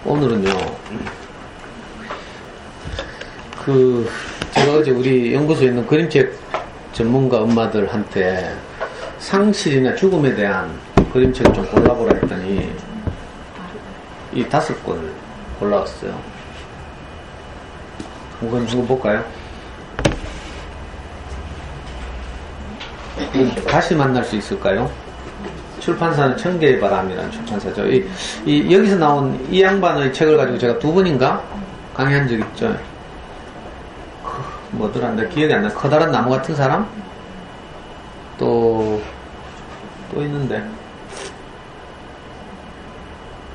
오늘은요, 제가 어제 우리 연구소에 있는 그림책 전문가 엄마들한테 상실이나 죽음에 대한 그림책을 좀 골라보라 했더니, 이 5권을 골라왔어요. 한번 볼까요? 다시 만날 수 있을까요? 출판사는 청계의 바람이라는 출판사죠. 여기서 나온 이 양반의 책을 가지고 제가 2번인가 강의한 적 있죠. 뭐더라, 기억이 안 나. 커다란 나무 같은 사람? 또 있는데.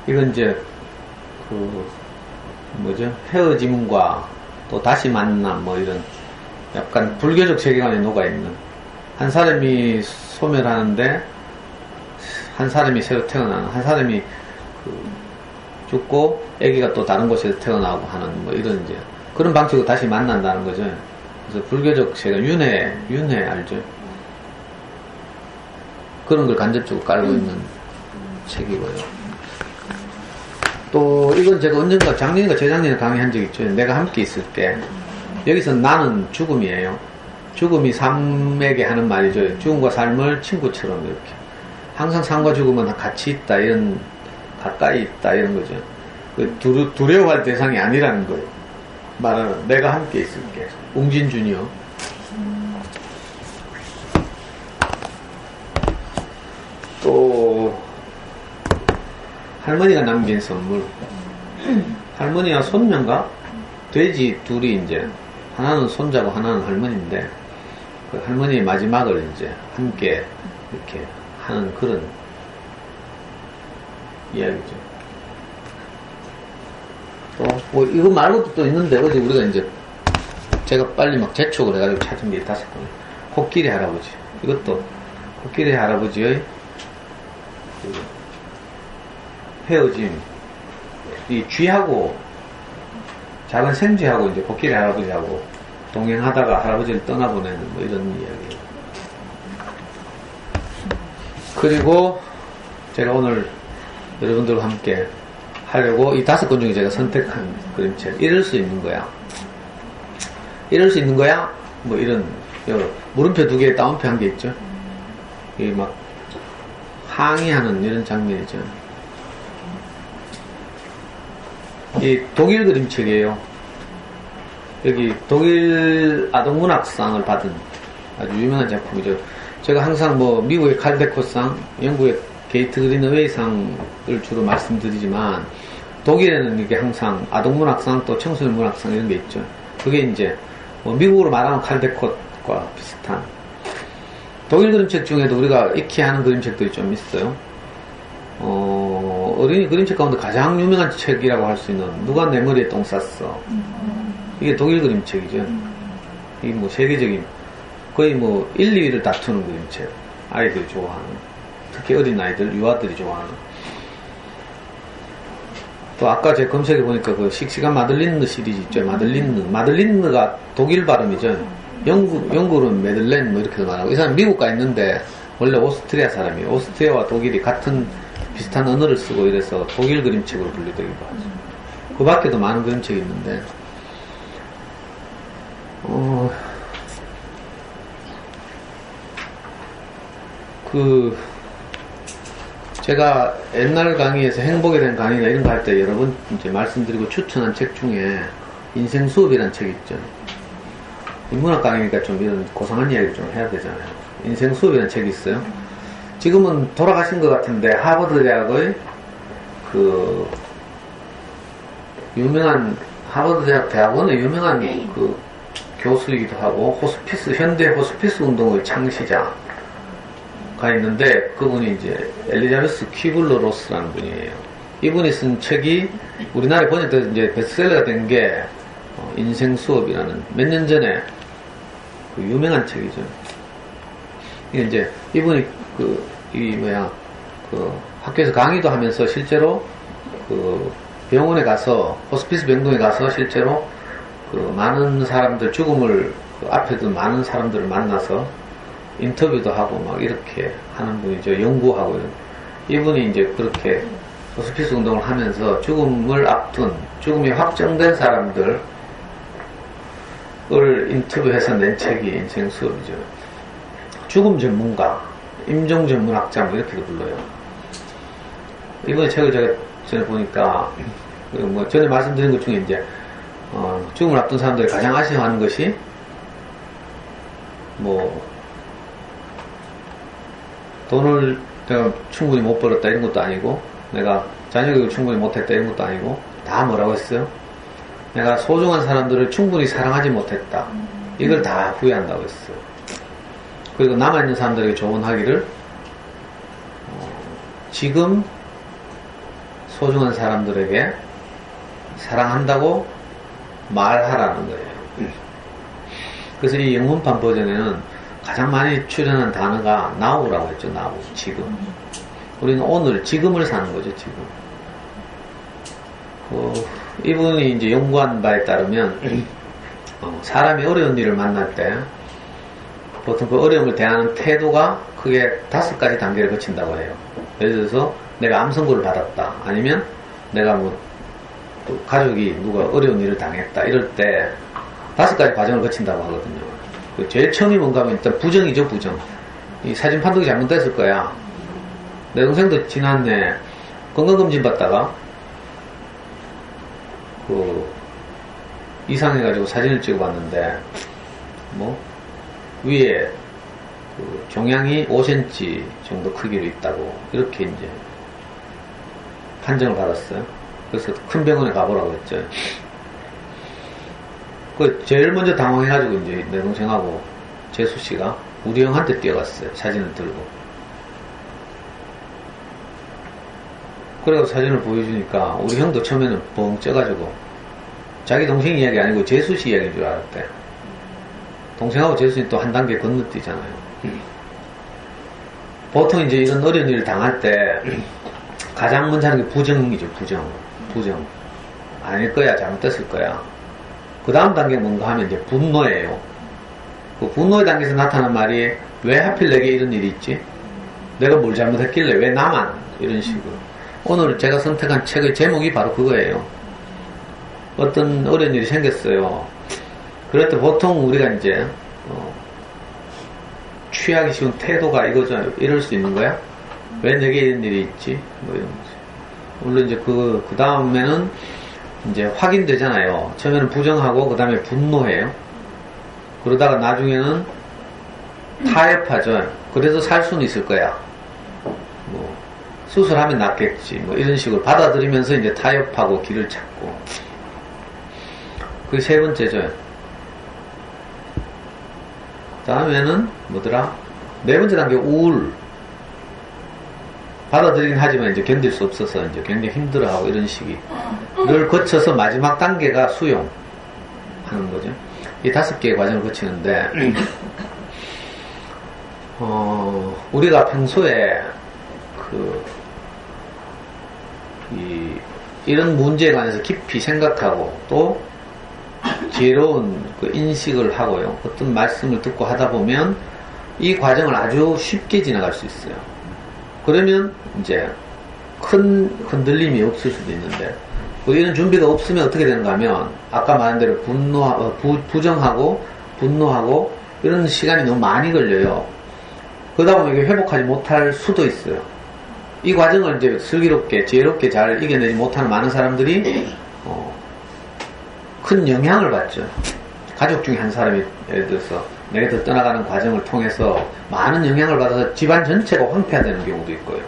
이건 이제, 헤어짐과 또 다시 만남, 이런 약간 불교적 세계관에 녹아있는. 한 사람이 소멸하는데, 한 사람이 새로 태어나는, 한 사람이 죽고, 아기가 또 다른 곳에서 태어나고 하는, 이런 이제, 그런 방식으로 다시 만난다는 거죠. 그래서 불교적 세계관, 윤회 알죠? 그런 걸 간접적으로 깔고 있는 책이고요. 또, 이건 제가 언젠가 작년인가 재작년에 강의한 적 있죠. 내가 함께 있을게. 여기서 나는 죽음이에요. 죽음이 삶에게 하는 말이죠. 죽음과 삶을 친구처럼 이렇게. 항상 삶과 죽음은 같이 있다, 가까이 있다, 이런 거죠. 두려워할 대상이 아니라는 거예요. 말하는, 내가 함께 있을게. 웅진준이요. 또, 할머니가 남긴 선물. 할머니와 손녀인가? 돼지 둘이 이제, 하나는 손자고 하나는 할머니인데, 그 할머니의 마지막을 이제 함께 이렇게 하는 그런 이야기죠. 또, 이거 말고도 또 있는데, 어제 우리가 이제, 제가 빨리 막 재촉을 해가지고 찾은 게 5권. 코끼리 할아버지. 이것도, 코끼리 할아버지의 헤어짐. 이 쥐하고, 작은 생쥐하고 이제 코끼리 할아버지하고 동행하다가 할아버지를 떠나보내는 이런 이야기. 그리고 제가 오늘 여러분들과 함께 하려고 이 5권 중에 제가 선택한 그림책. 이럴 수 있는 거야. 이럴 수 있는 거야? 이런, 물음표 2개에 따옴표 1개 있죠? 이 막, 항의하는 이런 장면이죠. 이 독일 그림책이에요. 여기 독일 아동문학상을 받은 아주 유명한 작품이죠. 제가 항상 미국의 칼데코상, 영국의 게이트 그린어웨이상을 주로 말씀드리지만, 독일에는 이게 항상 아동문학상 또 청소년 문학상 이런 게 있죠. 그게 이제 미국으로 말하면 칼데콧과 비슷한. 독일 그림책 중에도 우리가 익히 하는 그림책들이 좀 있어요. 어린이 그림책 가운데 가장 유명한 책이라고 할 수 있는 누가 내 머리에 똥 쌌어. 이게 독일 그림책이죠. 이게 세계적인 거의 1, 2위를 다투는 그림책. 아이들이 좋아하는, 특히 어린 아이들, 유아들이 좋아하는. 또 아까 제가 검색해 보니까 그 씩씩한 마들린느 시리즈 있죠. 마들린느가 독일 발음이죠. 영국은 메들렌 이렇게 말하고, 이 사람 미국 가 있는데 원래 오스트리아 사람이에요. 오스트리아와 독일이 같은 비슷한 언어를 쓰고 이래서 독일 그림책으로 분류되기도 하죠. 그 밖에도 많은 그림책이 있는데, 제가 옛날 강의에서 행복에 대한 강의나 이런 거 할 때 여러 번 이제 말씀드리고 추천한 책 중에 인생 수업이라는 책이 있죠. 인문학 강의니까 좀 이런 고상한 이야기를 좀 해야 되잖아요. 인생 수업이라는 책이 있어요. 지금은 돌아가신 것 같은데, 하버드 대학의 유명한, 하버드 대학 대학원의 유명한 교수이기도 하고, 현대 호스피스 운동의 창시자가 있는데, 그분이 이제 엘리자베스 퀴블러 로스라는 분이에요. 이분이 쓴 책이 우리나라에 번역돼서 이제 베스트셀러가 된 게, 인생 수업이라는 몇 년 전에 유명한 책이죠. 이게 이제 이분이 학교에서 강의도 하면서 실제로 병원에 가서, 호스피스 병동에 가서 실제로 많은 사람들, 죽음을 앞에 둔 많은 사람들을 만나서 인터뷰도 하고 막 이렇게 하는 분이죠. 연구하고 이런. 이분이 이제 그렇게 호스피스 운동을 하면서 죽음을 앞둔, 죽음이 확정된 사람들을 인터뷰해서 낸 책이 인생 수업이죠. 죽음 전문가, 임종 전문학자 뭐 이렇게도 불러요. 이번에 책을 제가 전에 보니까 뭐 전에 말씀드린 것 중에 이제 죽음을 앞둔 사람들이 가장 아쉬워하는 것이 뭐 돈을 내가 충분히 못 벌었다 이런 것도 아니고, 내가 자녀교육을 충분히 못했다 이런 것도 아니고, 다 뭐라고 했어요? 내가 소중한 사람들을 충분히 사랑하지 못했다, 이걸 다 후회한다고 했어요. 그리고 남아있는 사람들에게 조언하기를 지금 소중한 사람들에게 사랑한다고 말하라는 거예요. 그래서 이 영문판 버전에는 가장 많이 출연한 단어가 now라고 했죠. now, 지금. 우리는 오늘, 지금을 사는 거죠, 지금. 이분이 이제 연구한 바에 따르면 사람이 어려운 일을 만날 때 보통 그 어려움을 대하는 태도가 크게 5가지 단계를 거친다고 해요. 예를 들어서 내가 암 선고를 받았다, 아니면 내가 뭐 가족이 누가 어려운 일을 당했다, 이럴 때 5가지 과정을 거친다고 하거든요. 제일 처음이 뭔가 하면 일단 부정이죠, 부정. 이 사진 판독이 잘못됐을 거야. 내 동생도 지난해 건강검진 받다가 이상해가지고 사진을 찍어봤는데 뭐 위에 종양이 5cm 정도 크기로 있다고 이렇게 이제 판정을 받았어요. 그래서 큰 병원에 가보라고 했죠. 제일 먼저 당황해가지고 이제 내 동생하고 재수 씨가 우리 형한테 뛰어갔어요. 사진을 들고. 그래서 사진을 보여주니까 우리 형도 처음에는 뻥 쪄가지고 자기 동생 이야기 아니고 재수 씨 이야기인 줄 알았대. 동생하고 재수는 또 한 단계 건너뛰잖아요. 보통 이제 이런 어려운 일을 당할 때 가장 먼저 하는 게 부정이죠. 부정. 아닐 거야, 잘못됐을 거야. 그 다음 단계가 뭔가 하면 이제 분노예요. 그 분노의 단계에서 나타난 말이 왜 하필 내게 이런 일이 있지? 내가 뭘 잘못했길래 왜 나만? 이런 식으로. 오늘 제가 선택한 책의 제목이 바로 그거예요. 어떤 어려운 일이 생겼어요. 그럴 때 보통 우리가 이제 취하기 쉬운 태도가 이거죠. 이럴 수 있는 거야? 왜 내게 이런 일이 있지? 뭐 이런 거지. 물론 이제 그 다음에는 이제 확인되잖아요. 처음에는 부정하고 그 다음에 분노해요. 그러다가 나중에는 타협하죠. 그래도 살 수는 있을 거야. 뭐 수술하면 낫겠지. 뭐 이런 식으로 받아들이면서 이제 타협하고 길을 찾고. 그게 세 번째죠. 그 다음에는 뭐더라? 네 번째 단계 우울. 받아들이긴 하지만 이제 견딜 수 없어서 이제 굉장히 힘들어하고 이런 시기를 거쳐서 마지막 단계가 수용하는 거죠. 이 5개의 과정을 거치는데 우리가 평소에 이런 문제에 관해서 깊이 생각하고 또 지혜로운 인식을 하고요. 어떤 말씀을 듣고 하다 보면 이 과정을 아주 쉽게 지나갈 수 있어요. 그러면 이제 큰 흔들림이 없을 수도 있는데 이런 준비가 없으면 어떻게 되는가 하면 아까 말한 대로 부정하고 분노하고 이런 시간이 너무 많이 걸려요. 그러다 보면 이게 회복하지 못할 수도 있어요. 이 과정을 이제 슬기롭게 지혜롭게 잘 이겨내지 못하는 많은 사람들이 큰 영향을 받죠. 가족 중에 한 사람이 예를 들어서 내가 떠나가는 과정을 통해서 많은 영향을 받아서 집안 전체가 황폐화되는 경우도 있고요.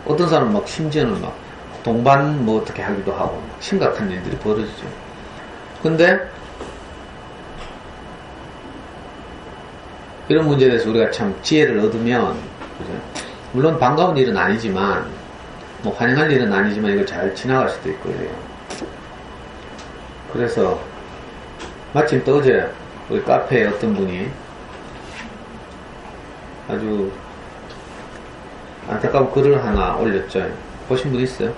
어떤 사람은 막 심지어는 막 동반 뭐 어떻게 하기도 하고 심각한 일들이 벌어지죠. 근데 이런 문제에 대해서 우리가 참 지혜를 얻으면 그죠? 물론 반가운 일은 아니지만 뭐 환영할 일은 아니지만 이걸 잘 지나갈 수도 있고 이래요. 그래서 마침 또 어제 우리 카페에 어떤 분이 아주 안타까운 글을 하나 올렸죠. 보신 분 있어요?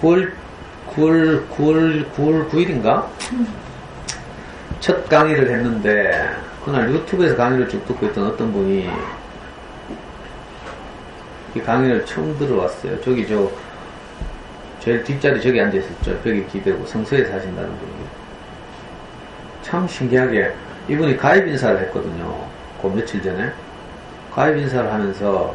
9월 9일인가? 첫 강의를 했는데 그날 유튜브에서 강의를 쭉 듣고 있던 어떤 분이 이 강의를 처음 들어왔어요. 저기 제일 뒷자리 저기 앉아있었죠. 벽에 기대고 성서에 사신다는 분이. 참 신기하게 이분이 가입 인사를 했거든요. 그 며칠 전에. 가입 인사를 하면서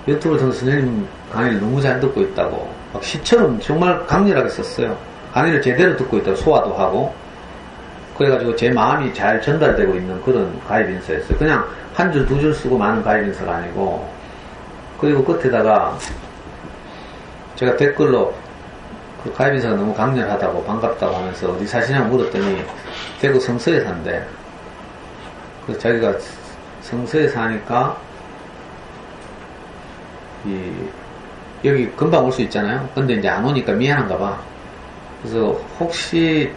유튜브를 통해서 선생님 강의를 너무 잘 듣고 있다고 막 시처럼 정말 강렬하게 썼어요. 강의를 제대로 듣고 있다고 소화도 하고 그래가지고 제 마음이 잘 전달되고 있는 그런 가입 인사였어요. 그냥 한 줄 두 줄 쓰고 많은 가입 인사가 아니고 그리고 끝에다가 제가 댓글로 그 가입 인사가 너무 강렬하다고 반갑다고 하면서 어디 사시냐고 물었더니 대구 성서에 산대. 그래서 자기가 성서에 사니까 여기 금방 올 수 있잖아요. 근데 이제 안 오니까 미안한가 봐. 그래서 혹시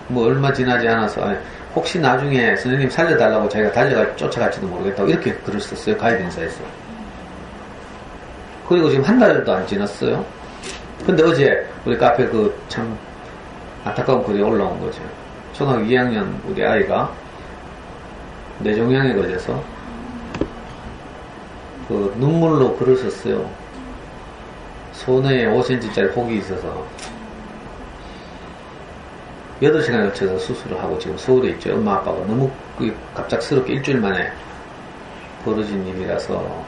뭐 얼마 지나지 않아서 혹시 나중에 선생님 살려달라고 자기가 쫓아갈지도 모르겠다고 이렇게 글을 썼어요. 가입 인사에서. 그리고 지금 한 달도 안 지났어요. 근데 어제 우리 카페 그 참 안타까운 글이 올라온 거죠. 초등학교 2학년 우리 아이가 뇌종양에 걸려서 그 눈물로 글을 썼어요. 손에 5cm짜리 혹이 있어서 8시간에 걸쳐서 수술을 하고 지금 서울에 있죠. 엄마 아빠가 너무 갑작스럽게 일주일 만에 벌어진 일이라서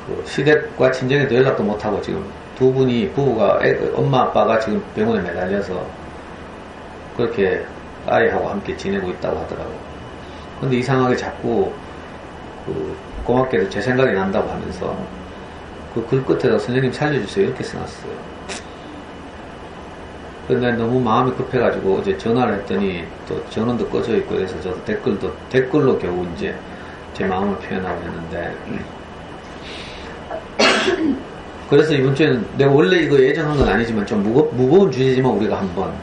그 시댁과 친정에도 연락도 못하고 지금 두 분이 부부가 엄마 아빠가 지금 병원에 매달려서 그렇게 아이하고 함께 지내고 있다고 하더라고. 근데 이상하게 자꾸 고맙게도 제 생각이 난다고 하면서 그 글 끝에다 선생님 살려주세요 이렇게 써놨어요. 근데 너무 마음이 급해가지고 어제 전화를 했더니 또 전원도 꺼져 있고 그래서 저도 댓글로 겨우 이제 제 마음을 표현하고 했는데 그래서 이번 주에는 내가 원래 이거 예정한 건 아니지만 좀 무거운 주제지만 우리가 한번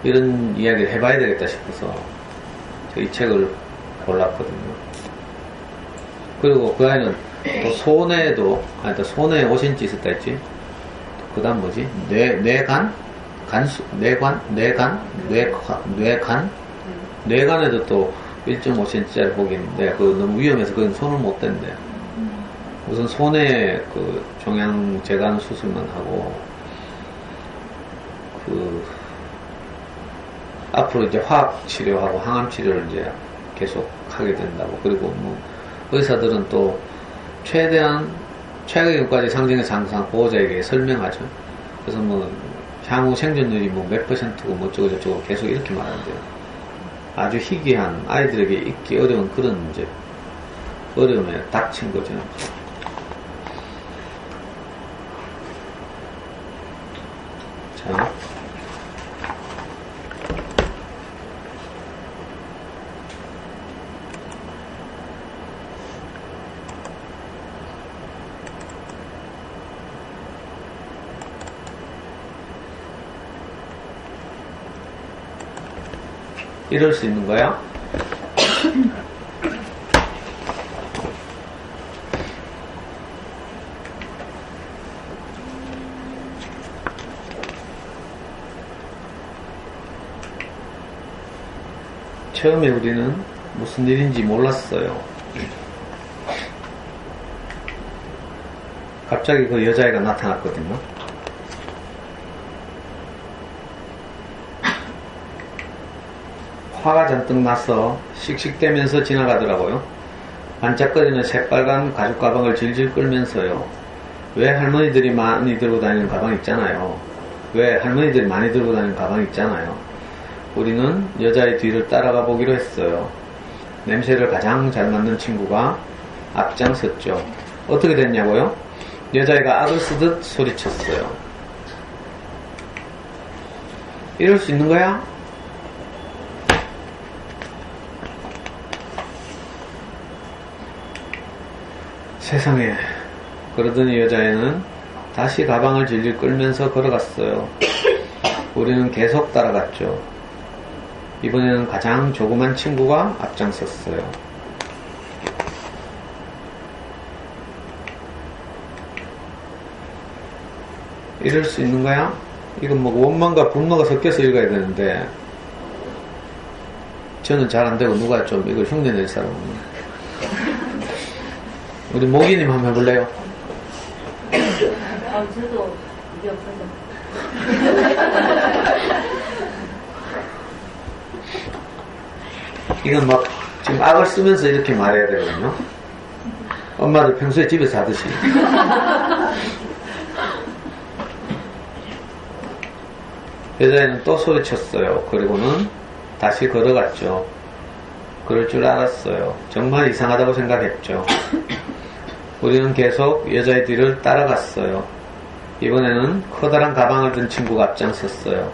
이렇게 이런 이야기를 해봐야 되겠다 싶어서 이 책을 골랐거든요. 그리고 그 아이는 또 손에도 손에 5cm 있었다 했지. 그 다음 뭐지? 뇌간에도 또 1.5cm짜리 혹이 있는데 그거 너무 위험해서 그건 손을 못 댄대. 우선 손에 그 종양 재간 수술만 하고 앞으로 이제 화학 치료하고 항암 치료를 이제 계속 하게 된다고. 그리고 뭐 의사들은 또 최대한 최악의까지 상정해서 항상 보호자에게 설명하죠. 그래서 뭐 향후 생존율이 뭐 몇 %고 뭐 어쩌고저쩌고 계속 이렇게 말하는데요. 아주 희귀한 아이들에게 잊기 어려운 그런 이제 어려움에 닥친 거죠. 자. 이럴 수 있는 거야? 처음에 우리는 무슨 일인지 몰랐어요. 갑자기 그 여자애가 나타났거든요. 화가 잔뜩 나서 씩씩대면서 지나가더라고요. 반짝거리는 새빨간 가죽 가방을 질질 끌면서요. 왜 할머니들이 많이 들고 다니는 가방 있잖아요. 왜 할머니들이 많이 들고 다니는 가방 있잖아요. 우리는 여자의 뒤를 따라가 보기로 했어요. 냄새를 가장 잘 맡는 친구가 앞장섰죠. 어떻게 됐냐고요? 여자애가 악을 쓰듯 소리쳤어요. 이럴 수 있는 거야? 세상에. 그러더니 여자애는 다시 가방을 질질 끌면서 걸어갔어요. 우리는 계속 따라갔죠. 이번에는 가장 조그만 친구가 앞장섰어요. 이럴 수 있는 거야? 이건 뭐 원망과 분노가 섞여서 읽어야 되는데 저는 잘 안 되고 누가 좀 이걸 흉내낼 사람은. 우리 모기님 한번 해볼래요? 저도 이게 없어서. 이건 막 지금 악을 쓰면서 이렇게 말해야 되거든요. 엄마들 평소에 집에서 하듯이. 여자애는 또 소리쳤어요. 그리고는 다시 걸어갔죠. 그럴 줄 알았어요. 정말 이상하다고 생각했죠. 우리는 계속 여자의 뒤를 따라갔어요. 이번에는 커다란 가방을 든 친구가 앞장섰어요.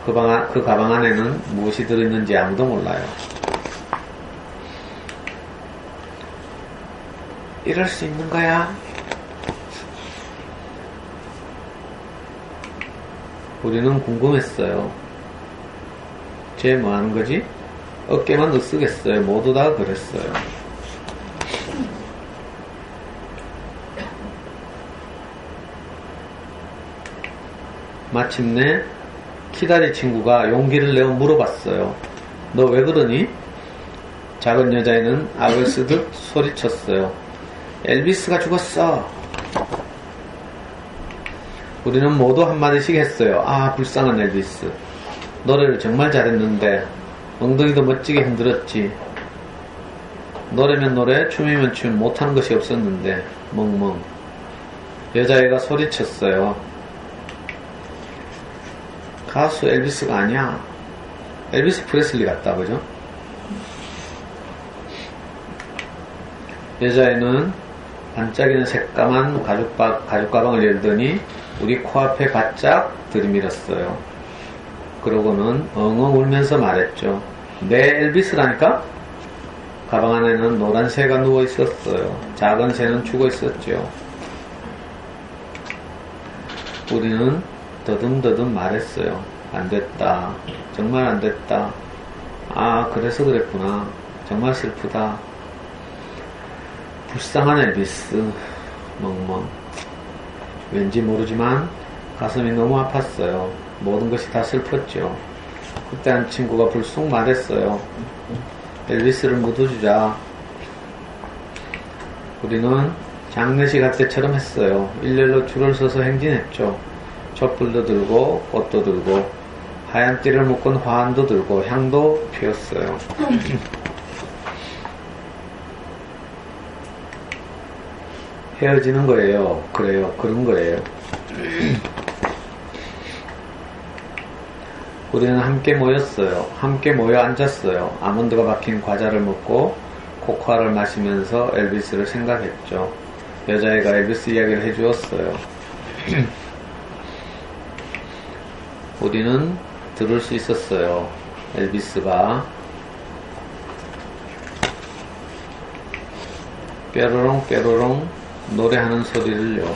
그 가방 안에는 무엇이 들어있는지 아무도 몰라요. 이럴 수 있는 거야? 우리는 궁금했어요. 쟤 뭐 하는 거지? 어깨만 더 쓰겠어요. 모두 다 그랬어요. 마침내 키다리 친구가 용기를 내어 물어봤어요. 너 왜 그러니? 작은 여자애는 악을 쓰듯 소리쳤어요. 엘비스가 죽었어. 우리는 모두 한마디씩 했어요. 아, 불쌍한 엘비스. 노래를 정말 잘했는데 엉덩이도 멋지게 흔들었지. 노래면 노래, 춤이면 춤, 못하는 것이 없었는데 멍멍. 여자애가 소리쳤어요. 가수 엘비스가 아니야. 엘비스 프레슬리 같다, 그죠? 여자애는 반짝이는 새까만 가죽 가방을 열더니 우리 코앞에 바짝 들이밀었어요. 그러고는 엉엉 울면서 말했죠. 내 엘비스라니까? 가방 안에는 노란 새가 누워 있었어요. 작은 새는 죽어 있었죠. 우리는 더듬더듬 말했어요. 안 됐다. 정말 안 됐다. 아, 그래서 그랬구나. 정말 슬프다. 불쌍한 엘비스. 멍멍. 왠지 모르지만 가슴이 너무 아팠어요. 모든 것이 다 슬펐죠. 그때 한 친구가 불쑥 말했어요. 엘비스를 묻어주자. 우리는 장례식 할 때처럼 했어요. 일렬로 줄을 서서 행진했죠. 촛불도 들고 꽃도 들고 하얀 띠를 묶은 화환도 들고 향도 피웠어요. 헤어지는 거예요. 그래요. 그런 거예요. 우리는 함께 모였어요. 함께 모여 앉았어요. 아몬드가 박힌 과자를 먹고 코코아를 마시면서 엘비스를 생각했죠. 여자애가 엘비스 이야기를 해주었어요. 우리는 들을 수 있었어요. 엘비스가 뾰로롱 뾰로롱 노래하는 소리를요.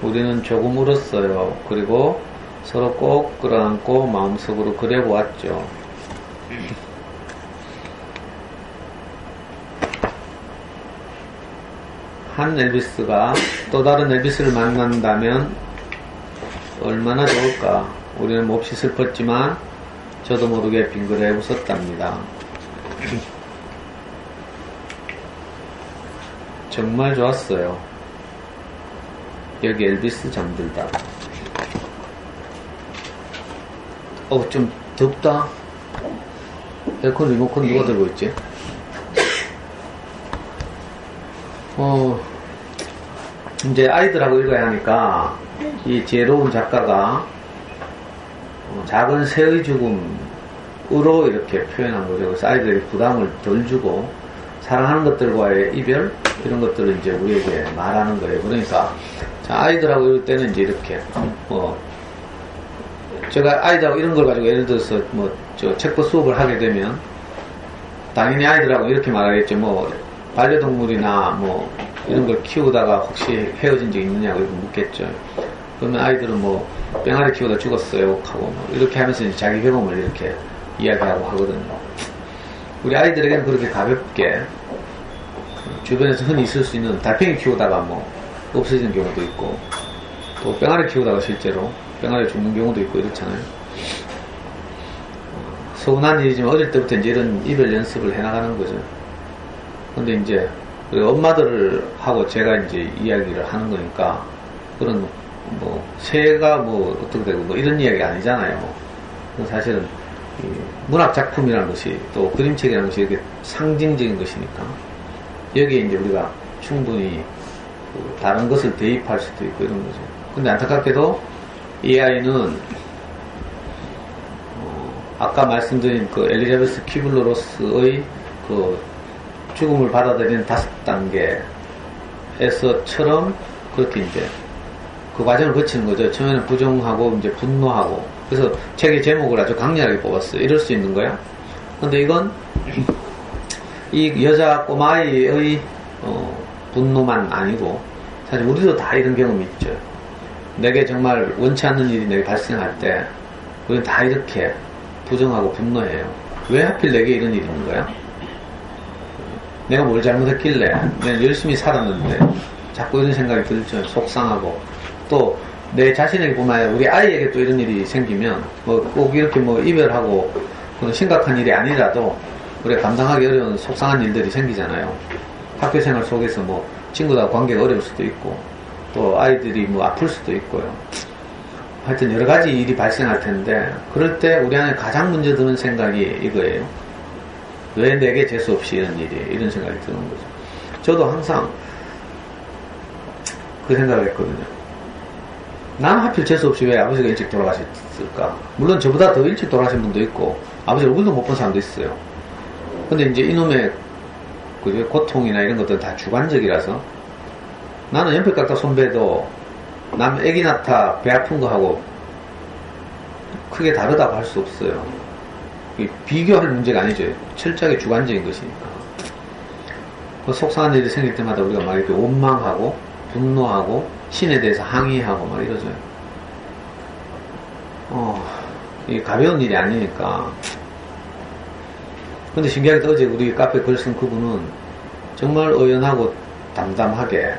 우리는 조금 울었어요. 그리고 서로 꼭 끌어안고 마음속으로 그려보았죠. 한 엘비스가 또 다른 엘비스를 만난다면 얼마나 좋을까. 우리는 몹시 슬펐지만 저도 모르게 빙그레 웃었답니다. 정말 좋았어요. 여기 엘비스 잠들다. 좀 덥다. 에어컨 리모컨 누가 들고 있지? 이제 아이들하고 읽어야 하니까 이 지혜로운 작가가 작은 새의 죽음으로 이렇게 표현한 거죠. 그래서 아이들에게 부담을 덜 주고 사랑하는 것들과의 이별 이런 것들을 이제 우리에게 말하는 거예요. 그러니까 자, 아이들하고 읽을 때는 이제 이렇게 제가 아이들하고 이런 걸 가지고 예를 들어서 책보 수업을 하게 되면 당연히 아이들하고 이렇게 말하겠죠. 반려동물이나 이런 걸 키우다가 혹시 헤어진 적 있느냐고 이렇게 묻겠죠. 그러면 아이들은 뺑아리 키우다 죽었어요 하고 이렇게 하면서 이제 자기 경험을 이렇게 이야기하고 하거든요. 우리 아이들에게는 그렇게 가볍게 주변에서 흔히 있을 수 있는 달팽이 키우다가 없어지는 경우도 있고 또 뺑아리 키우다가 실제로 뺑아리 죽는 경우도 있고 이렇잖아요. 서운한 일이지만 어릴 때부터 이제 이런 이별 연습을 해나가는 거죠. 근데 이제 우리 엄마들하고 제가 이제 이야기를 하는 거니까 그런 뭐 새가 뭐 어떻게 되고 뭐 이런 이야기가 아니잖아요. 사실은 이 문학 작품이라는 것이 또 그림책이라는 것이 이렇게 상징적인 것이니까 여기에 이제 우리가 충분히 그 다른 것을 대입할 수도 있고 이런 거죠. 근데 안타깝게도 이 아이는 아까 말씀드린 그 엘리자베스 퀴블러-로스의 그 죽음을 받아들이는 5단계에서처럼 그렇게 이제 그 과정을 거치는 거죠. 처음에는 부정하고 이제 분노하고. 그래서 책의 제목을 아주 강렬하게 뽑았어요. 이럴 수 있는 거야. 근데 이건 이 여자 꼬마아이의 분노만 아니고 사실 우리도 다 이런 경험이 있죠. 내게 정말 원치 않는 일이 내게 발생할 때 우리는 다 이렇게 부정하고 분노해요. 왜 하필 내게 이런 일이 있는 거야? 내가 뭘 잘못했길래 내가 열심히 살았는데 자꾸 이런 생각이 들죠. 속상하고 또 내 자신에게 뿐만 아니라 우리 아이에게 또 이런 일이 생기면 뭐 꼭 이렇게 뭐 이별하고 그런 심각한 일이 아니라도 우리가 감당하기 어려운 속상한 일들이 생기잖아요. 학교 생활 속에서 뭐 친구들하고 관계가 어려울 수도 있고 또 아이들이 뭐 아플 수도 있고요. 하여튼 여러 가지 일이 발생할 텐데 그럴 때 우리 안에 가장 먼저 드는 생각이 이거예요. 왜 내게 재수 없이 이런 일이 이런 생각이 드는 거죠. 저도 항상 그 생각을 했거든요. 난 하필 재수 없이 왜 아버지가 일찍 돌아가셨을까? 물론 저보다 더 일찍 돌아가신 분도 있고 아버지 얼굴도 못 본 사람도 있어요. 근데 이제 이놈의 그 고통이나 이런 것들은 다 주관적이라서 나는 연필 깎다 손배도 남 애기 낳다 배 아픈 거 하고 크게 다르다고 할 수 없어요. 비교할 문제가 아니죠. 철저하게 주관적인 것이니까. 그 속상한 일이 생길 때마다 우리가 막 이렇게 원망하고 분노하고 신에 대해서 항의하고 막 이러죠. 이게 가벼운 일이 아니니까. 근데 신기하게 어제 우리 카페 글 쓴 그분은 정말 의연하고 담담하게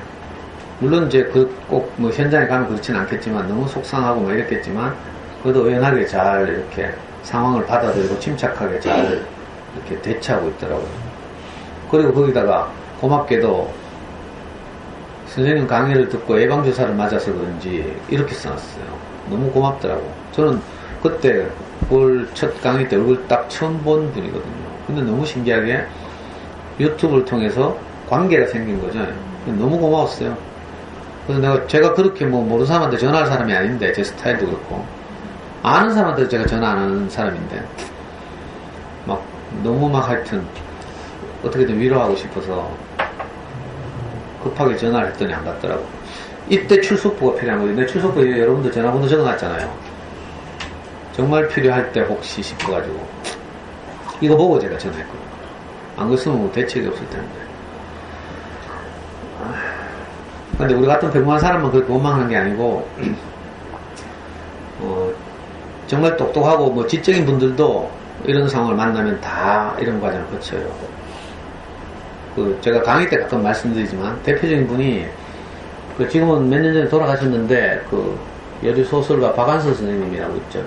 물론 이제 꼭 뭐 현장에 가면 그렇진 않겠지만 너무 속상하고 막 이랬겠지만 그래도 의연하게 잘 이렇게 상황을 받아들이고 침착하게 잘 이렇게 대처하고 있더라고요. 그리고 거기다가 고맙게도 선생님 강의를 듣고 예방주사를 맞아서 그런지 이렇게 써놨어요. 너무 고맙더라고. 저는 그때 올 첫 강의 때 얼굴 딱 처음 본 분이거든요. 근데 너무 신기하게 유튜브를 통해서 관계가 생긴 거죠. 너무 고마웠어요. 그래서 제가 그렇게 뭐 모르는 사람한테 전화할 사람이 아닌데 제 스타일도 그렇고 아는 사람한테 제가 전화 안 하는 사람인데 막 너무 막 하여튼 어떻게든 위로하고 싶어서 급하게 전화를 했더니 안 받더라고. 이때 출석부가 필요한 거예요. 내 출석부에 여러분들 전화번호 적어놨잖아요. 정말 필요할 때 혹시 싶어가지고 이거 보고 제가 전화했거든요. 안 그랬으면 뭐 대책이 없을 텐데. 근데 우리 같은 평범한 사람만 그렇게 원망하는 게 아니고 정말 똑똑하고 뭐 지적인 분들도 이런 상황을 만나면 다 이런 과정을 거쳐요. 제가 강의 때 가끔 말씀드리지만 대표적인 분이 지금은 몇 년 전에 돌아가셨는데 여류 소설가 박완서 선생님이라고 있죠.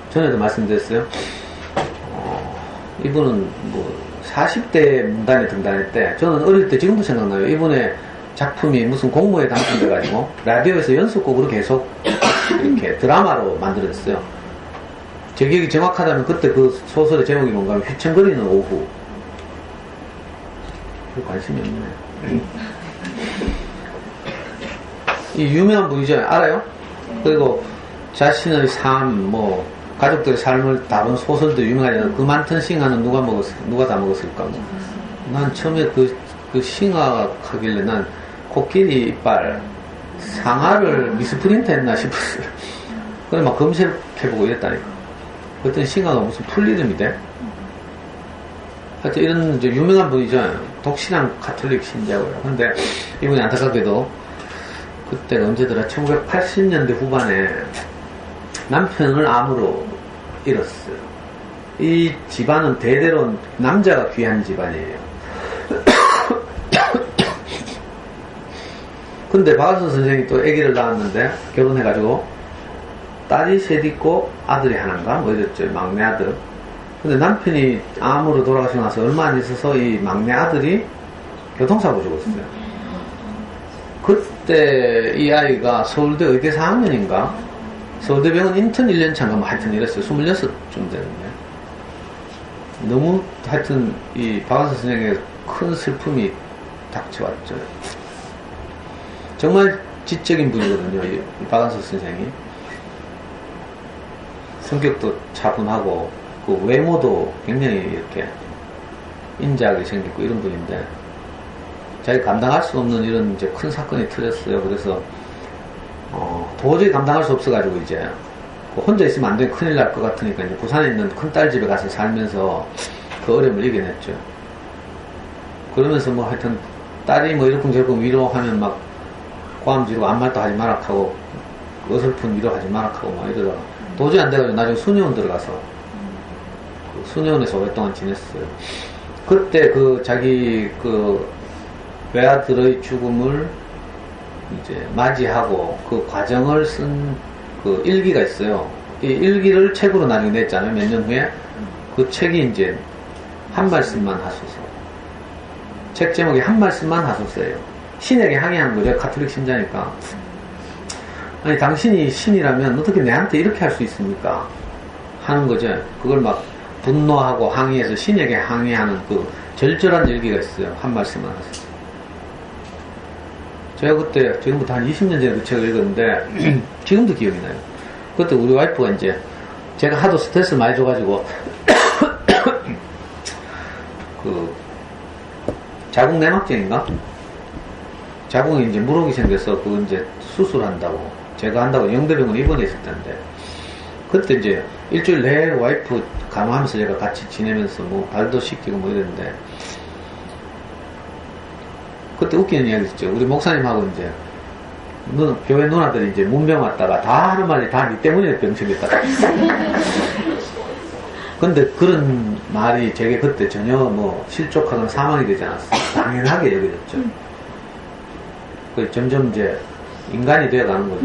전에도 말씀드렸어요. 이분은 뭐 40대 문단에 등단할 때 저는 어릴 때 지금도 생각나요. 이분의 작품이 무슨 공모에 당첨돼가지고 라디오에서 연속곡으로 계속 이렇게 드라마로 만들어졌어요. 제 기억이 정확하다면 그때 그 소설의 제목이 뭔가 하면 휘청거리는 오후. 별 관심이 없네. 이 유명한 분이죠. 알아요? 그리고 자신의 삶, 뭐 가족들의 삶을 다룬 소설도 유명하잖아요. 그 많던 싱하는 누가 다 먹었을까? 뭐. 난 처음에 그 싱하 하길래 난 코끼리 이빨 상하를 미스프린트 했나 싶었어요. 그래 막 검색해보고 이랬다니까. 그랬더니 싱하가 무슨 풀 이름이 돼? 하여튼 이런 이제 유명한 분이죠. 독신한 가톨릭 신자고요. 근데 이분이 안타깝게도 그때가 언제더라? 1980년대 후반에 남편을 암으로 잃었어요. 이 집안은 대대로 남자가 귀한 집안이에요. 근데 박완서 선생이 또 아기를 낳았는데 결혼해가지고 딸이 셋 있고 아들이 하나인가? 뭐 이랬죠. 막내 아들. 근데 남편이 암으로 돌아가시고 나서 얼마 안 있어서 이 막내 아들이 교통사고 죽었어요. 그때 이 아이가 서울대 의대 4학년인가? 서울대병원 인턴 1년차인가 뭐 하여튼 이랬어요. 26쯤 되는데. 너무 하여튼 이 박완서 선생의 큰 슬픔이 닥쳐왔죠. 정말 지적인 분이거든요. 이 박완서 선생이. 성격도 차분하고 그 외모도 굉장히 이렇게 인자하게 생겼고 이런 분인데 자기 감당할 수 없는 이런 이제 큰 사건이 터졌어요. 그래서 도저히 감당할 수 없어가지고 이제 혼자 있으면 안 되면 큰일 날 것 같으니까 이제 부산에 있는 큰딸 집에 가서 살면서 그 어려움을 이겨냈죠. 그러면서 뭐 하여튼 딸이 뭐 이러쿵저러쿵 위로하면 막 고함 지르고 아무 말도 하지 마라 하고 어설픈 위로하지 마라 하고 막 이러다가 도저히 안 돼가지고 나중에 수녀원 들어가서 그 수녀원에서 오랫동안 지냈어요. 그때 그 자기 그 외아들의 죽음을 이제 맞이하고 그 과정을 쓴 그 일기가 있어요. 이 일기를 책으로 나중에 냈잖아요. 몇 년 후에. 그 책이 이제 한 말씀만 하소서. 책 제목이 한 말씀만 하소서예요. 신에게 항의하는 거죠. 가톨릭 신자니까. 아니 당신이 신이라면 어떻게 내한테 이렇게 할 수 있습니까? 하는 거죠. 그걸 막 분노하고 항의해서 신에게 항의하는 그 절절한 일기가 있어요. 한 말씀만 하소서. 제가 그때 지금부터 한 20년 전에 그 책을 읽었는데 지금도 기억이 나요. 그때 우리 와이프가 이제 제가 하도 스트레스 많이 줘가지고 그 자궁 내막증인가? 자궁에 이제 물혹이 생겨서 그거 이제 수술한다고 제가 한다고 영대병원 입원했을 텐데 그때 이제 일주일 내내 와이프 간호하면서 제가 같이 지내면서 뭐 발도 씻기고 뭐 이랬는데 그때 웃기는 이야기 있죠. 우리 목사님하고 이제 교회 누나들이 이제 문병 왔다가 다 하는 말이 다 니 때문에 병생겼다. 근데 그런 말이 제게 그때 전혀 뭐 실족하거나 사망이 되지 않았어요. 당연하게 여겨졌죠. 그 점점 이제 인간이 되어가는 거죠.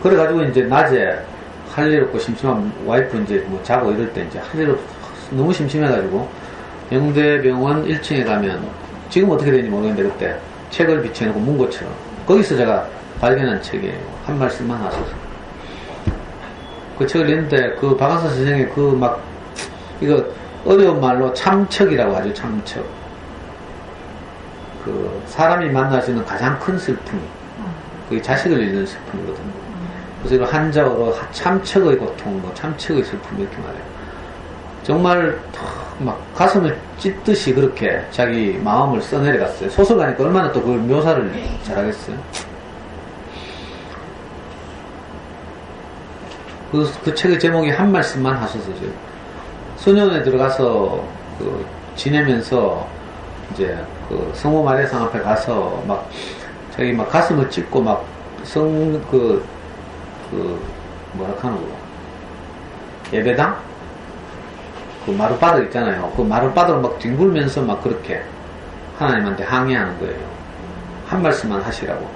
그래가지고 이제 낮에 할 일 없고 심심한 와이프 이제 뭐 자고 이럴 때 이제 할 일 없 너무 심심해가지고 영대병원 1층에 가면 지금 어떻게 되는지 모르겠는데 그때 책을 비춰놓고 문고처럼 거기서 제가 발견한 책이에요. 한 말씀만 하소서. 그 책을 읽는데 그 박완서 선생의 그 막 이거 어려운 말로 참척이라고 하죠. 참척. 그 사람이 만날 수 있는 가장 큰 슬픔. 그게 자식을 잃는 슬픔이거든요. 그래서 이걸 한자어로 참척의 고통, 뭐 참척의 슬픔 이렇게 말해요. 정말 막 가슴을 찢듯이 그렇게 자기 마음을 써내려갔어요. 소설가니까 얼마나 또 그걸 묘사를 잘하겠어요. 그 책의 제목이 한 말씀만 하소서죠. 수녀원에 들어가서 그 지내면서 이제 그 성모 마리아상 앞에 가서 막 자기 막 가슴을 찢고 막 뭐라 하는 거 예배당? 그 마룻바닥 있잖아요. 그 마룻바닥을 막 뒹굴면서 막 그렇게 하나님한테 항의하는 거예요. 한 말씀만 하시라고.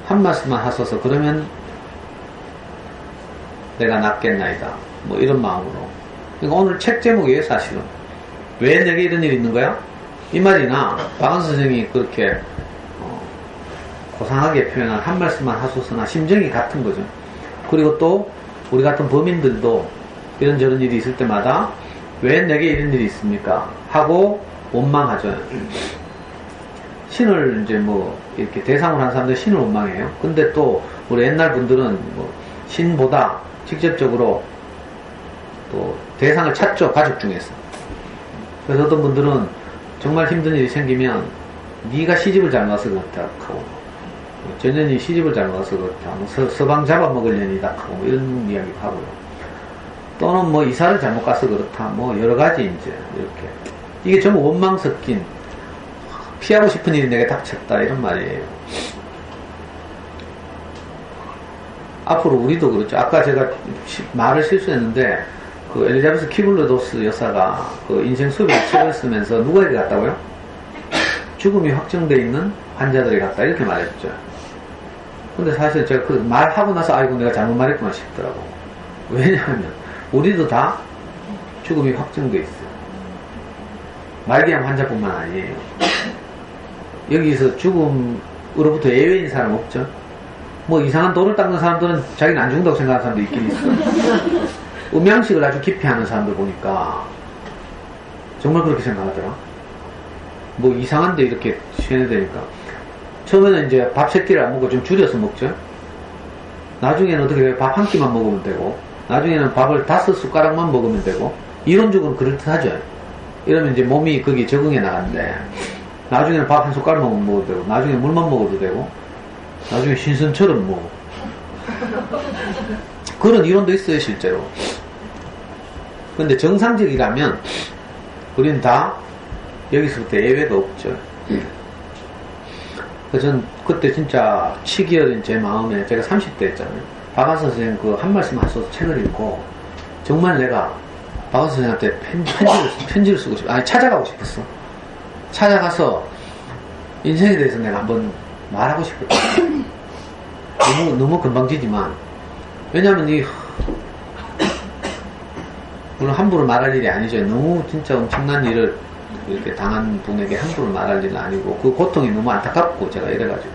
한 말씀만 하소서. 그러면 내가 낫겠나이다. 뭐 이런 마음으로. 그러니까 오늘 책 제목이에요, 사실은. 왜 내게 이런 일이 있는 거야? 이 말이나 박완서 선생이 그렇게 고상하게 표현한 한 말씀만 하소서나 심정이 같은 거죠. 그리고 또 우리 같은 범인들도 이런저런 일이 있을 때마다 왜 내게 이런 일이 있습니까? 하고 원망하죠. 신을 이제 뭐 이렇게 대상으로 한 사람들 신을 원망해요. 근데 또 우리 옛날 분들은 뭐 신보다 직접적으로 또 대상을 찾죠. 가족 중에서. 그래서 어떤 분들은 정말 힘든 일이 생기면 네가 시집을 잘못 와서 그렇다 하고 전현이 시집을 잘못 와서 그렇다 하고 서방 잡아먹을 년이다 하고 이런 이야기도 하고요. 또는 뭐 이사를 잘못 가서 그렇다 뭐 여러 가지 이제 이렇게 이게 전부 원망 섞인 피하고 싶은 일이 내게 닥쳤다 이런 말이에요. 앞으로 우리도 그렇죠. 아까 제가 말을 실수했는데 그 엘리자베스 키블러도스 여사가 그 인생 수업의 책을 쓰면서 누구에게 갔다고요? 죽음이 확정되어 있는 환자들에게 갔다 이렇게 말했죠. 근데 사실 제가 그 말하고 나서 아이고 내가 잘못 말했구나 싶더라고. 왜냐하면 우리도 다 죽음이 확정돼 있어요. 말기암 환자뿐만 아니에요. 여기서 죽음으로부터 예외인 사람 없죠? 뭐 이상한 돌을 닦는 사람들은 자기는 안 죽는다고 생각하는 사람도 있긴 있어. 음양식을 아주 깊이 하는 사람들 보니까 정말 그렇게 생각하더라. 뭐 이상한데 이렇게 세뇌되니까. 처음에는 이제 밥 3끼를 안 먹고 좀 줄여서 먹죠. 나중에는 어떻게 해요? 밥 한 끼만 먹으면 되고, 나중에는 밥을 5숟가락만 먹으면 되고, 이론적으로 그럴듯하죠. 이러면 이제 몸이 거기에 적응해 나간대. 나중에는 밥 한 숟가락만 먹어도 되고, 나중에 물만 먹어도 되고, 나중에 신선처럼 뭐. 그런 이론도 있어요, 실제로. 근데 정상적이라면, 우리는 다 여기서부터 예외가 없죠. 그래서 전 그때 진짜 치기 어린 제 마음에, 제가 30대였잖아요. 박완서 선생님 그 한 말씀 하셔서 책을 읽고, 정말 내가 박완서 선생님한테 편지를 쓰고 싶어. 아니, 찾아가고 싶었어. 찾아가서 인생에 대해서 내가 한번 말하고 싶었다. 너무 건방지지만, 왜냐면 물론 함부로 말할 일이 아니죠. 너무 진짜 엄청난 일을 이렇게 당한 분에게 함부로 말할 일은 아니고, 그 고통이 너무 안타깝고, 제가 이래가지고.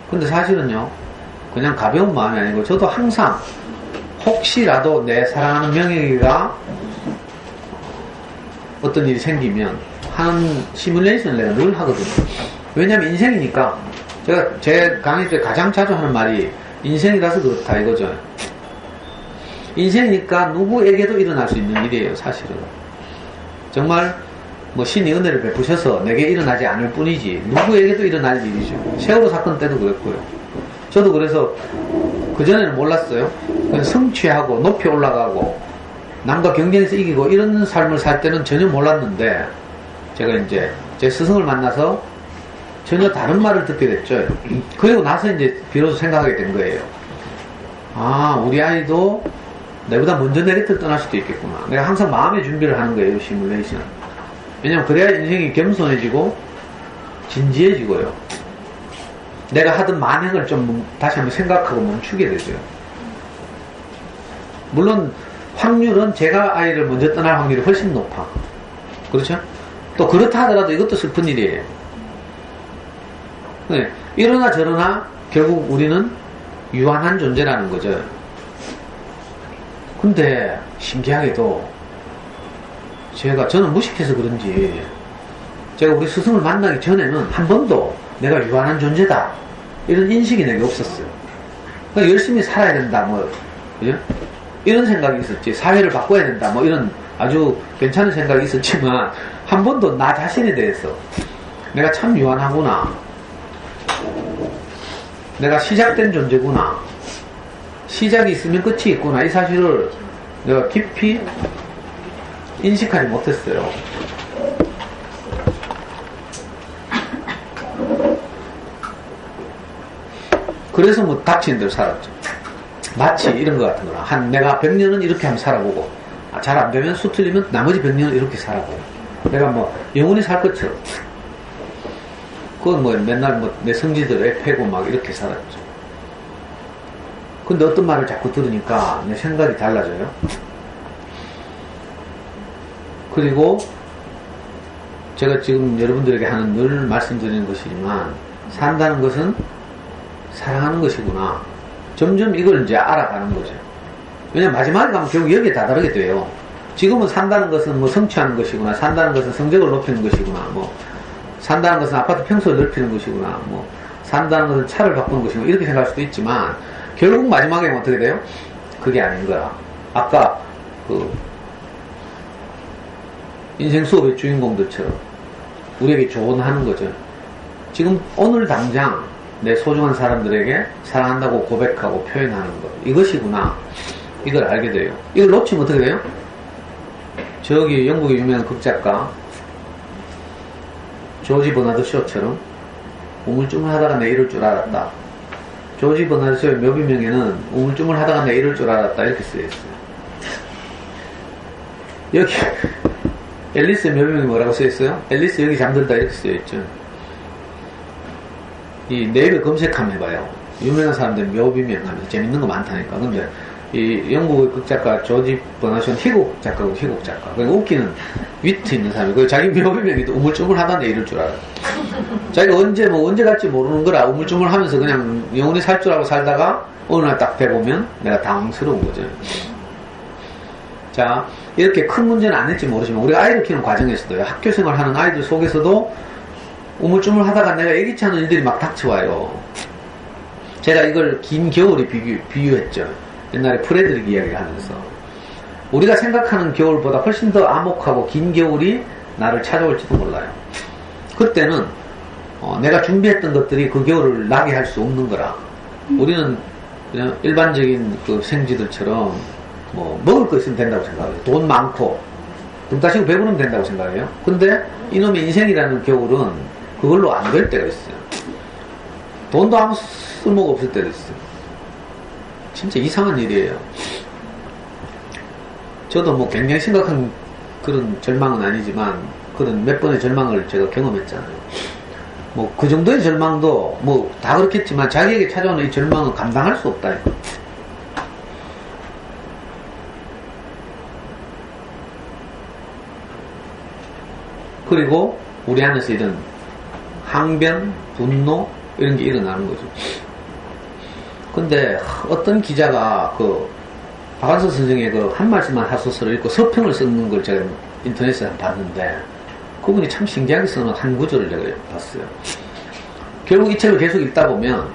근데 사실은요, 그냥 가벼운 마음이 아니고, 저도 항상, 혹시라도 내 사랑하는 명예가 어떤 일이 생기면, 하는 시뮬레이션을 내가 늘 하거든요. 왜냐면 인생이니까, 제가 제 강의 때 가장 자주 하는 말이, 인생이라서 그렇다, 이거죠. 인생이니까 누구에게도 일어날 수 있는 일이에요, 사실은. 정말 뭐 신이 은혜를 베푸셔서 내게 일어나지 않을 뿐이지 누구에게도 일어날 일이죠. 세월호 사건 때도 그랬고요. 저도 그래서 그전에는 몰랐어요. 그냥 성취하고 높이 올라가고 남과 경쟁에서 이기고 이런 삶을 살 때는 전혀 몰랐는데, 제가 이제 제 스승을 만나서 전혀 다른 말을 듣게 됐죠. 그리고 나서 이제 비로소 생각하게 된 거예요. 아, 우리 아이도 내보다 먼저 내 곁을 떠날 수도 있겠구나. 내가 항상 마음의 준비를 하는 거예요, 시뮬레이션. 왜냐면 그래야 인생이 겸손해지고 진지해지고요. 내가 하던 만행을 좀 다시 한번 생각하고 멈추게 되죠. 물론 확률은 제가 아이를 먼저 떠날 확률이 훨씬 높아. 그렇죠? 또 그렇다 하더라도 이것도 슬픈 일이에요. 네, 이러나 저러나 결국 우리는 유한한 존재라는 거죠. 근데 신기하게도 저는 무식해서 그런지 제가 우리 스승을 만나기 전에는 한 번도 내가 유한한 존재다 이런 인식이 내게 없었어요. 그러니까 열심히 살아야 된다 뭐 그죠? 이런 생각이 있었지. 사회를 바꿔야 된다 뭐 이런 아주 괜찮은 생각이 있었지만 한 번도 나 자신에 대해서 내가 참 유한하구나, 내가 시작된 존재구나, 시작이 있으면 끝이 있구나, 이 사실을 내가 깊이 인식하지 못했어요. 그래서 뭐 닥친 대로 살았죠. 마치 이런 것 같은 거라. 내가 100년은 이렇게 한번 살아보고, 잘 안 되면 수틀리면 나머지 100년은 이렇게 살아보고, 내가 뭐 영원히 살 것처럼. 그건 뭐 맨날 뭐 내 성지들 애 패고 막 이렇게 살았죠. 근데 어떤 말을 자꾸 들으니까 내 생각이 달라져요. 그리고 제가 지금 여러분들에게 하는 늘 말씀드리는 것이지만, 산다는 것은 사랑하는 것이구나. 점점 이걸 이제 알아가는 거죠. 왜냐면 마지막에 가면 결국 여기에 다다르게 돼요. 지금은 산다는 것은 뭐 성취하는 것이구나, 산다는 것은 성적을 높이는 것이구나, 뭐 산다는 것은 아파트 평수를 넓히는 것이구나, 뭐 산다는 것은 차를 바꾸는 것이구나, 이렇게 생각할 수도 있지만 결국 마지막에 어떻게 돼요? 그게 아닌 거야. 아까 그 인생 수업의 주인공들처럼 우리에게 조언하는 거죠. 지금 오늘 당장 내 소중한 사람들에게 사랑한다고 고백하고 표현하는 것, 이것이구나, 이걸 알게 돼요. 이걸 놓치면 어떻게 돼요? 저기 영국의 유명한 극작가 조지 버나드 쇼처럼 우물쭈물하다가 내 이럴 줄 알았다. 조지 버나드 쇼의 묘비명에는 우물쭈물하다가 내 이럴 줄 알았다 이렇게 쓰여있어요. 여기 앨리스의 묘비명이 뭐라고 쓰여있어요? 앨리스 여기 잠들다 이렇게 쓰여있죠. 이 네이버 검색하면 해봐요. 유명한 사람들 묘비명 하면서 재밌는 거 많다니까. 근데 이 영국의 극작가 조지 버나션 희곡 작가고 희곡 작가. 그러니까 웃기는 위트 있는 사람이. 그 자기 묘비명이도 우물쭈물하다네 이럴 줄 알아. 자기가 언제 갈지 모르는 거라 우물쭈물하면서 그냥 영원히 살 줄 알고 살다가 어느 날 딱 돼보면 내가 당황스러운 거죠. 자, 이렇게 큰 문제는 안 했지 모르지만 우리가 아이를 키우는 과정에서도요, 학교 생활하는 아이들 속에서도 우물쭈물 하다가 내가 예기치 않은 일들이 막 닥쳐와요. 제가 이걸 긴 겨울이 비유했죠. 옛날에 프레드릭 이야기를 하면서. 우리가 생각하는 겨울보다 훨씬 더 암흑하고 긴 겨울이 나를 찾아올지도 몰라요. 그때는 내가 준비했던 것들이 그 겨울을 나게 할 수 없는 거라. 우리는 그냥 일반적인 그 생쥐들처럼 뭐 먹을 거 있으면 된다고 생각해요. 돈 많고 등 따시고 배부르면 된다고 생각해요. 근데 이놈의 인생이라는 겨울은 그걸로 안 될 때가 있어요. 돈도 아무 쓸모가 없을 때도 있어요. 진짜 이상한 일이에요. 저도 뭐 굉장히 심각한 그런 절망은 아니지만 그런 몇 번의 절망을 제가 경험했잖아요. 뭐 그 정도의 절망도 뭐 다 그렇겠지만 자기에게 찾아오는 이 절망은 감당할 수 없다. 그리고 우리 안에서 이런 항변, 분노 이런 게 일어나는 거죠. 근데 어떤 기자가 그 박완서 선생의 그 한 말씀만 하소서를 읽고 서평을 쓰는 걸 제가 인터넷에서 봤는데 그분이 참 신기하게 쓰는 한 구절을 제가 봤어요. 결국 이 책을 계속 읽다 보면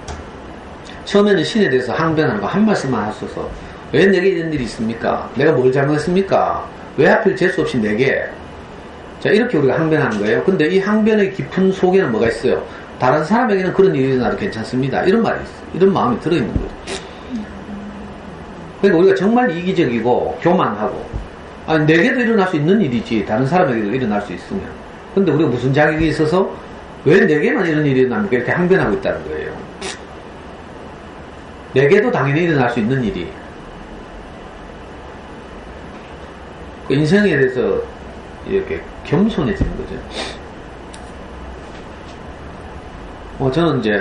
처음에는 신에 대해서 항변하는 거 한 말씀만 하소서. 왜 내게 이런 일이 있습니까? 내가 뭘 잘못했습니까? 왜 하필 재수 없이 내게? 자, 이렇게 우리가 항변하는 거예요. 근데 이 항변의 깊은 속에는 뭐가 있어요? 다른 사람에게는 그런 일이 일어나도 괜찮습니다. 이런 말이 있어요. 이런 마음이 들어있는 거죠. 그러니까 우리가 정말 이기적이고 교만하고 아니 내게도 일어날 수 있는 일이지 다른 사람에게도 일어날 수 있으면 근데 우리가 무슨 자격이 있어서 왜 내게만 이런 일이 일어납니까? 이렇게 항변하고 있다는 거예요. 내게도 당연히 일어날 수 있는 일이 그 인생에 대해서 이렇게 겸손해지는 거죠. 저는 이제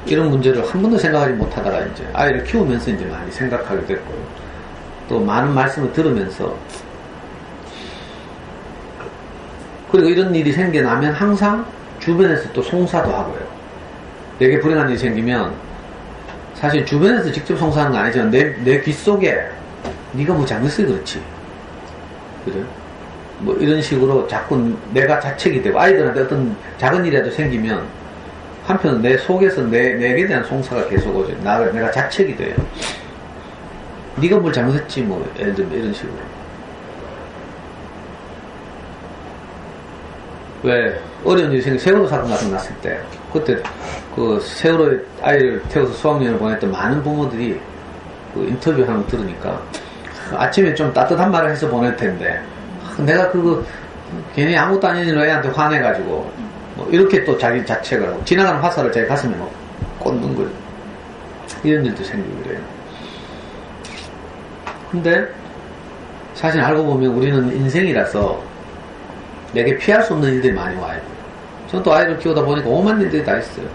이런 문제를 한 번도 생각하지 못하다가 이제 아이를 키우면서 이제 많이 생각하게 됐고요. 또 많은 말씀을 들으면서 그리고 이런 일이 생겨나면 항상 주변에서 또 송사도 하고요. 내게 불행한 일이 생기면 사실 주변에서 직접 송사하는 건 아니지만 내 귀 속에 네가 뭐 잘못해서 그렇지. 그죠? 뭐 이런 식으로 자꾸 내가 자책이 되고 아이들한테 어떤 작은 일이라도 생기면 한편 내 속에서 내게 대한 송사가 계속 오죠. 내가 자책이 돼요. 네가 뭘 잘못했지 뭐 예를 들면 이런 식으로. 왜 어려운 일이 생겨 세월호 사건 같은 거 났을 때 그때 그 세월호에 아이를 태워서 수학여행을 보냈던 많은 부모들이 그 인터뷰하는 거 들으니까 아침에 좀 따뜻한 말을 해서 보낼 텐데 내가 그거 괜히 아무것도 아닌 일로 애한테 화내가지고 뭐 이렇게 또 자기 자책을 하고 지나가는 화살을 자기 가슴에 막 꽂는 거예요. 이런 일도 생기고 그래요. 근데 사실 알고 보면 우리는 인생이라서 내게 피할 수 없는 일들이 많이 와요. 저는 또 아이를 키우다 보니까 오만 일들이 다 있어요.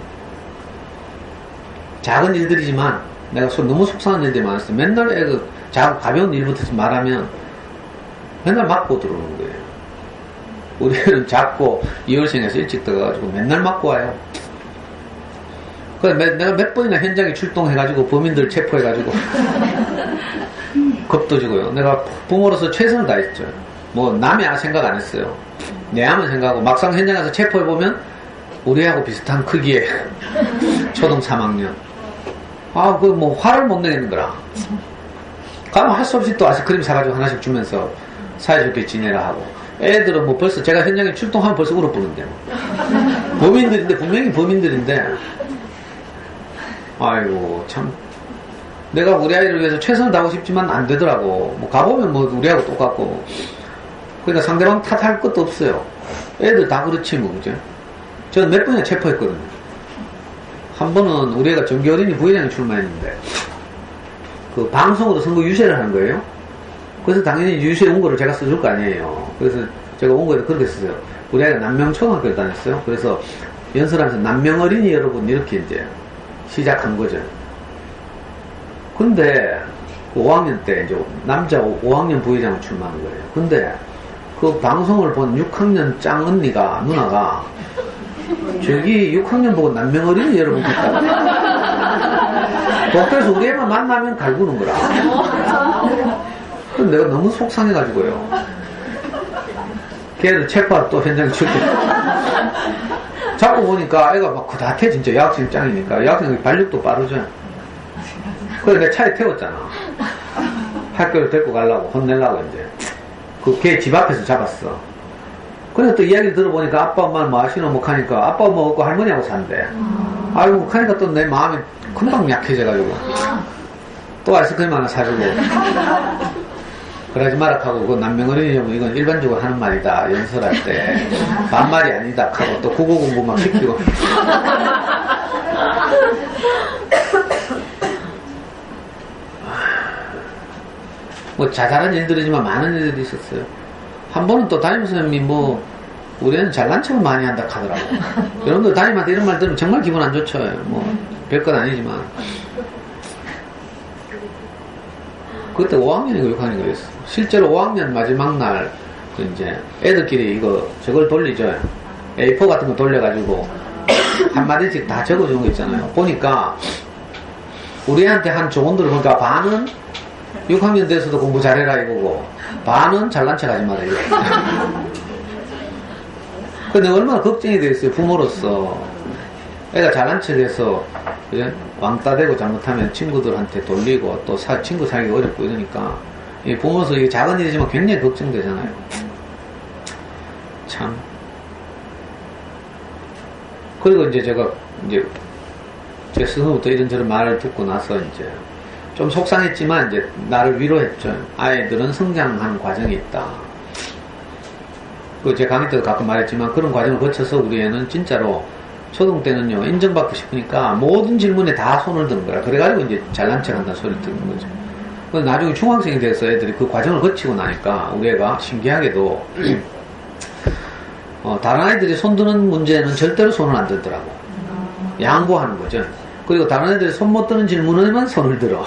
작은 일들이지만 내가 너무 속상한 일들이 많았어요. 맨날 애가 작은 가벼운 일부터 말하면 맨날 맞고 들어오는 거예요. 우리 애는 작고 2월생에서 일찍 들어가가지고 맨날 맞고 와요. 그래서 내가 몇 번이나 현장에 출동해가지고 범인들 체포해가지고 겁도 지고요. 내가 부모로서 최선을 다했죠. 뭐 남의 아 생각 안 했어요. 내 아만 생각하고 막상 현장에서 체포해보면 우리 애하고 비슷한 크기의 초등 3학년 그 뭐 화를 못 내겠는 거라. 가면 할 수 없이 또 아이스크림 사가지고 하나씩 주면서 사이좋게 지내라 하고 애들은 뭐 벌써 제가 현장에 출동하면 벌써 울어보는데 범인들인데 분명히 범인들인데 아이고 참 내가 우리 아이를 위해서 최선을 다하고 싶지만 안 되더라고. 뭐 가보면 뭐 우리하고 똑같고 그러니까 상대방 탓할 것도 없어요. 애들 다 그렇지 뭐 그죠? 저는 몇 번이나 체포했거든요. 한 번은 우리 애가 정기어린이 부회장에 출마했는데 그 방송으로 선거 유세를 하는 거예요. 그래서 당연히 유세 원고를 제가 써줄 거 아니에요. 그래서 제가 원고에도 그렇게 썼어요. 우리 아이가 남명초등학교를 다녔어요. 그래서 연설하면서 남명어린이 여러분 이렇게 이제 시작한 거죠. 근데 그 5학년 때 이제 남자 5학년 부회장을 출마한 거예요. 근데 그 방송을 본 6학년 짱 언니가, 누나가, 저기 6학년 보고 남명 어린이 여러분 같다고. 독도에서 우리 애만 만나면 갈구는 거라. 근데 내가 너무 속상해가지고요. 걔를 체포하러 또 현장에 출퇴. 자꾸 보니까 애가 막 그다태 진짜 여학생 짱이니까. 여학생이 발육도 빠르죠. 그래서 내가 차에 태웠잖아. 학교를 데리고 가려고, 혼내려고 이제. 그 걔 집 앞에서 잡았어. 그래서 또 이야기를 들어보니까 아빠 엄마는 뭐 하시노 뭐 하니까 아빠 엄마 없고 할머니하고 산대. 아이고 하니까 또 내 마음이 금방 약해져가지고 또 아이스크림 하나 사주고 그러지 마라 하고 그 남명어린이면 이건 일반적으로 하는 말이다 연설할 때 반말이 아니다 하고 또 국어 공부 막 시키고 뭐 자잘한 일들이지만 많은 일들이 있었어요. 한 번은 또 담임선생님이 뭐 우리는 잘난 척을 많이 한다 하더라고. 여러분들 담임한테 이런 말 들으면 정말 기분 안 좋죠. 뭐 별건 아니지만 그때 5학년이고 6학년이었어. 실제로 5학년 마지막 날 그 이제 애들끼리 이거 저걸 돌리죠. A4 같은 거 돌려가지고 한마디씩 다 적어주는 거 있잖아요. 보니까 우리 애한테 한 조언들을 보니까 반은 6학년 돼서도 공부 잘해라 이거고 반은 잘난 척 하지 마라 이거. 근데 얼마나 걱정이 됐어요 부모로서. 애가 잘난 척해서 왕따 되고 잘못하면 친구들한테 돌리고 또 친구 사귀기 어렵고 이러니까 이 부모로서 이게 작은 일이지만 굉장히 걱정되잖아요. 참. 그리고 이제 제가 이제 제 스승부터 이런저런 말을 듣고 나서 이제 좀 속상했지만 이제 나를 위로했죠. 아이들은 성장하는 과정이 있다. 그 제 강의 때도 가끔 말했지만 그런 과정을 거쳐서 우리 애는 진짜로 초등 때는요 인정받고 싶으니까 모든 질문에 다 손을 드는 거야. 그래가지고 이제 잘난 척 한다는 소리를 듣는 거죠. 근데 나중에 중학생이 돼서 애들이 그 과정을 거치고 나니까 우리 애가 신기하게도 다른 아이들이 손드는 문제는 절대로 손을 안 들더라고. 양보하는 거죠. 그리고 다른 애들이 손 못 드는 질문에만 손을 들어.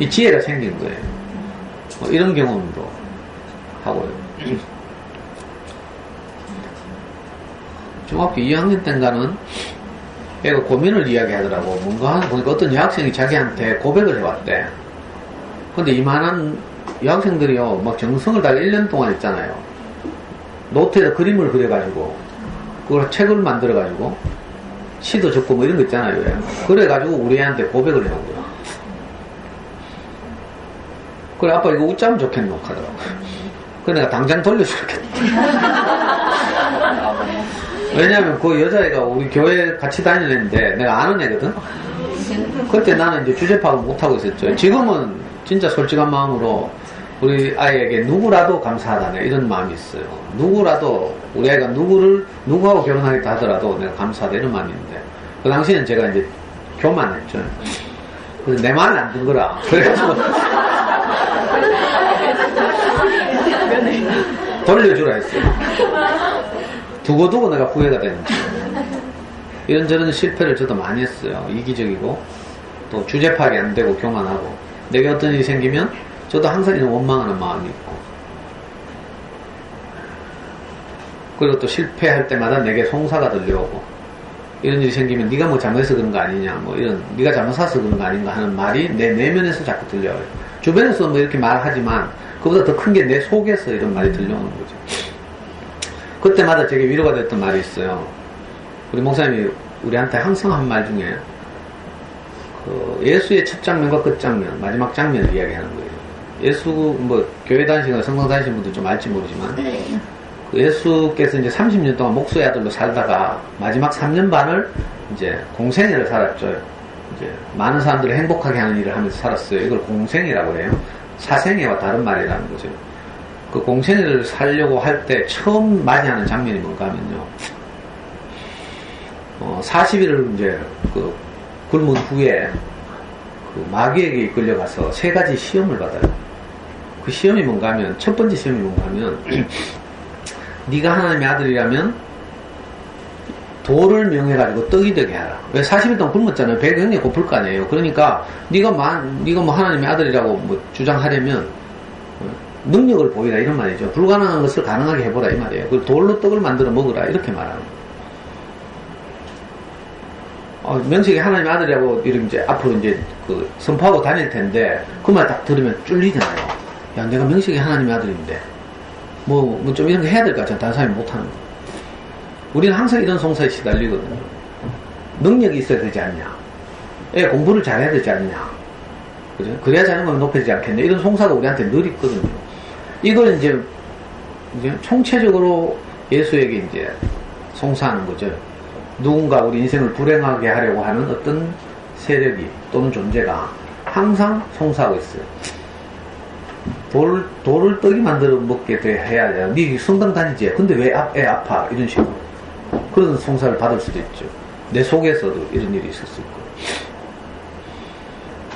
이 지혜가 생긴 거예요. 이런 경험도 하고요. 중학교 2학년 때인가는 애가 고민을 이야기하더라고. 뭔가 보니까 어떤 여학생이 자기한테 고백을 해왔대. 근데 이만한 여학생들이요, 막 정성을 다해 1년 동안 했잖아요. 노트에다 그림을 그려가지고, 그걸 책을 만들어가지고, 시도 적고 뭐 이런 거 있잖아요. 그래가지고 우리 애한테 고백을 해온 거야. 그래, 아빠 이거 웃자면 좋겠노? 하더라고. 그래, 내가 당장 돌려주겠다. 왜냐면 그 여자애가 우리 교회 같이 다니는데 내가 아는 애거든? 그때 나는 이제 주제 파악을 못하고 있었죠. 지금은 진짜 솔직한 마음으로 우리 아이에게 누구라도 감사하다네 이런 마음이 있어요. 누구라도 우리 아이가 누구하고 결혼하겠다 하더라도 내가 감사하다 이런 마음이 있는데 그 당시에는 제가 이제 교만했죠. 그래서 내 말을 안 듣거라. 그래가지고 돌려주라 했어요. 두고두고 내가 후회가 되는지. 이런저런 실패를 저도 많이 했어요. 이기적이고 또 주제 파악이 안 되고 교만하고 내게 어떤 일이 생기면 저도 항상 이런 원망하는 마음이 있고 그리고 또 실패할 때마다 내게 송사가 들려오고 이런 일이 생기면 네가 뭐 잘못해서 그런 거 아니냐 뭐 이런 네가 잘못 사서 그런 거 아닌가 하는 말이 내 내면에서 자꾸 들려와요. 주변에서 뭐 이렇게 말하지만 그보다 더 큰 게 내 속에서 이런 말이 들려오는 거죠. 그때마다 제게 위로가 됐던 말이 있어요. 우리 목사님이 우리한테 항상 한 말 중에 그 예수의 첫 장면과 끝 장면, 마지막 장면을 이야기하는 거예요. 예수 뭐 교회 다니시거나 성당 다니시는 분들 좀 알지 모르지만 그 예수께서 이제 30년 동안 목수의 아들로 살다가 마지막 3년 반을 이제 공생애를 살았죠. 이제 많은 사람들을 행복하게 하는 일을 하면서 살았어요. 이걸 공생애라고 해요. 사생애와 다른 말이라는 거죠. 그 공생애를 살려고 할 때 처음 맞이하는 장면이 뭔가 하면요. 40일을 이제 그 굶은 후에 그 마귀에게 이끌려가서 3가지 시험을 받아요. 그 시험이 뭔가 하면 첫 번째 시험이 뭔가 하면 네가 하나님의 아들이라면 돌을 명해가지고 떡이 되게 하라. 왜 40일 동안 굶었잖아요. 배가 굉장히 고플 거 아니에요. 그러니까 네가 뭐 하나님의 아들이라고 뭐 주장하려면 능력을 보이라 이런 말이죠. 불가능한 것을 가능하게 해보라 이 말이에요. 그 돌로 떡을 만들어 먹으라 이렇게 말하는 거예요. 명색이 하나님의 아들이라고 이렇게 이제 앞으로 이제 그 선포하고 다닐 텐데 그 말 딱 들으면 쫄리잖아요. 야, 내가 명색이 하나님의 아들인데 뭐 좀 이런 거 해야 될 것 같잖아. 다른 사람이 못하는 거. 우리는 항상 이런 송사에 시달리거든요. 능력이 있어야 되지 않냐. 애 공부를 잘해야 되지 않냐. 그죠? 그래야 자존감이 높아지지 않겠냐. 이런 송사가 우리한테 늘 있거든요. 이걸 이제 총체적으로 예수에게 이제 송사하는 거죠. 누군가 우리 인생을 불행하게 하려고 하는 어떤 세력이 또는 존재가 항상 송사하고 있어요. 돌을 떡이 만들어 먹게 해야 돼. 네 성당 다니지? 근데 왜 애 아파? 이런 식으로. 그런 송사를 받을 수도 있죠. 내 속에서도 이런 일이 있을 수 있고.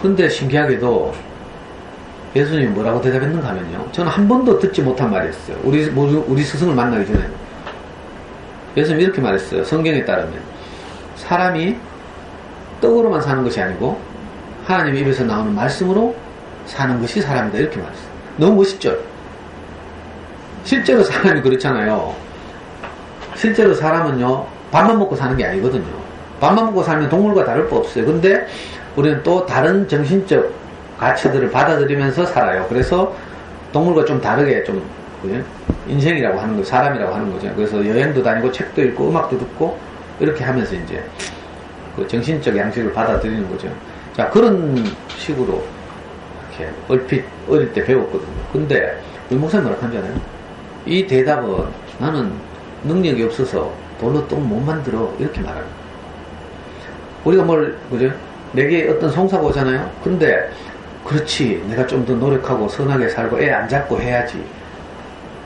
근데 신기하게도 예수님이 뭐라고 대답했는가 하면요. 저는 한 번도 듣지 못한 말이었어요. 우리 스승을 만나기 전에. 예수님이 이렇게 말했어요. 성경에 따르면. 사람이 떡으로만 사는 것이 아니고 하나님의 입에서 나오는 말씀으로 사는 것이 사람이다. 이렇게 말했어요. 너무 멋있죠? 실제로 사람이 그렇잖아요. 실제로 사람은요, 밥만 먹고 사는 게 아니거든요. 밥만 먹고 살면 동물과 다를 바 없어요. 근데 우리는 또 다른 정신적 가치들을 받아들이면서 살아요. 그래서 동물과 좀 다르게 좀, 그죠? 인생이라고 하는 거, 사람이라고 하는 거죠. 그래서 여행도 다니고 책도 읽고 음악도 듣고 이렇게 하면서 이제 그 정신적 양식을 받아들이는 거죠. 자, 그런 식으로 이렇게 얼핏 어릴 때 배웠거든요. 근데 우리 목사님 뭐라고 하는 줄 알아요? 이 대답은 나는 능력이 없어서 돌로 떡 못 만들어 이렇게 말하는 거예요. 우리가 그죠? 내게 어떤 송사가 오잖아요. 근데 그렇지, 내가 좀 더 노력하고 선하게 살고 애 안 잡고 해야지.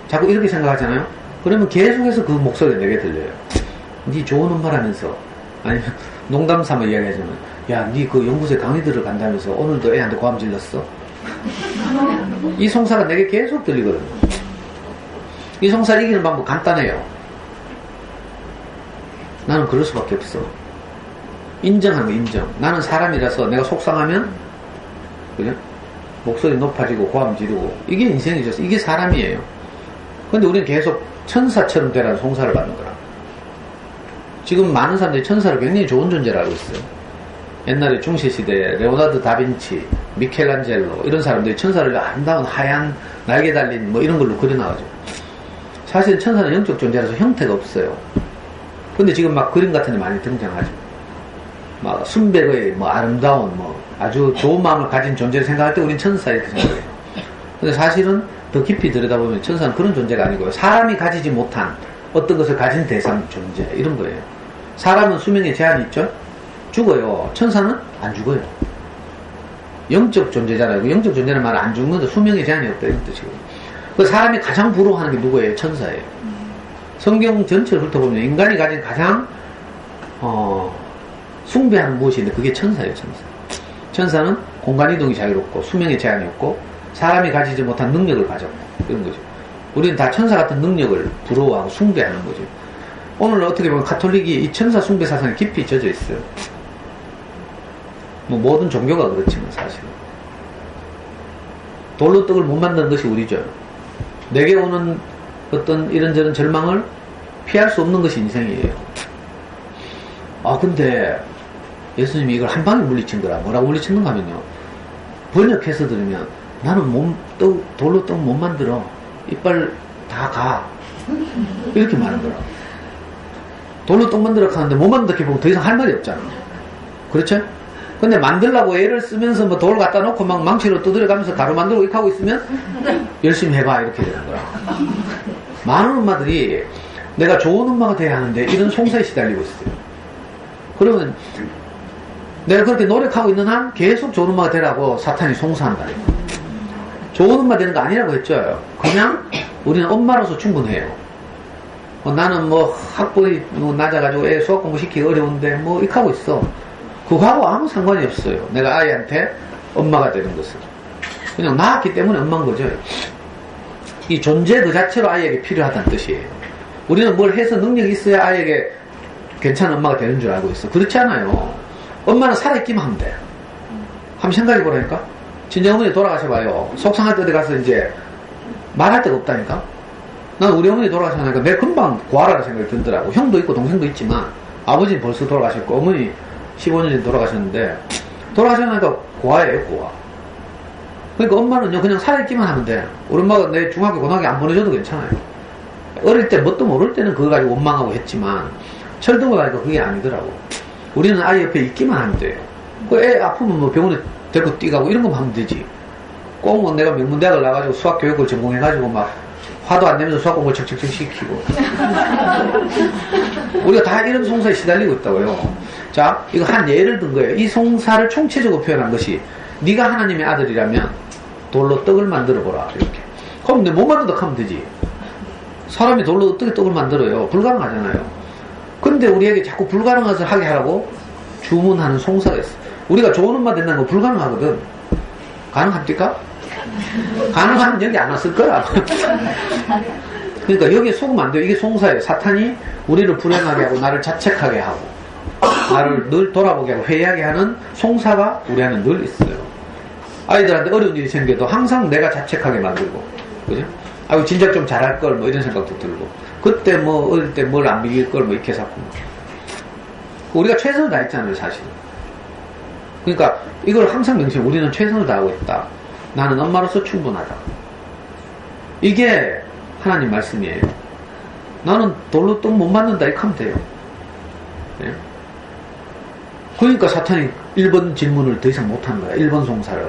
자꾸 이렇게 생각하잖아요. 그러면 계속해서 그 목소리가 내게 들려요. 네 좋은 엄마라면서, 아니면 농담 삼아 이야기하자면, 야, 네 그 연구소에 강의 들어간다면서 오늘도 애한테 고함 질렀어? 이 송사가 내게 계속 들리거든요. 이 송사를 이기는 방법 간단해요. 나는 그럴 수밖에 없어. 인정하는 거, 인정. 나는 사람이라서 내가 속상하면, 그죠? 목소리 높아지고 고함 지르고. 이게 인생이죠. 이게 사람이에요. 근데 우리는 계속 천사처럼 되라는 송사를 받는 거라. 지금 많은 사람들이 천사를 굉장히 좋은 존재라고 알고 있어요. 옛날에 중세시대에 레오나르도 다빈치, 미켈란젤로 이런 사람들이 천사를 아름다운 하얀 날개 달린 뭐 이런 걸로 그려나가죠. 사실 천사는 영적 존재라서 형태가 없어요. 근데 지금 막 그림 같은 데 많이 등장하죠. 막 순백의 뭐 아름다운 뭐 아주 좋은 마음을 가진 존재를 생각할 때 우린 천사 이렇게 생각해요. 근데 사실은 더 깊이 들여다보면 천사는 그런 존재가 아니고요. 사람이 가지지 못한 어떤 것을 가진 대상 존재 이런 거예요. 사람은 수명에 제한이 있죠. 죽어요. 천사는 안 죽어요. 영적 존재잖아요. 그 영적 존재는 말은 안 죽는데 수명에 제한이 없다 이런 뜻이거든요. 그 사람이 가장 부러워하는 게 누구예요? 천사예요. 성경 전체를 훑어보면 인간이 가진 가장 숭배하는 무엇이 있는데 그게 천사예요. 천사는 공간이동이 자유롭고 수명에 제한이 없고 사람이 가지지 못한 능력을 가졌고 이런 거죠. 우리는 다 천사 같은 능력을 부러워하고 숭배하는 거죠. 오늘 어떻게 보면 가톨릭이 이 천사 숭배 사상에 깊이 젖어 있어요. 뭐 모든 종교가 그렇지만 사실은 돌로 떡을 못 만드는 것이 우리죠. 내게 오는 어떤 이런저런 절망을 피할 수 없는 것이 인생이에요. 근데 예수님이 이걸 한 방에 물리친 거라. 뭐라고 물리쳤는가 하면요. 번역해서 들으면 나는 돌로 떡 못 만들어. 이빨 다 가. 이렇게 말한 거라. 돌로 떡 만들어 하는데 못 만들게 보면 더 이상 할 말이 없잖아. 그렇죠? 근데 만들라고 애를 쓰면서 뭐 돌 갖다 놓고 막 망치로 두드려가면서 가루 만들고 이렇게 하고 있으면 열심히 해봐. 이렇게 되는 거라. 많은 엄마들이 내가 좋은 엄마가 돼야 하는데 이런 송사에 시달리고 있어요. 그러면 내가 그렇게 노력하고 있는 한 계속 좋은 엄마가 되라고 사탄이 송사한다. 좋은 엄마 되는 거 아니라고 했죠. 그냥 우리는 엄마로서 충분해요. 나는 뭐 학벌이 낮아가지고 애 수학 공부 시키기 어려운데 뭐 이렇게 하고 있어. 그거하고 아무 상관이 없어요. 내가 아이한테 엄마가 되는 것은. 그냥 낳았기 때문에 엄마인 거죠. 이 존재 그 자체로 아이에게 필요하다는 뜻이에요. 우리는 뭘 해서 능력이 있어야 아이에게 괜찮은 엄마가 되는 줄 알고 있어. 그렇지 않아요. 엄마는 살아있기만 하면 돼. 한번 생각해 보라니까. 진정 어머니 돌아가셔봐요. 속상할 때 어디 가서 이제 말할 데가 없다니까. 난 우리 어머니 돌아가셨으니까 내 금방 구하라는 생각이 들더라고. 형도 있고 동생도 있지만 아버지는 벌써 돌아가셨고 어머니 15년 전에 돌아가셨는데 돌아가셨으니까 구하예요, 구하. 그러니까 엄마는요 그냥 살아있기만 하면 돼. 우리 엄마가 내 중학교 고등학교 안 보내줘도 괜찮아요. 어릴 때 뭣도 모를 때는 그거 가지고 원망하고 했지만 철들고 나니까 그게 아니더라고. 우리는 아이 옆에 있기만 하면 돼요. 그 애 아프면 뭐 병원에 데리고 뛰가고 이런 거만 하면 되지. 꼭 뭐 내가 명문대학을 나가지고 수학교육을 전공해가지고 막 화도 안 내면서 수학 공부를 척척척 시키고. 우리가 다 이런 송사에 시달리고 있다고요. 자, 이거 한 예를 든 거예요. 이 송사를 총체적으로 표현한 것이 네가 하나님의 아들이라면 돌로 떡을 만들어 보라 이렇게. 그럼 내 못 만든다 하면 되지. 사람이 돌로 어떻게 떡을 만들어요? 불가능하잖아요. 근데 우리에게 자꾸 불가능한 것을 하게 하라고 주문하는 송사가 있어. 우리가 좋은 엄마 된다는 거 불가능하거든. 가능합니까? 가능하면 여기 안 왔을 거야. 그러니까 여기에 속으면 안 돼요. 이게 송사예요. 사탄이 우리를 불행하게 하고 나를 자책하게 하고 나를 늘 돌아보게 하고 회의하게 하는 송사가 우리 안에 늘 있어요. 아이들한테 어려운 일이 생겨도 항상 내가 자책하게 만들고, 그죠? 아이고 진작 좀 잘할 걸 뭐 이런 생각도 들고, 그때 뭐 어릴 때 뭘 안 비길 걸 뭐 이렇게 자꾸 우리가 최선을 다했잖아요, 사실은. 그러니까 이걸 항상 명심해. 우리는 최선을 다하고 있다. 나는 엄마로서 충분하다. 이게 하나님 말씀이에요. 나는 돌로 떡 못 만든다 이렇게 하면 돼요. 네? 그러니까 사탄이 1번 질문을 더 이상 못하는 거야. 1번 송사를.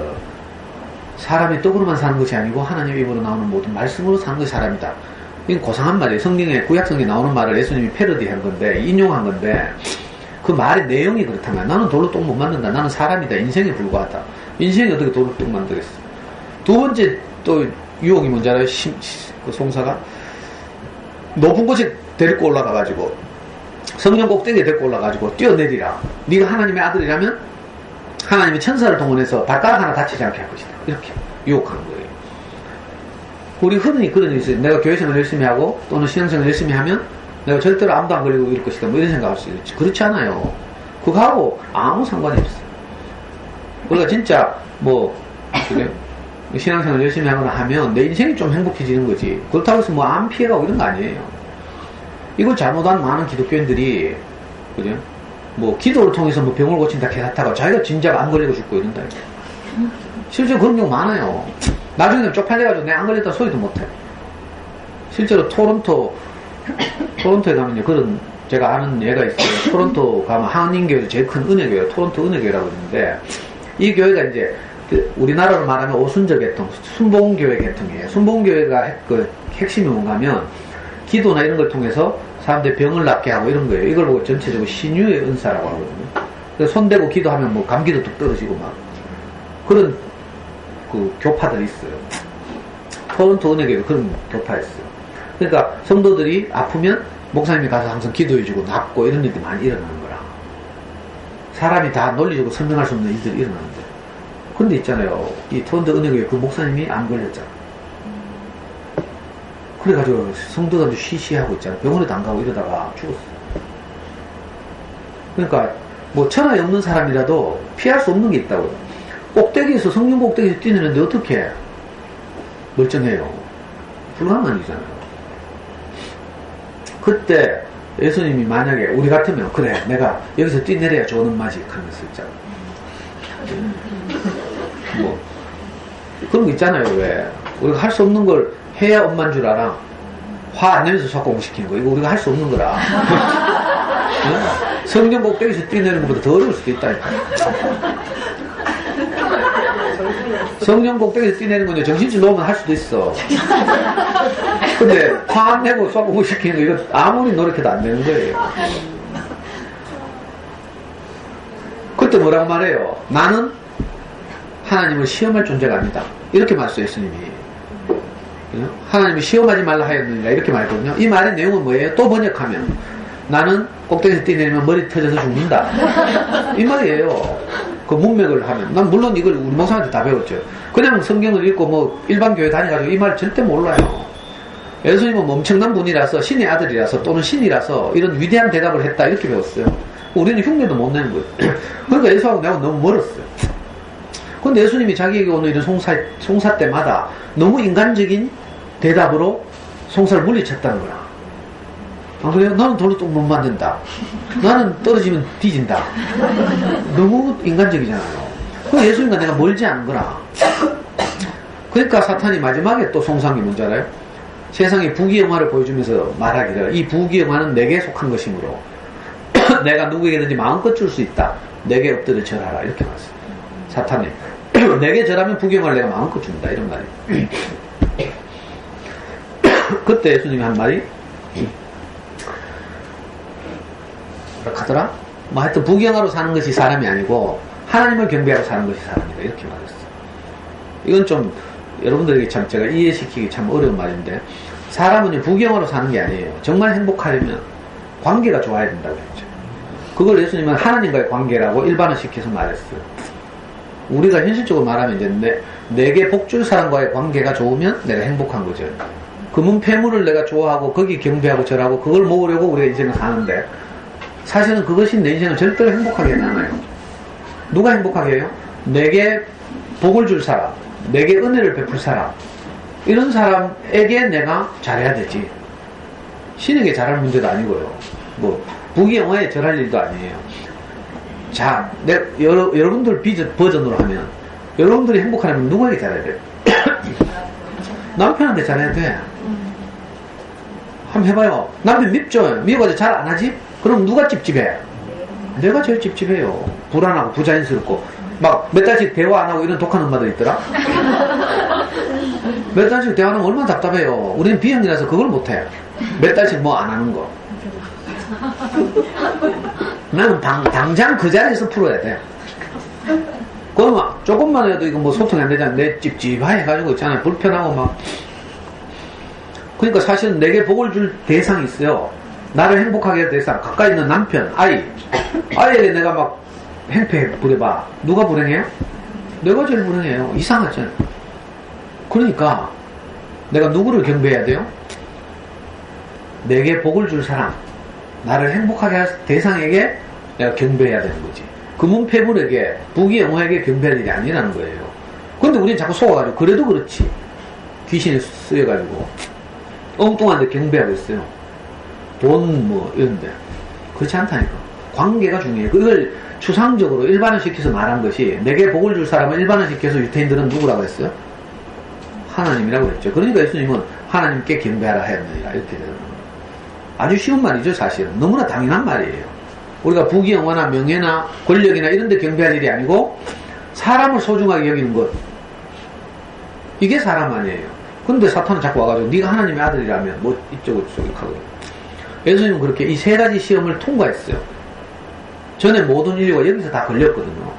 사람이 떡으로만 사는 것이 아니고 하나님 입으로 나오는 모든 말씀으로 사는 것이 사람이다. 이건 고상한 말이에요. 성경에 구약성경에 나오는 말을 예수님이 패러디한 건데, 인용한 건데, 그 말의 내용이 그렇다면 나는 돌로 떡 못 만든다. 나는 사람이다. 인생에 불과하다. 인생이 어떻게 돌로 떡 만들겠어. 두 번째 또 유혹이 뭔지 알아요? 그 송사가 높은 곳에 데리고 올라가가지고 성령 꼭대기에 데리고 올라가지고 뛰어내리라. 네가 하나님의 아들이라면 하나님의 천사를 동원해서 발가락 하나 다치지 않게 할 것이다. 이렇게 유혹하는 거예요. 우리 흔히 그런 일이 있어요. 내가 교회생활 열심히 하고 또는 신앙생활 열심히 하면 내가 절대로 암도 안 걸리고 이럴 것이다. 뭐 이런 생각할 수 있지. 그렇지 않아요. 그거하고 아무 상관이 없어요. 우리가 진짜 뭐 그래? 신앙생활 열심히 하거나 하면 내 인생이 좀 행복해지는 거지. 그렇다고 해서 뭐 암 피해가고 이런 거 아니에요. 이걸 잘못한 많은 기독교인들이, 그죠? 뭐 기도를 통해서 뭐 병을 고친다 개사타가 자기가 진작 안 걸리고 죽고 이런다. 실제로 그런 경우 많아요. 나중에는 쪽팔려가지고 내가 안 걸렸다 소리도 못해. 실제로 토론토에 가면요, 그런 제가 아는 애가 있어요. 토론토 가면 한인교회에서 제일 큰 은혜교회예요. 토론토 은혜교회라고 있는데 이 교회가 이제 우리나라로 말하면 오순절 계통, 순복음교회 계통이에요. 순복음교회가 그 핵심이 뭔가 하면 기도나 이런 걸 통해서 사람들이 병을 낫게 하고 이런 거예요. 이걸 보고 전체적으로 신유의 은사라고 하거든요. 그래서 손대고 기도하면 뭐 감기도 뚝 떨어지고 막 그런 그 교파들이 있어요. 토론토 은혜교회 그런 교파 있어요. 그러니까 성도들이 아프면 목사님이 가서 항상 기도해주고 낫고 이런 일들이 많이 일어나는 거라. 사람이 다 논리적으로 설명할 수 없는 일들이 일어나는데. 그런데 있잖아요. 이 토론토 은혜교회 그 목사님이 안 걸렸잖아. 그래가지고 성도들도 쉬쉬하고 있잖아. 병원에도 안 가고 이러다가 죽었어. 그러니까 뭐 천하에 없는 사람이라도 피할 수 없는 게 있다고요. 꼭대기에서 성령 꼭대기에서 뛰는데 어떻게 멀쩡해요. 불가능한 일이잖아요. 그때 예수님이 만약에 우리 같으면 그래 내가 여기서 뛰내려야 좋은 엄마지 하면서 있잖아. 뭐 그런 거 있잖아요. 왜 우리가 할 수 없는 걸 해야 엄마인 줄 알아. 화 안 내면서 수학 공부시키는 거 이거 우리가 할 수 없는 거라. 응? 성령 꼭대기에서 뛰내리는 것보다 더 어려울 수도 있다니까. 성령 꼭대기에서 뛰내리는 건 정신줄 놓으면 할 수도 있어. 근데 화 안 내고 수학 공부시키는 거 이거 아무리 노력해도 안 되는 거예요. 그때 뭐라고 말해요? 나는 하나님을 시험할 존재가 아니다. 이렇게 말했어요. 예수님이. 하나님이 시험하지 말라 하였느니라 이렇게 말했거든요. 이 말의 내용은 뭐예요? 또 번역하면 나는 꼭대기에서 뛰내리면 머리 터져서 죽는다 이 말이에요. 그 문맥을 하면 난 물론 이걸 우리 목사한테 다 배웠죠. 그냥 성경을 읽고 뭐 일반 교회 다녀가지고 이 말 절대 몰라요. 예수님은 뭐 엄청난 분이라서 신의 아들이라서 또는 신이라서 이런 위대한 대답을 했다 이렇게 배웠어요. 우리는 흉내도 못 내는 거예요. 그러니까 예수하고 내가 너무 멀었어요. 근데 예수님이 자기에게 오는 이런 송사 때마다 너무 인간적인 대답으로 송사를 물리쳤다는 거야. 아, 그래요? 나는 돌로 똥 못 만든다. 나는 떨어지면 뒤진다. 너무 인간적이잖아요. 그 예수님과 내가 멀지 않은 거라. 그러니까 사탄이 마지막에 또 송사한 게 뭔지 알아요? 세상에 부귀영화를 보여주면서 말하기를 이 부귀영화는 내게 속한 것이므로 내가 누구에게든지 마음껏 줄 수 있다. 내게 엎드려 절하라. 이렇게 말했어요. 사탄이. 내게 절하면 부귀영화를 내가 마음껏 준다. 이런 말이에요. 그때 예수님이 한 말이 뭐라 하더라? 뭐 하여튼 부귀영화로 사는 것이 사람이 아니고 하나님을 경배하고 사는 것이 사람이다. 이렇게 말했어요. 이건 좀 여러분들에게 참 제가 이해시키기 참 어려운 말인데 사람은 부귀영화로 사는 게 아니에요. 정말 행복하려면 관계가 좋아야 된다고 했죠. 그걸 예수님은 하나님과의 관계라고 일반화시켜서 말했어요. 우리가 현실적으로 말하면 이제 내게 복줄 사람과의 관계가 좋으면 내가 행복한 거죠. 금은 폐물을 내가 좋아하고 거기 경배하고 절하고 그걸 모으려고 우리가 인생을 사는데 사실은 그것이 내 인생을 절대로 행복하게 하지 않아요. 누가 행복하게 해요? 내게 복을 줄 사람, 내게 은혜를 베풀 사람, 이런 사람에게 내가 잘해야 되지. 신에게 잘할 문제도 아니고요. 뭐 부귀영화에 절할 일도 아니에요. 자, 여러분들 버전으로 하면 여러분들이 행복하려면 누구에게 잘해야 돼요? 남편한테 잘해야 돼. 한번 해봐요. 남편 밉죠? 미워가지고 잘 안 하지? 그럼 누가 찝찝해? 내가 제일 찝찝해요. 불안하고 부자연스럽고 막 몇 달씩 대화 안 하고 이런 독한 엄마들 있더라. 몇 달씩 대화 안 하면 얼마나 답답해요. 우리는 비형이라서 그걸 못해. 몇 달씩 뭐 안 하는 거. 나는 당장 그 자리에서 풀어야 돼. 그러면 조금만 해도 이거 뭐 소통이 안 되잖아. 내 찝찝해 가지고 있잖아요. 불편하고 막. 그러니까 사실은 내게 복을 줄 대상이 있어요. 나를 행복하게 할 대상. 가까이 있는 남편, 아이에게 내가 막 행패 부려봐. 누가 불행해요? 내가 제일 불행해요. 이상하죠. 그러니까 내가 누구를 경배해야 돼요? 내게 복을 줄 사람, 나를 행복하게 할 대상에게 내가 경배해야 되는 거지. 금은폐물에게, 부귀영화에게 경배할 일이 아니라는 거예요. 근데 우리는 자꾸 속아가지고 그래도 그렇지. 귀신에 쓰여가지고 엉뚱한 데 경배하고 있어요. 돈 뭐 이런데. 그렇지 않다니까. 관계가 중요해요. 그걸 추상적으로 일반화시켜서 말한 것이 내게 복을 줄 사람을 일반화시켜서 유태인들은 누구라고 했어요? 하나님이라고 했죠. 그러니까 예수님은 하나님께 경배하라 하였느니라 이렇게 되는 거예요. 아주 쉬운 말이죠. 사실은. 너무나 당연한 말이에요. 우리가 부귀영화나 명예나 권력이나 이런 데 경배할 일이 아니고 사람을 소중하게 여기는 것. 이게 사람 아니에요. 근데 사탄은 자꾸 와가지고 네가 하나님의 아들이라면 뭐 이쪽으로 하거든요. 예수님은 그렇게 이 세 가지 시험을 통과했어요. 전에 모든 인류가 여기서 다 걸렸거든요.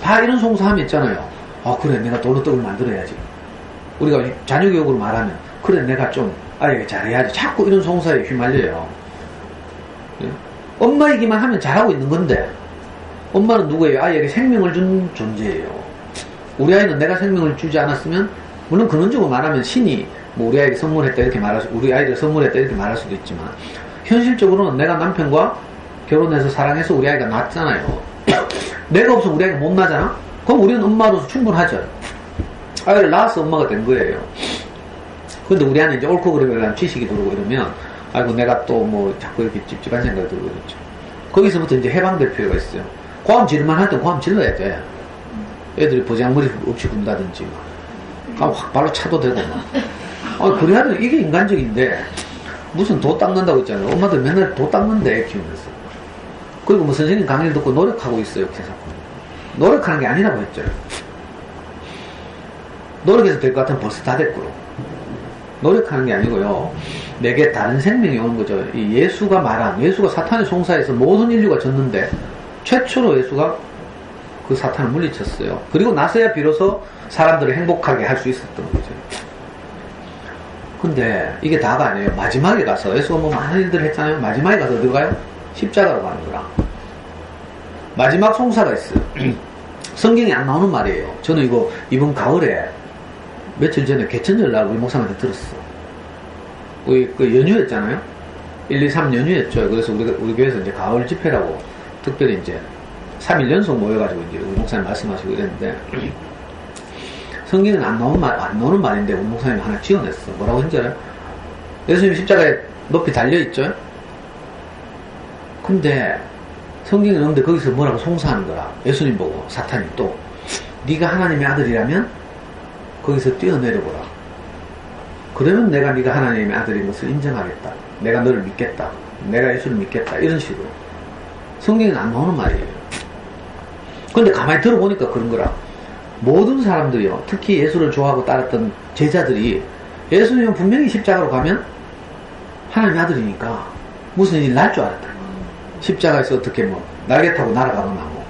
다 이런 송사함이 있잖아요. 아 그래 내가 돈을 떡을 만들어야지. 우리가 자녀 교육으로 말하면 그래 내가 좀 아이에게 잘해야지. 자꾸 이런 송사에 휘말려요. 예? 엄마이기만 하면 잘하고 있는 건데 엄마는 누구예요? 아이에게 생명을 준 존재예요. 우리 아이는 내가 생명을 주지 않았으면 물론 근원적으로 말하면 신이 뭐 우리 아이에게 선물했다 이렇게 우리 아이를 선물했다 이렇게 말할 수도 있지만 현실적으로는 내가 남편과 결혼해서 사랑해서 우리 아이가 낳았잖아요. 내가 없으면 우리 아이가 못 나잖아? 그럼 우리는 엄마로서 충분하죠. 아이를 낳아서 엄마가 된 거예요. 근데 우리 안에 이제 옳고 그름에 대한 지식이 들어오고 이러면 아이고 내가 또 뭐 자꾸 이렇게 찝찝한 생각이 들고 그렇죠. 거기서부터 이제 해방될 필요가 있어요. 고함 지를만 할 때 고함 질러야 돼. 애들이 보장머리 없이 군다든지 막 확 발로 차도 되고 막. 그래야 돼. 이게 인간적인데 무슨 도 닦는다고 있잖아요. 엄마들 맨날 도 닦는데 애 키우면서. 그리고 뭐 선생님 강의를 듣고 노력하고 있어요. 계속. 노력하는 게 아니라고 했죠. 노력해서 될 것 같으면 벌써 다 됐고요. 노력하는 게 아니고요. 내게 다른 생명이 오는 거죠. 이 예수가 사탄의 송사에서 모든 인류가 졌는데 최초로 예수가 그 사탄을 물리쳤어요. 그리고 나서야 비로소 사람들을 행복하게 할 수 있었던 거죠. 근데 이게 다가 아니에요. 마지막에 가서 예수가 뭐 많은 일들을 했잖아요. 마지막에 가서 어디 가요? 십자가로 가는 거라. 마지막 송사가 있어요. 성경에 안 나오는 말이에요. 저는 이거 이번 가을에 며칠 전에 개천절 날 우리 목사님한테 들었어. 우리 그 연휴였잖아요. 1, 2, 3 연휴였죠. 그래서 우리 교회에서 이제 가을 집회라고 특별히 이제 3일 연속 모여가지고 이제 우리 목사님 말씀하시고 이랬는데, 성경은 안 나오는 말인데 우리 목사님이 하나 지어냈어. 뭐라고 했는지 알아요? 예수님 십자가에 높이 달려있죠? 근데 성경에 나오는데 거기서 뭐라고 송사하는 거라. 예수님 보고 사탄이 또 네가 하나님의 아들이라면 거기서 뛰어내려보라. 그러면 내가 네가 하나님의 아들인 것을 인정하겠다. 내가 너를 믿겠다. 내가 예수를 믿겠다. 이런 식으로. 성경에는 안 나오는 말이에요. 근데 가만히 들어보니까 그런 거라. 모든 사람들이요, 특히 예수를 좋아하고 따랐던 제자들이 예수님은 분명히 십자가로 가면 하나님의 아들이니까 무슨 일이 날 줄 알았다. 십자가에서 어떻게 뭐 날개 타고 날아가거나 뭐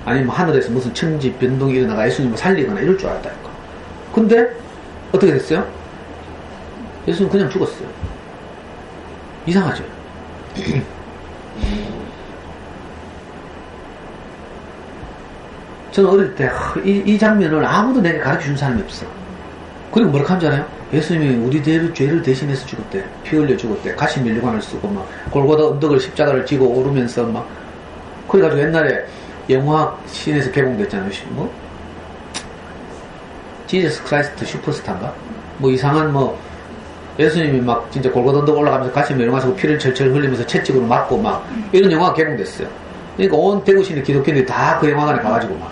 아니면 하늘에서 무슨 천지 변동이 일어나가 예수님을 살리거나 이럴 줄 알았다니까. 근데 어떻게 됐어요? 예수님 그냥 죽었어요. 이상하죠? 저는 어릴 때 이 장면을 아무도 내게 가르쳐준 사람이 없어. 그리고 뭐라고 하는 줄 알아요? 예수님이 우리 죄를 대신해서 죽었대. 피 흘려 죽었대. 가시 면류관을 쓰고 막 골고다 언덕을 십자가를 지고 오르면서 막 그래가지고 옛날에 영화 신에서 개봉됐잖아요. 뭐 지저스 크라이스트 슈퍼스타인가? 뭐 이상한 뭐 예수님이 막 진짜 골고다 언덕 올라가면서 가시 면류관 쓰고 피를 철철 흘리면서 채찍으로 맞고 막 이런 영화가 개봉됐어요. 그러니까 온 대구시는 기독교인들이 다 그 영화관에 가가지고 막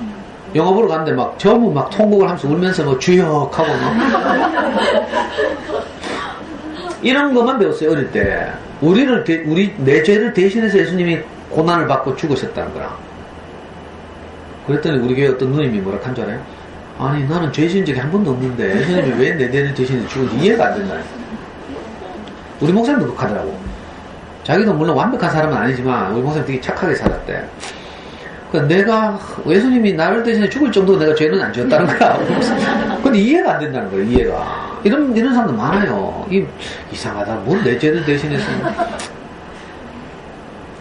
영화 보러 갔는데 막 전부 막 통곡을 하면서 울면서 뭐 주역하고 막 이런 것만 배웠어요. 어릴 때 내 죄를 대신해서 예수님이 고난을 받고 죽으셨다는 거라. 그랬더니 우리 교회 어떤 누님이 뭐라 한 줄 알아요? 아니 나는 죄 지은 적이 한 번도 없는데 예수님이 왜 내 죄를 대신해서 죽은지 이해가 안 된다. 우리 목사님도 그렇게 하더라고. 자기도 물론 완벽한 사람은 아니지만 우리 목사님 되게 착하게 살았대. 그러니까 내가 예수님이 나를 대신에 죽을 정도로 내가 죄는 안 지었다는 거야. 근데 이해가 안 된다는 거예요. 이해가. 이런 사람도 많아요. 이상하다. 뭘 내 죄를 대신해서.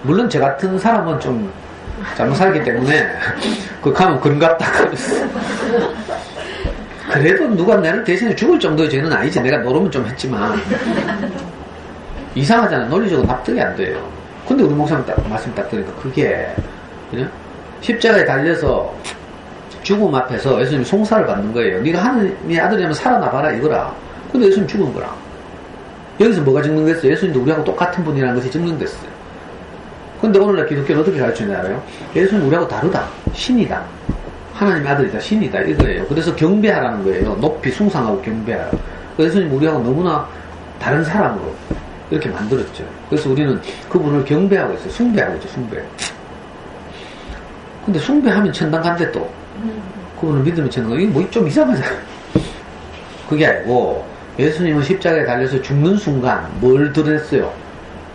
물론 저 같은 사람은 좀 잘못 살기 때문에 그 가면 그런갑다 그랬어. 그래도 누가 나를 대신해 죽을 정도의 죄는 아니지. 내가 노름은 좀 했지만. 이상하잖아. 논리적으로 납득이 안 돼요. 근데 우리 목사님 말씀 딱 들으니까 그게 그냥 십자가에 달려서 죽음 앞에서 예수님이 송사를 받는 거예요. 네가 하나님의 아들이라면 살아나봐라 이거라. 근데 예수님 죽은 거라. 여기서 뭐가 증명됐어요? 예수님도 우리하고 똑같은 분이라는 것이 증명됐어요. 근데 오늘날 기독교는 어떻게 가르치는지 알아요? 예수님 우리하고 다르다. 신이다. 하나님의 아들이다. 신이다. 이거예요. 그래서 경배하라는 거예요. 높이 숭상하고 경배하라. 예수님 우리하고 너무나 다른 사람으로 이렇게 만들었죠. 그래서 우리는 그분을 경배하고 있어요. 숭배하고 있죠. 숭배. 근데 숭배하면 천당 간대 또. 그분을 믿으면 천당 간대. 이게 뭐 좀 이상하잖아요. 그게 아니고 예수님은 십자가에 달려서 죽는 순간 뭘 드러냈어요?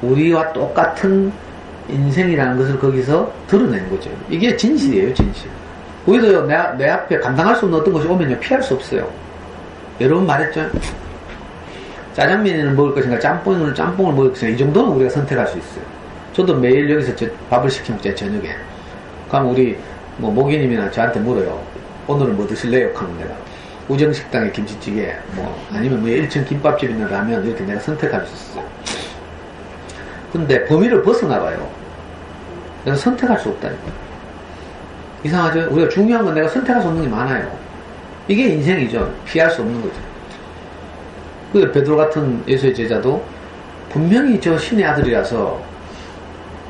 우리와 똑같은 인생이라는 것을 거기서 드러낸 거죠. 이게 진실이에요. 진실. 우리도 내 앞에 감당할 수 없는 어떤 것이 오면요 피할 수 없어요. 여러 번 말했죠. 짜장면을 먹을 것인가 짬뽕을 먹을 것인가 이 정도는 우리가 선택할 수 있어요. 저도 매일 여기서 밥을 시켜 먹잖아요. 저녁에. 그럼 우리 뭐 목이님이나 저한테 물어요. 오늘은 뭐 드실래요? 하면 내가 우정식당에 김치찌개 뭐 아니면 뭐 1층 김밥집이나 라면 이렇게 내가 선택할 수 있어요. 근데 범위를 벗어나가요. 내가 선택할 수 없다니까. 이상하죠? 우리가 중요한 건 내가 선택할 수 없는 게 많아요. 이게 인생이죠. 피할 수 없는 거죠. 그 베드로 같은 예수의 제자도 분명히 저 신의 아들이라서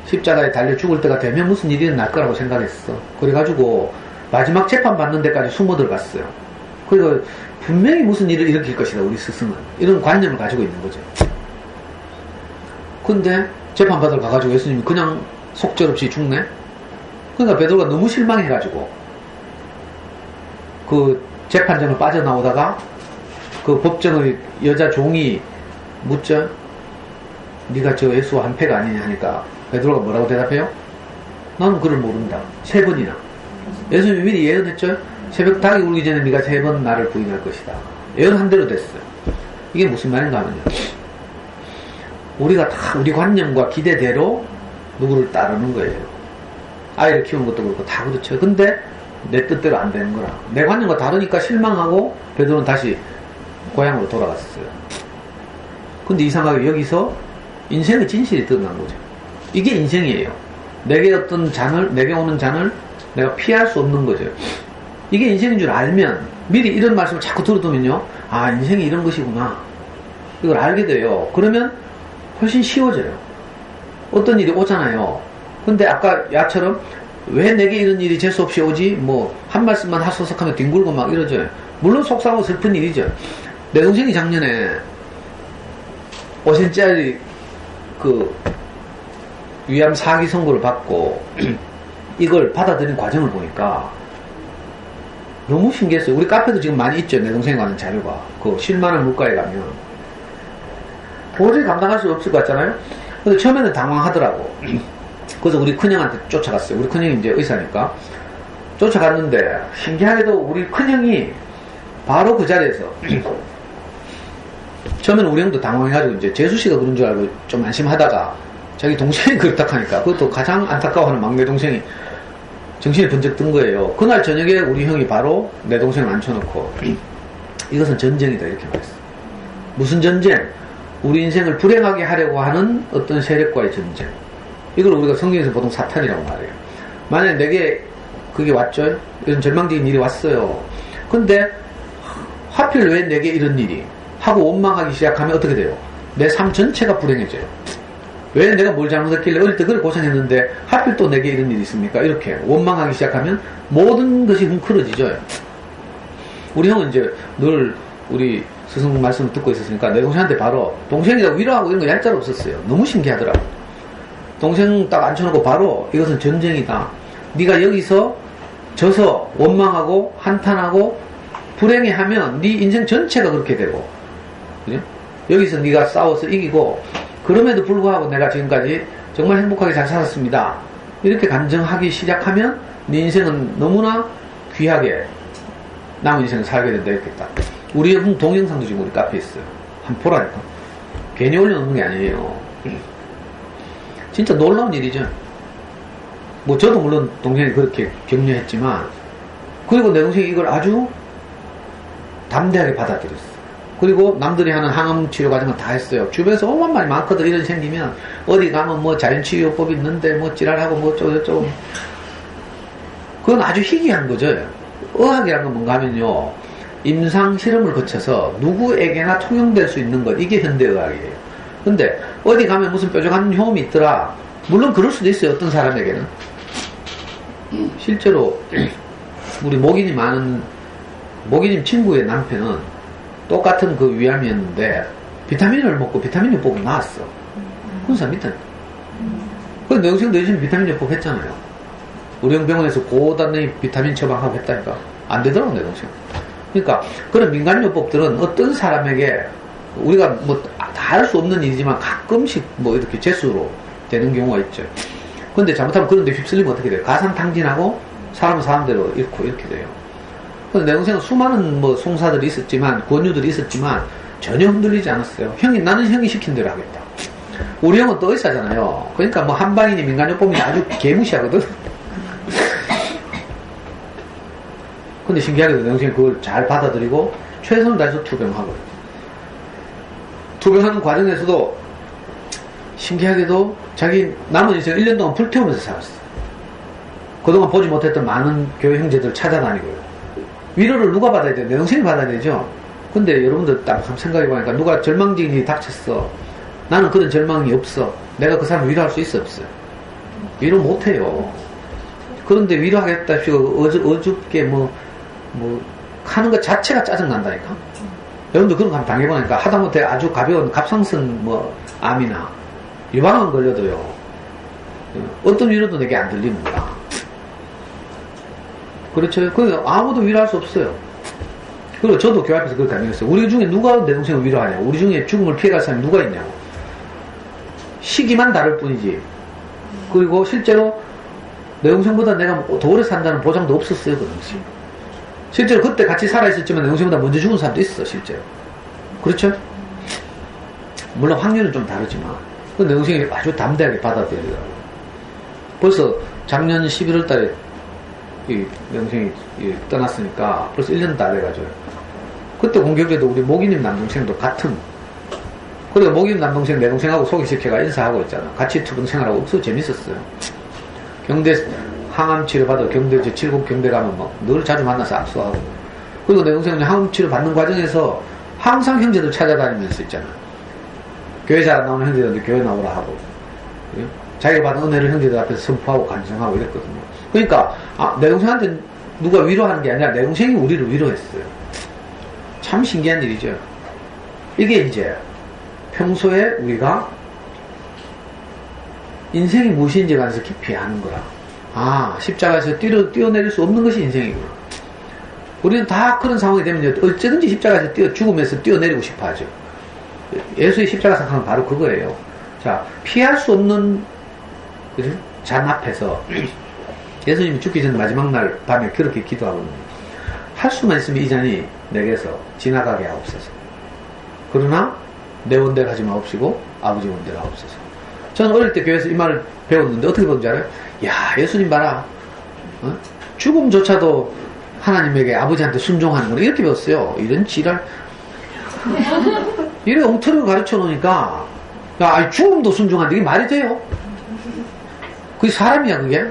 십자가에 달려 죽을 때가 되면 무슨 일이 날 거라고 생각했어. 그래가지고 마지막 재판 받는 데까지 숨어 들어갔어요. 그리고 분명히 무슨 일을 일으킬 것이다. 우리 스승은. 이런 관념을 가지고 있는 거죠. 근데 재판 받으러 가가지고 예수님이 그냥 속절없이 죽네? 그러니까 베드로가 너무 실망해가지고 그 재판장을 빠져나오다가 그 법정의 여자 종이 묻죠. 네가 저 예수와 한패가 아니냐 하니까 베드로가 뭐라고 대답해요? 나는 그를 모른다. 3번이나. 예수님이 미리 예언했죠. 새벽 닭이 울기 전에 네가 3번 나를 부인할 것이다. 예언한 대로 됐어요. 이게 무슨 말인가 하면요. 우리가 다 우리 관념과 기대대로 누구를 따르는 거예요. 아이를 키우는 것도 그렇고 다 그렇죠. 근데 내 뜻대로 안 되는 거라. 내 관념과 다르니까 실망하고 베드로는 다시 고향으로 돌아갔어요. 근데 이상하게 여기서 인생의 진실이 드러난 거죠. 이게 인생이에요. 내게 어떤 잔을, 내게 오는 잔을 내가 피할 수 없는 거죠. 이게 인생인 줄 알면, 미리 이런 말씀을 자꾸 들어두면요, 아, 인생이 이런 것이구나. 이걸 알게 돼요. 그러면 훨씬 쉬워져요. 어떤 일이 오잖아요. 근데 아까 야처럼, 왜 내게 이런 일이 재수없이 오지? 뭐, 한 말씀만 하소석하면 뒹굴고 막 이러죠. 물론 속상하고 슬픈 일이죠. 내 동생이 작년에 5cm짜리 그 위암 4기 선고를 받고 이걸 받아들인 과정을 보니까 너무 신기했어요. 우리 카페도 지금 많이 있죠. 내 동생이 가는 자료가. 그 실만한 물가에 가면 도저히 감당할 수 없을 것 같잖아요. 근데 처음에는 당황하더라고. 그래서 우리 큰형한테 쫓아갔어요. 우리 큰형이 이제 의사니까 쫓아갔는데 신기하게도 우리 큰형이 바로 그 자리에서 처음에는 우리 형도 당황해가지고 이제 재수씨가 그런 줄 알고 좀 안심하다가 자기 동생이 그렇다 하니까 그것도 가장 안타까워하는 막내 동생이 정신이 번쩍 든 거예요. 그날 저녁에 우리 형이 바로 내 동생을 앉혀놓고 이것은 전쟁이다 이렇게 말했어. 무슨 전쟁? 우리 인생을 불행하게 하려고 하는 어떤 세력과의 전쟁. 이걸 우리가 성경에서 보통 사탄이라고 말해요. 만약에 내게 그게 왔죠? 이런 절망적인 일이 왔어요. 근데 하필 왜 내게 이런 일이? 하고 원망하기 시작하면 어떻게 돼요? 내 삶 전체가 불행해져요. 왜 내가 뭘 잘못했길래 어릴 때 그걸 고생했는데 하필 또 내게 이런 일이 있습니까? 이렇게 원망하기 시작하면 모든 것이 뭉클어지죠. 우리 형은 이제 늘 우리 스승 말씀을 듣고 있었으니까 내 동생한테 바로 동생이라고 위로하고 이런 거 얄짤 없었어요. 너무 신기하더라고. 동생 딱 앉혀놓고 바로 이것은 전쟁이다. 네가 여기서 져서 원망하고 한탄하고 불행해하면 네 인생 전체가 그렇게 되고, 그죠? 여기서 네가 싸워서 이기고 그럼에도 불구하고 내가 지금까지 정말 행복하게 잘 살았습니다. 이렇게 간증하기 시작하면 네 인생은 너무나 귀하게 남은 인생을 살게 된다 이렇게 딱. 우리 동영상도 지금 우리 카페에 있어요. 한번 보라니까. 괜히 올려놓는 게 아니에요. 진짜 놀라운 일이죠. 뭐 저도 물론 동생이 그렇게 격려했지만 그리고 내 동생이 이걸 아주 담대하게 받아들였어요. 그리고 남들이 하는 항암 치료 과정은 다 했어요. 주변에서 오만 말이 많거든. 이런 생기면 어디 가면 뭐 자연치유법이 있는데 뭐 지랄하고 뭐 어쩌고저쩌고. 그건 아주 희귀한 거죠. 의학이라는 건 뭔가 하면요, 임상 실험을 거쳐서 누구에게나 통용될 수 있는 것, 이게 현대의학이에요. 근데 어디 가면 무슨 뾰족한 효험이 있더라. 물론 그럴 수도 있어요. 어떤 사람에게는. 실제로 우리 모기님 친구의 남편은 똑같은 그 위암이었는데 비타민을 먹고 비타민 요법을 나왔어. 그런 사람 있다니까. 그래서 내 동생도 요즘 비타민 요법 했잖아요. 우리 형 병원에서 고단위 비타민 처방하고 했다니까. 안 되더라고 내 동생. 그러니까 그런 민간 요법들은 어떤 사람에게 우리가 뭐 다 할 수 없는 일이지만 가끔씩 뭐 이렇게 재수로 되는 경우가 있죠. 근데 잘못하면 그런데 휩쓸리면 어떻게 돼요? 가상탕진하고 사람은 사람대로 잃고 이렇게 돼요. 근데 내 동생은 수많은 뭐 송사들이 있었지만, 권유들이 있었지만 전혀 흔들리지 않았어요. 나는 형이 시킨 대로 하겠다. 우리 형은 또 의사잖아요. 그러니까 뭐 한방이니 민간요법이니 아주 개무시하거든. 근데 신기하게도 내 동생이 그걸 잘 받아들이고 최선을 다해서 투병하고요. 투병하는 과정에서도 신기하게도 자기 남은 인생 1년 동안 불태우면서 살았어. 그동안 보지 못했던 많은 교회 형제들 찾아다니고요. 위로를 누가 받아야 돼요? 내 동생이 받아야 되죠. 근데 여러분들 딱 한번 생각해보니까 누가 절망적인 일이 닥쳤어. 나는 그런 절망이 없어. 내가 그 사람을 위로할 수 있어 없어요? 위로 못해요. 그런데 위로하겠다시고 어줍게 뭐 하는 것 자체가 짜증난다니까. 여러분들 그런 거 한번 당해보니까 하다못해 아주 가벼운 갑상선 암이나 유방암 걸려도요, 어떤 위로도 내게 안 들립니다. 그렇죠? 아무도 위로할 수 없어요. 그리고 저도 교회 앞에서 그렇게 강요했어요. 우리 중에 누가 내 동생을 위로하냐? 우리 중에 죽음을 피해갈 사람이 누가 있냐고. 시기만 다를 뿐이지. 그리고 실제로 내 동생보다 내가 더 오래 산다는 보장도 없었어요, 그 당시. 실제로 그때 같이 살아있었지만 내 동생보다 먼저 죽은 사람도 있어, 실제로. 그렇죠? 물론 확률은 좀 다르지만. 내 동생이 아주 담대하게 받아들이더라고요. 벌써 작년 11월 달에 내 동생이 떠났으니까 벌써 1년 다 돼가지고. 그때 공교롭게도 우리 모기님 남동생도 같은 그리고 목임 남동생, 내 동생하고 소개시켜가 인사하고 있잖아. 같이 투병 생활하고 없어 재밌었어요. 경대 항암 치료 받아 경대 제7급 경대 가면 막 늘 자주 만나서 악수하고. 그리고 내 동생은 항암 치료 받는 과정에서 항상 형제들 찾아다니면서 있잖아. 교회 잘 안 나오는 형제들한테 교회 나오라 하고. 자기가 받은 은혜를 형제들 앞에서 선포하고 간증하고 이랬거든요. 그러니까 내 동생한테 누가 위로하는 게 아니라 내 동생이 우리를 위로했어요. 참 신기한 일이죠. 이게 이제 평소에 우리가 인생이 무엇인지에 관해서 깊이 아는 거라. 십자가에서 뛰어내릴 수 없는 것이 인생이구나. 우리는 다 그런 상황이 되면 어쩌든지 십자가에서 죽음에서 뛰어내리고 싶어 하죠. 예수의 십자가 사건은 바로 그거예요. 자, 피할 수 없는 잔 앞에서 예수님이 죽기 전 마지막 날 밤에 그렇게 기도하거든요. 할 수만 있으면 이 잔이 내게서 지나가게 하옵소서. 그러나 내 원대로 하지 마옵시고 아버지 원대로 하옵소서. 저는 어릴 때 교회에서 이 말을 배웠는데 어떻게 배운지 알아요? 야, 예수님 봐라. 죽음조차도 하나님에게 아버지한테 순종하는 거라 이렇게 배웠어요. 이런 지랄. 이래 엉터리로 가르쳐 놓으니까 야, 죽음도 순종하는데 이게 말이 돼요? 그게 사람이야 그게?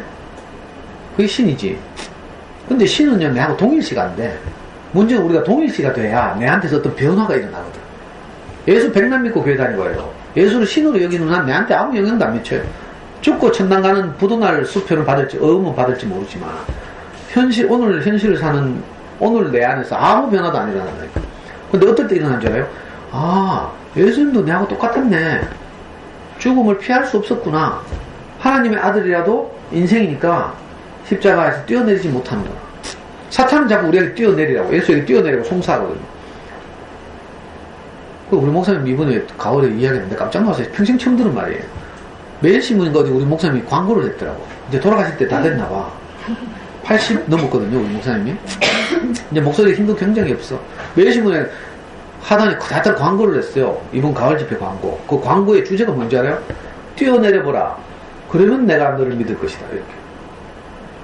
그게 신이지. 근데 신은요 내하고 동일시가 안 돼. 문제는 우리가 동일시가 돼야 내한테서 어떤 변화가 일어나거든. 예수 백날 믿고 교회 다니는 거예요. 예수를 신으로 여기는 한 내한테 아무 영향도 안 미쳐요. 죽고 천당 가는 부도날 수표를 받을지 의문 받을지 모르지만 오늘 현실을 사는 오늘 내 안에서 아무 변화도 안 일어난다니까. 근데 어떨 때 일어난 줄 알아요? 예수님도 내하고 똑같았네. 죽음을 피할 수 없었구나. 하나님의 아들이라도 인생이니까 십자가에서 뛰어내리지 못하는구나. 사탄은 자꾸 우리에게 뛰어내리라고, 예수에게 뛰어내리라고 송사하거든요. 우리 목사님 이번에 가을에 이야기했는데 깜짝 놀랐어요. 평생 처음 들은 말이에요. 매일신문인가 어디 우리 목사님이 광고를 했더라고. 이제 돌아가실 때 다 됐나봐. 80 넘었거든요, 우리 목사님이. 이제 목소리에 힘도 굉장히 없어. 매일신문에 하단에 다들 광고를 했어요. 이번 가을 집회 광고. 그 광고의 주제가 뭔지 알아요? 뛰어내려보라. 그러면 내가 너를 믿을 것이다. 이렇게.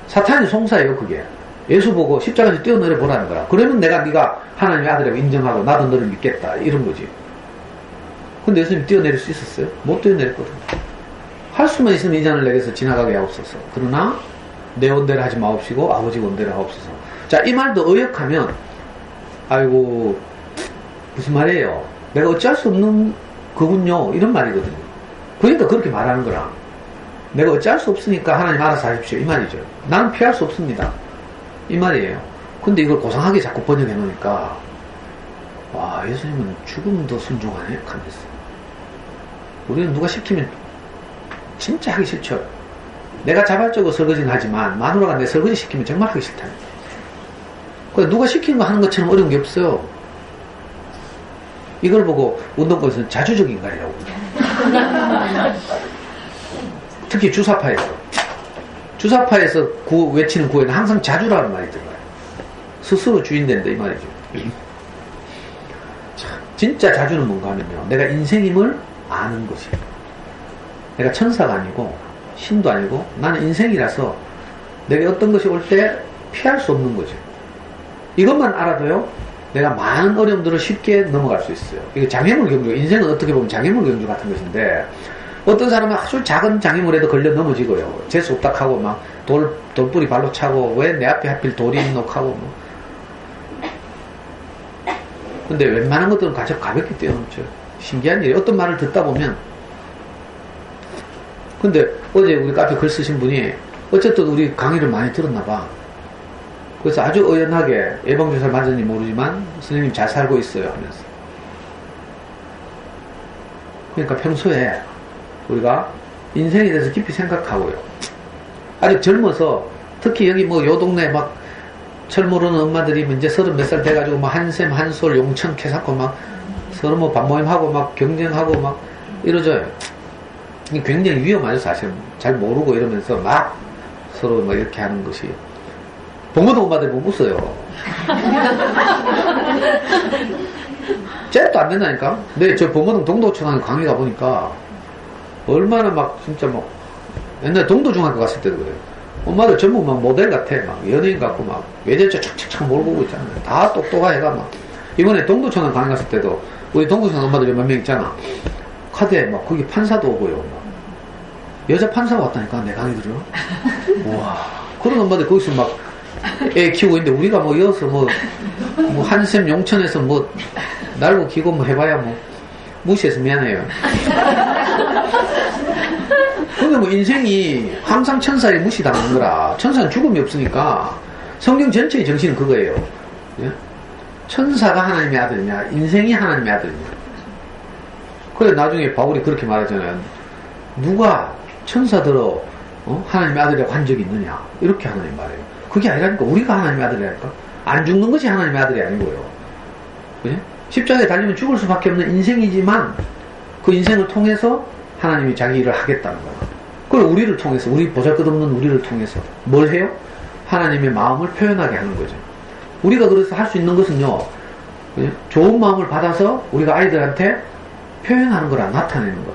사탄이 송사예요, 그게. 예수 보고 십자가에서 뛰어내려보라는 거라. 그러면 네가 하나님의 아들이라고 인정하고 나도 너를 믿겠다. 이런 거지. 근데 예수님 뛰어내릴 수 있었어요? 못 뛰어내렸거든. 할 수만 있으면 이 잔을 내게서 지나가게 하옵소서. 그러나 내 원대로 하지 마옵시고 아버지 원대로 하옵소서. 자, 이 말도 의역하면 아이고 무슨 말이에요? 내가 어찌할 수 없는 거군요. 이런 말이거든요. 그러니까 그렇게 말하는 거라. 내가 어찌할 수 없으니까 하나님 알아서 하십시오. 이 말이죠. 나는 피할 수 없습니다. 이 말이에요. 근데 이걸 고상하게 자꾸 번역해 놓으니까 와, 예수님은 죽음도 순종하네? 하면서 우리는 누가 시키면 진짜 하기 싫죠. 내가 자발적으로 설거지는 하지만 마누라가 내 설거지 시키면 정말 하기 싫다. 누가 시키는 거 하는 것처럼 어려운 게 없어요. 이걸 보고 운동권에서는 자주적 인간이라고 특히 주사파에서 외치는 구호에는 항상 자주라는 말이 들어가요. 스스로 주인 된다 이 말이죠. 진짜 자주는 뭔가 하면요, 내가 인생임을 아는 것이에요. 내가 천사가 아니고 신도 아니고 나는 인생이라서 내게 어떤 것이 올 때 피할 수 없는 거죠. 이것만 알아도요 내가 많은 어려움들을 쉽게 넘어갈 수 있어요. 이게 장애물 경주, 인생은 어떻게 보면 장애물 경주 같은 것인데 어떤 사람은 아주 작은 장애물에도 걸려 넘어지고요. 재수 없다 하고 막 돌뿌리 발로 차고 왜 내 앞에 하필 돌이 있노 하고 뭐. 근데 웬만한 것들은 가볍게 뛰어넘죠. 신기한 일이 어떤 말을 듣다 보면. 근데 어제 우리 카페 글 쓰신 분이 어쨌든 우리 강의를 많이 들었나 봐. 그래서 아주 의연하게 예방주사를 맞았는지 모르지만 선생님 잘 살고 있어요 하면서. 그러니까 평소에 우리가 인생에 대해서 깊이 생각하고요. 아직 젊어서 특히 여기 뭐 요 동네 막 철 모르는 엄마들이 이제 30 몇 살 돼가지고 막 한샘 한솔 용천 캐사고 막 서로 뭐 밥모임하고 막 경쟁하고 막 이러죠. 이게 굉장히 위험하죠. 사실은 잘 모르고 이러면서 막 서로 막 이렇게 하는 것이. 봉고동 엄마들이 못 웃어요. 잽도 안 된다니까. 근데 저 봉고동 동도초등학교 강의 가보니까 얼마나 막 진짜 막 옛날 동도중학교 갔을 때도 그래요. 엄마들 전부 막 모델 같아. 막 연예인 같고 막 외제차 착착착 몰고 오고 있잖아요. 다 똑똑하애가 막. 이번에 동도초등학교 강의 갔을 때도 우리 동구선 엄마들이 몇 명 있잖아. 카드에 막 거기 판사도 오고요. 막. 여자 판사가 왔다니까, 내 강의 들어. 우와. 그런 엄마들 거기서 막 애 키우고 있는데 우리가 뭐 여기서 뭐 한샘 용천에서 뭐 날고 기고 뭐 해봐야 뭐 무시해서 미안해요. 근데 뭐 인생이 항상 천사에 무시당하는 거라. 천사는 죽음이 없으니까 성경 전체의 정신은 그거예요. 예? 천사가 하나님의 아들이냐, 인생이 하나님의 아들이냐. 그래 나중에 바울이 그렇게 말하잖아요. 누가 천사들어 하나님의 아들이라고 한 적이 있느냐, 이렇게 하나님 말해요. 그게 아니라니까. 우리가 하나님의 아들이라니까. 안 죽는 것이 하나님의 아들이 아니고요. 그지? 십자가에 달리면 죽을 수밖에 없는 인생이지만 그 인생을 통해서 하나님이 자기 일을 하겠다는 거야. 그걸 우리를 통해서, 우리 보잘것없는 우리를 통해서 뭘 해요? 하나님의 마음을 표현하게 하는 거죠. 우리가 그래서 할 수 있는 것은요, 그지? 좋은 마음을 받아서 우리가 아이들한테 표현하는 거라, 나타내는 거.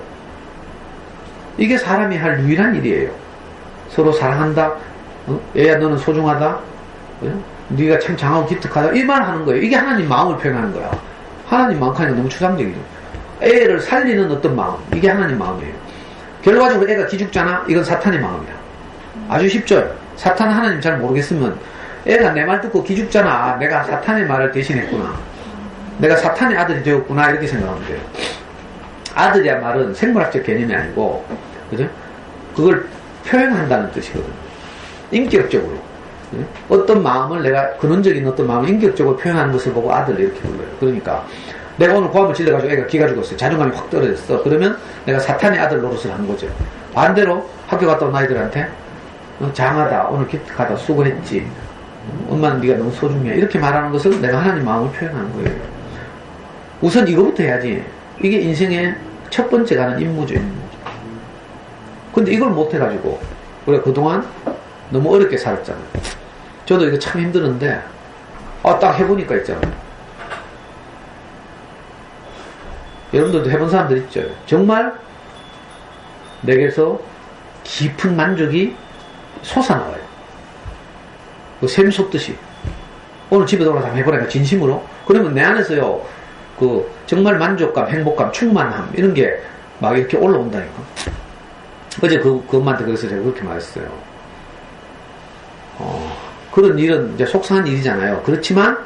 이게 사람이 할 유일한 일이에요. 서로 사랑한다. 얘야 너는 소중하다. 네가 참 장하고 기특하다. 이 말 하는 거예요. 이게 하나님 마음을 표현하는 거야. 하나님 마음 하니까 너무 추상적이죠. 애를 살리는 어떤 마음, 이게 하나님 마음이에요. 결과적으로 애가 기죽잖아. 이건 사탄의 마음이야. 아주 쉽죠. 사탄은 하나님 잘 모르겠으면 애가 내 말 듣고 기죽잖아. 내가 사탄의 말을 대신했구나. 내가 사탄의 아들이 되었구나. 이렇게 생각하면 돼요. 아들이야 말은 생물학적 개념이 아니고, 그죠? 그걸 표현한다는 뜻이거든요. 인격적으로. 어떤 마음을 내가, 근원적인 어떤 마음을 인격적으로 표현하는 것을 보고 아들 이렇게 불러요. 그러니까 내가 오늘 고함을 질러가지고 애가 기가 죽었어요. 자존감이 확 떨어졌어. 그러면 내가 사탄의 아들 노릇을 하는 거죠. 반대로 학교 갔다 온 아이들한테 장하다, 오늘 기특하다, 수고했지, 엄마는 네가 너무 소중해, 이렇게 말하는 것은 내가 하나님 마음을 표현하는 거예요. 우선 이거부터 해야지. 이게 인생의 첫 번째 가는 임무죠, 임무. 근데 이걸 못해가지고 우리가 그동안 너무 어렵게 살았잖아요. 저도 이거 참 힘들었는데 딱 해보니까 있잖아요. 여러분들도 해본 사람들 있죠. 정말 내게서 깊은 만족이 솟아나와요. 그 샘 솟듯이. 오늘 집에 돌아가서 한번 해보라니까, 진심으로. 그러면 내 안에서요, 그 정말 만족감, 행복감, 충만함, 이런 게 막 이렇게 올라온다니까. 어제 그 엄마한테 그래서 제가 그렇게 말했어요. 그런 일은 이제 속상한 일이잖아요. 그렇지만,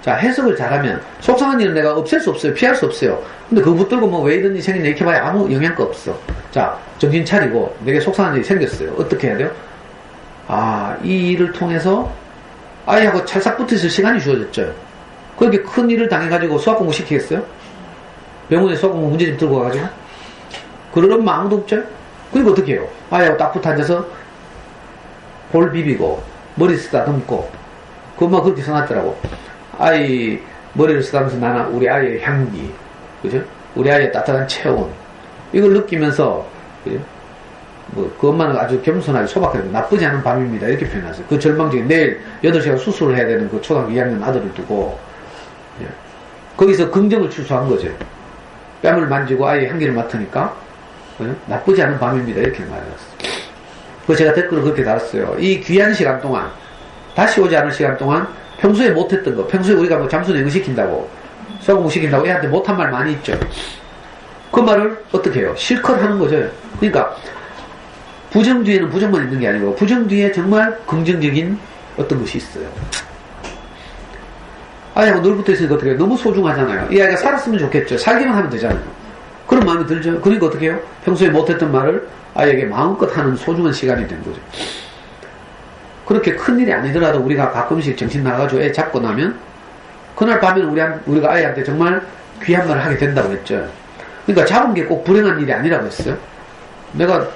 자, 해석을 잘하면, 속상한 일은 내가 없앨 수 없어요. 피할 수 없어요. 근데 그거 붙들고 뭐 왜 이런 일이 생겼냐 이렇게 봐야 아무 영향가 없어. 자, 정신 차리고, 내게 속상한 일이 생겼어요. 어떻게 해야 돼요? 이 일을 통해서 아이하고 찰싹 붙어 있을 시간이 주어졌죠. 그렇게 큰 일을 당해가지고 수학 공부 시키겠어요? 병원에 수학 공부 문제집 들고 가가지고? 그럴 엄마 아무도 없죠? 그리고 어떻게 해요? 아이하고 딱 붙어 앉아서 볼 비비고, 머리 쓰다듬고, 그 엄마 그렇게 써놨더라고. 아이 머리를 쓰다듬면서 나는 우리 아이의 향기, 그죠? 우리 아이의 따뜻한 체온, 이걸 느끼면서, 그죠? 그 엄마는 아주 겸손하게 소박하게 나쁘지 않은 밤입니다. 이렇게 표현하세요. 그 절망적인 내일 8시간 수술을 해야 되는 그 초등학교 2학년 아들을 두고, 예. 거기서 긍정을 추수한 거죠. 뺨을 만지고 아이의 향기를 맡으니까, 예? 나쁘지 않은 밤입니다. 이렇게 말해놨어요. 그래서 제가 댓글을 그렇게 달았어요. 이 귀한 시간 동안, 다시 오지 않을 시간 동안 평소에 못했던 거, 평소에 우리가 뭐 잠수 내고 시킨다고, 수학공부 시킨다고 애한테 못한 말 많이 있죠. 그 말을 어떻게 해요? 실컷 하는 거죠. 그러니까 부정 뒤에는 부정만 있는 게 아니고 부정 뒤에 정말 긍정적인 어떤 것이 있어요. 아이하고 늘 붙어 있으니까 어떻게 해요? 너무 소중하잖아요. 이 아이가 살았으면 좋겠죠. 살기만 하면 되잖아요. 그런 마음이 들죠. 그러니까 어떻게 해요? 평소에 못했던 말을 아이에게 마음껏 하는 소중한 시간이 된 거죠. 그렇게 큰일이 아니더라도 우리가 가끔씩 정신 나가가지고 애 잡고 나면 그날 밤에는 우리가 아이한테 정말 귀한 말을 하게 된다고 했죠. 그러니까 잡은 게 꼭 불행한 일이 아니라고 했어요. 내가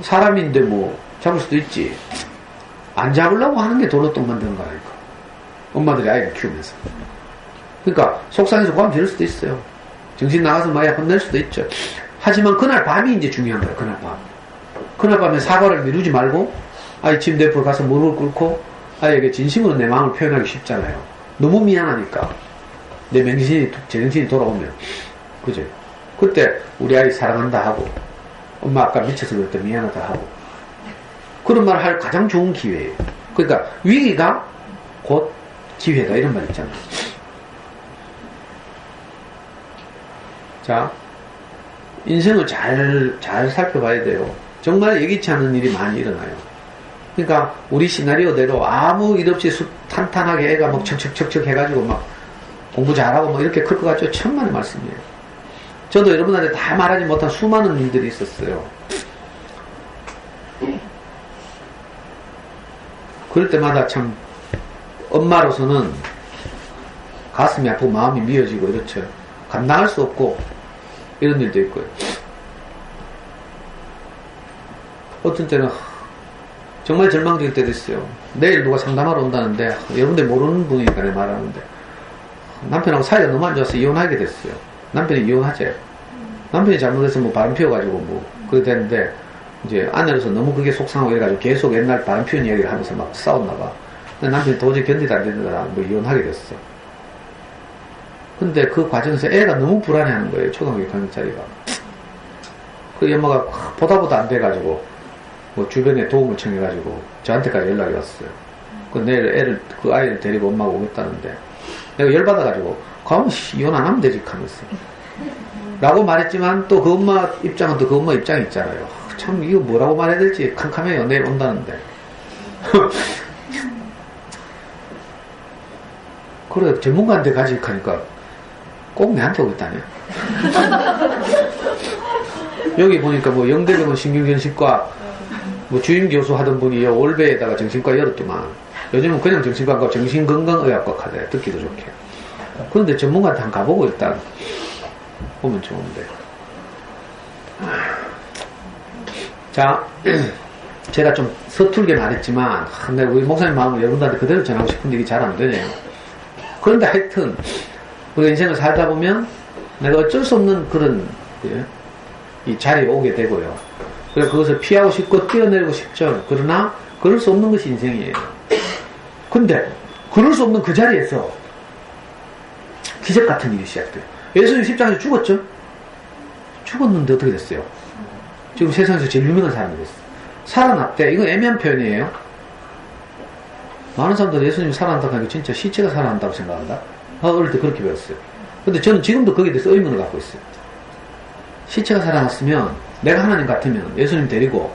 사람인데 뭐 잡을 수도 있지. 안 잡으려고 하는 게 도로똥 만드는 거라니까. 엄마들이 아이를 키우면서. 그러니까 속상해서 고함 지를 수도 있어요. 정신 나가서 마야 혼낼 수도 있죠. 하지만 그날 밤이 이제 중요한 거예요. 그날 밤. 그날 밤에 사과를 미루지 말고 아이 침대 옆으로 가서 무릎을 꿇고 아이에게 진심으로 내 마음을 표현하기 쉽잖아요. 너무 미안하니까. 내 제정신이 돌아오면. 그죠? 그때 우리 아이 사랑한다 하고 엄마 아까 미쳐서 그랬다 미안하다 하고 그런 말을 할 가장 좋은 기회예요. 그러니까 위기가 곧 기회다 이런 말 있잖아요. 자, 인생을 잘 살펴봐야 돼요. 정말 예기치 않은 일이 많이 일어나요. 그러니까 우리 시나리오대로 아무 일 없이 탄탄하게 애가 막 척척척척 해가지고 막 공부 잘하고 막 이렇게 클 것 같죠? 천만의 말씀이에요. 저도 여러분한테 다 말하지 못한 수많은 일들이 있었어요. 그럴 때마다 참 엄마로서는 가슴이 아프고 마음이 미어지고 이렇죠. 감당할 수 없고 이런 일도 있고요. 어떤 때는 정말 절망적일 때도 있어요. 내일 누가 상담하러 온다는데 여러분들 모르는 분이니까 내가 말하는데 남편하고 사이가 너무 안 좋아서 이혼하게 됐어요. 남편이 이혼하재. 남편이 잘못해서 뭐 바람 피워가지고 뭐 그렇게 됐는데 이제 아내로서 너무 그게 속상하고 이래가지고 계속 옛날 바람 피운 이야기를 하면서 막 싸웠나봐. 근데 남편이 도저히 견디다 안 되더라. 뭐 이혼하게 됐어. 근데 그 과정에서 애가 너무 불안해하는 거예요. 초등학교 6학년짜리가. 그 엄마가 보다 안 돼가지고 뭐 주변에 도움을 청해가지고 저한테까지 연락이 왔어요. 그 내일 그 아이를 데리고 엄마가 오겠다는데 내가 열받아가지고 가면 이혼 안 하면 되지 하면서 라고 말했지만 또 그 엄마 입장은 또 그 엄마 입장이 있잖아요. 참 이거 뭐라고 말해야 될지 캄캄해요. 내일 온다는데. 그래 전문가한테 가지 하니까 꼭 내한테 오겠다네. 여기 보니까 뭐 영대병원 신경전신과 뭐 주임 교수 하던 분이 올배에다가 정신과 열었더만 요즘은 그냥 정신과가 정신건강의학과 카대 듣기도 좋게. 그런데 전문가한테 한번 가보고 일단 보면 좋은데. 자, 제가 좀 서툴게 말했지만 내가 우리 목사님 마음을 여러분들한테 그대로 전하고 싶은데 이게 잘 안 되네요. 그런데 하여튼 우리가 인생을 살다 보면 내가 어쩔 수 없는 그런 이 자리에 오게 되고요. 그래서 그것을 피하고 싶고 뛰어내리고 싶죠. 그러나 그럴 수 없는 것이 인생이에요. 근데 그럴 수 없는 그 자리에서 기적 같은 일이 시작돼요. 예수님 십자가에서 죽었죠? 죽었는데 어떻게 됐어요? 지금 세상에서 제일 유명한 사람이 됐어요. 살아났대. 이건 애매한 표현이에요. 많은 사람들은 예수님이 살아난다고 하니까 진짜 시체가 살아난다고 생각한다. 어릴 때 그렇게 배웠어요. 근데 저는 지금도 거기에 대해서 의문을 갖고 있어요. 시체가 살아났으면 내가 하나님 같으면 예수님 데리고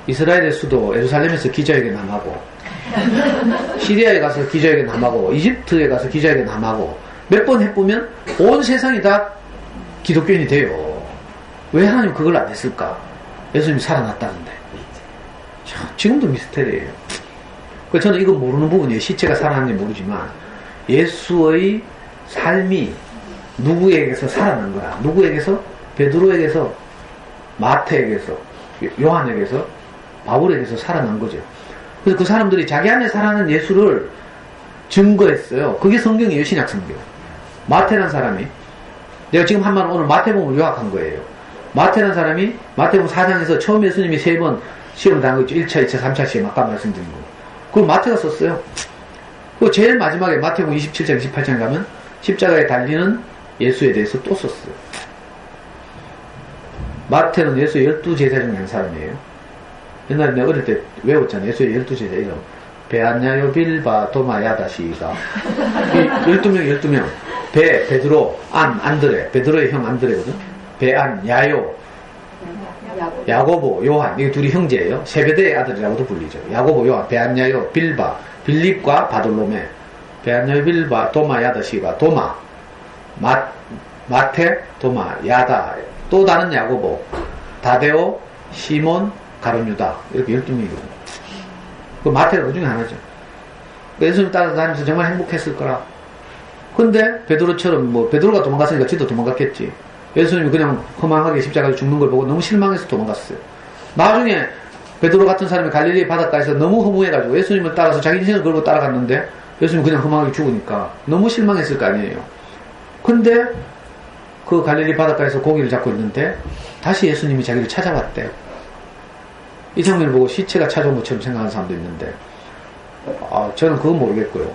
이스라엘의 수도 예루살렘에서 기자회견함하고 시리아에 가서 기자회견함하고 이집트에 가서 기자회견함하고 몇 번 해보면 온 세상이 다 기독교인이 돼요. 왜 하나님 그걸 안 했을까? 예수님이 살아났다는데. 지금도 미스테리예요. 그래서 저는 이거 모르는 부분이에요. 시체가 살아났는지 모르지만 예수의 삶이 누구에게서 살아난 거야. 누구에게서? 베드로에게서, 마태에게서, 요한에게서, 바울에게서 살아난 거죠. 그래서 그 사람들이 자기 안에 살아난 예수를 증거했어요. 그게 성경이에요. 신약 성경. 마태란 사람이 내가 지금 한 말은 오늘 마태복음을 요약한 거예요. 마태란 사람이 마태복음 4장에서 처음 예수님이 3번 시험을 당한 거 있죠. 1차, 2차, 3차 시험 아까 말씀드린 거. 그걸 마태가 썼어요. 그 제일 마지막에 마태복음 27장, 28장 가면 십자가에 달리는 예수에 대해서 또 썼어요. 마태는 예수의 12제자 중에 한 사람이에요. 옛날에 내가 어릴 때 외웠잖아요. 예수의 12제자 이름. 베아냐요, 빌바, 도마, 야다, 시가. 12명. 베드로, 안드레. 베드로의 형 안드레거든. 베안, 야요, 야고보, 요한. 이게 둘이 형제예요. 세베대의 아들이라고도 불리죠. 야고보, 요한, 베안야요, 빌바, 빌립과 바돌로메. 베안야요, 빌바, 도마, 야다, 시가. 도마, 마태, 도마, 야다. 또 다른 야고보, 다데오, 시몬, 가룟유다. 이렇게 12명이거든요. 그 마태가 그 중에 하나죠. 예수님 따라다니면서 정말 행복했을 거라. 근데 베드로처럼 뭐 베드로가 도망갔으니까 지도 도망갔겠지. 예수님이 그냥 허망하게 십자가에 죽는 걸 보고 너무 실망해서 도망갔어요. 나중에 베드로 같은 사람이 갈릴리 바닷가에서 너무 허무해가지고 예수님을 따라서 자기 인생을 걸고 따라갔는데 예수님이 그냥 허망하게 죽으니까 너무 실망했을 거 아니에요. 근데 그 갈릴리 바닷가에서 고기를 잡고 있는데 다시 예수님이 자기를 찾아왔대요. 이 장면을 보고 시체가 찾아온 것처럼 생각하는 사람도 있는데 저는 그건 모르겠고요.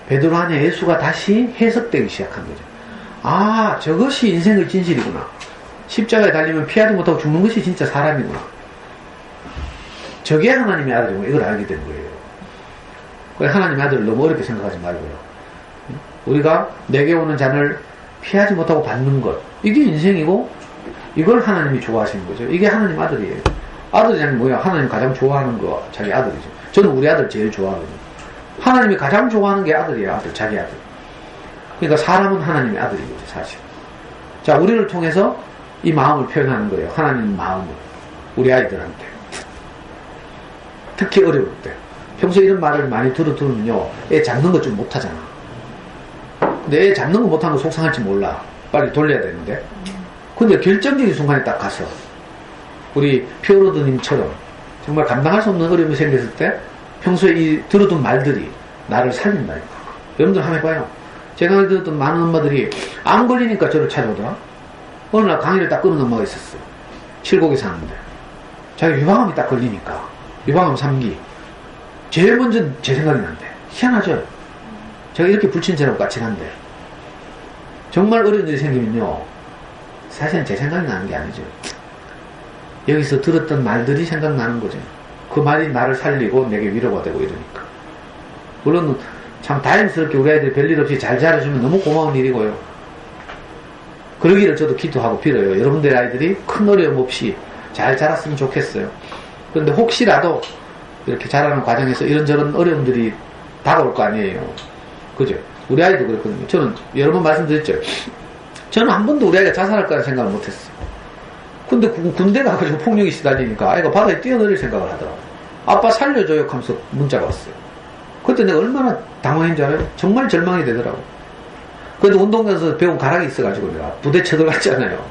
베드로 안에 예수가 다시 해석되기 시작한 거죠. 아, 저것이 인생의 진실이구나. 십자가에 달리면 피하지 못하고 죽는 것이 진짜 사람이구나. 저게 하나님의 아들이구나. 이걸 알게 된 거예요. 그래서 하나님의 아들을 너무 어렵게 생각하지 말고요. 우리가 내게 오는 잔을 피하지 못하고 받는 것. 이게 인생이고, 이걸 하나님이 좋아하시는 거죠. 이게 하나님 아들이에요. 아들이란 뭐야? 하나님 가장 좋아하는 거, 자기 아들이죠. 저는 우리 아들 제일 좋아하거든요. 하나님이 가장 좋아하는 게 아들이에요. 아들, 자기 아들. 그러니까 사람은 하나님의 아들이거든요, 사실. 자, 우리를 통해서 이 마음을 표현하는 거예요. 하나님 마음을. 우리 아이들한테. 특히 어려울 때. 평소에 이런 말을 많이 들으면요, 애 잡는 거 좀 못하잖아. 근데 애 잡는 거 못하는 거 속상할지 몰라. 빨리 돌려야 되는데. 근데 결정적인 순간에 딱 가서, 우리 피어로드님처럼 정말 감당할 수 없는 어려움이 생겼을 때, 평소에 들었던 말들이 나를 살린다니까. 여러분들 한번 해봐요. 제가 들었던 많은 엄마들이 안 걸리니까 저를 찾아오더라. 어느 날 강의를 딱 끊은 엄마가 있었어요. 칠곡에 사는데. 자기 유방암이 딱 걸리니까. 유방암 3기. 제일 먼저 제 생각이 난대. 희한하죠? 제가 이렇게 불친절하고 까칠한데. 정말 어려운 일이 생기면요. 사실은 제 생각이 나는 게 아니죠. 여기서 들었던 말들이 생각나는 거죠. 그 말이 나를 살리고 내게 위로가 되고 이러니까. 물론 참 다행스럽게 우리 아이들이 별일 없이 잘 자라주면 너무 고마운 일이고요. 그러기를 저도 기도하고 빌어요. 여러분들 아이들이 큰 어려움 없이 잘 자랐으면 좋겠어요. 그런데 혹시라도 이렇게 자라는 과정에서 이런저런 어려움들이 다가올 거 아니에요. 그죠? 우리 아이도 그랬거든요. 저는 여러 번 말씀드렸죠. 저는 한 번도 우리 아이가 자살할 거라는 생각을 못했어요. 근데 군대 가가지고 폭력이 시달리니까 아이가 바다에 뛰어내릴 생각을 하더라고요. 아빠 살려줘요 하면서 문자가 왔어요. 그때 내가 얼마나 당황했는지 알아요? 정말 절망이 되더라고요. 그래도 운동장에서 배운 가락이 있어가지고 내가 부대 쳐들어갔잖아요.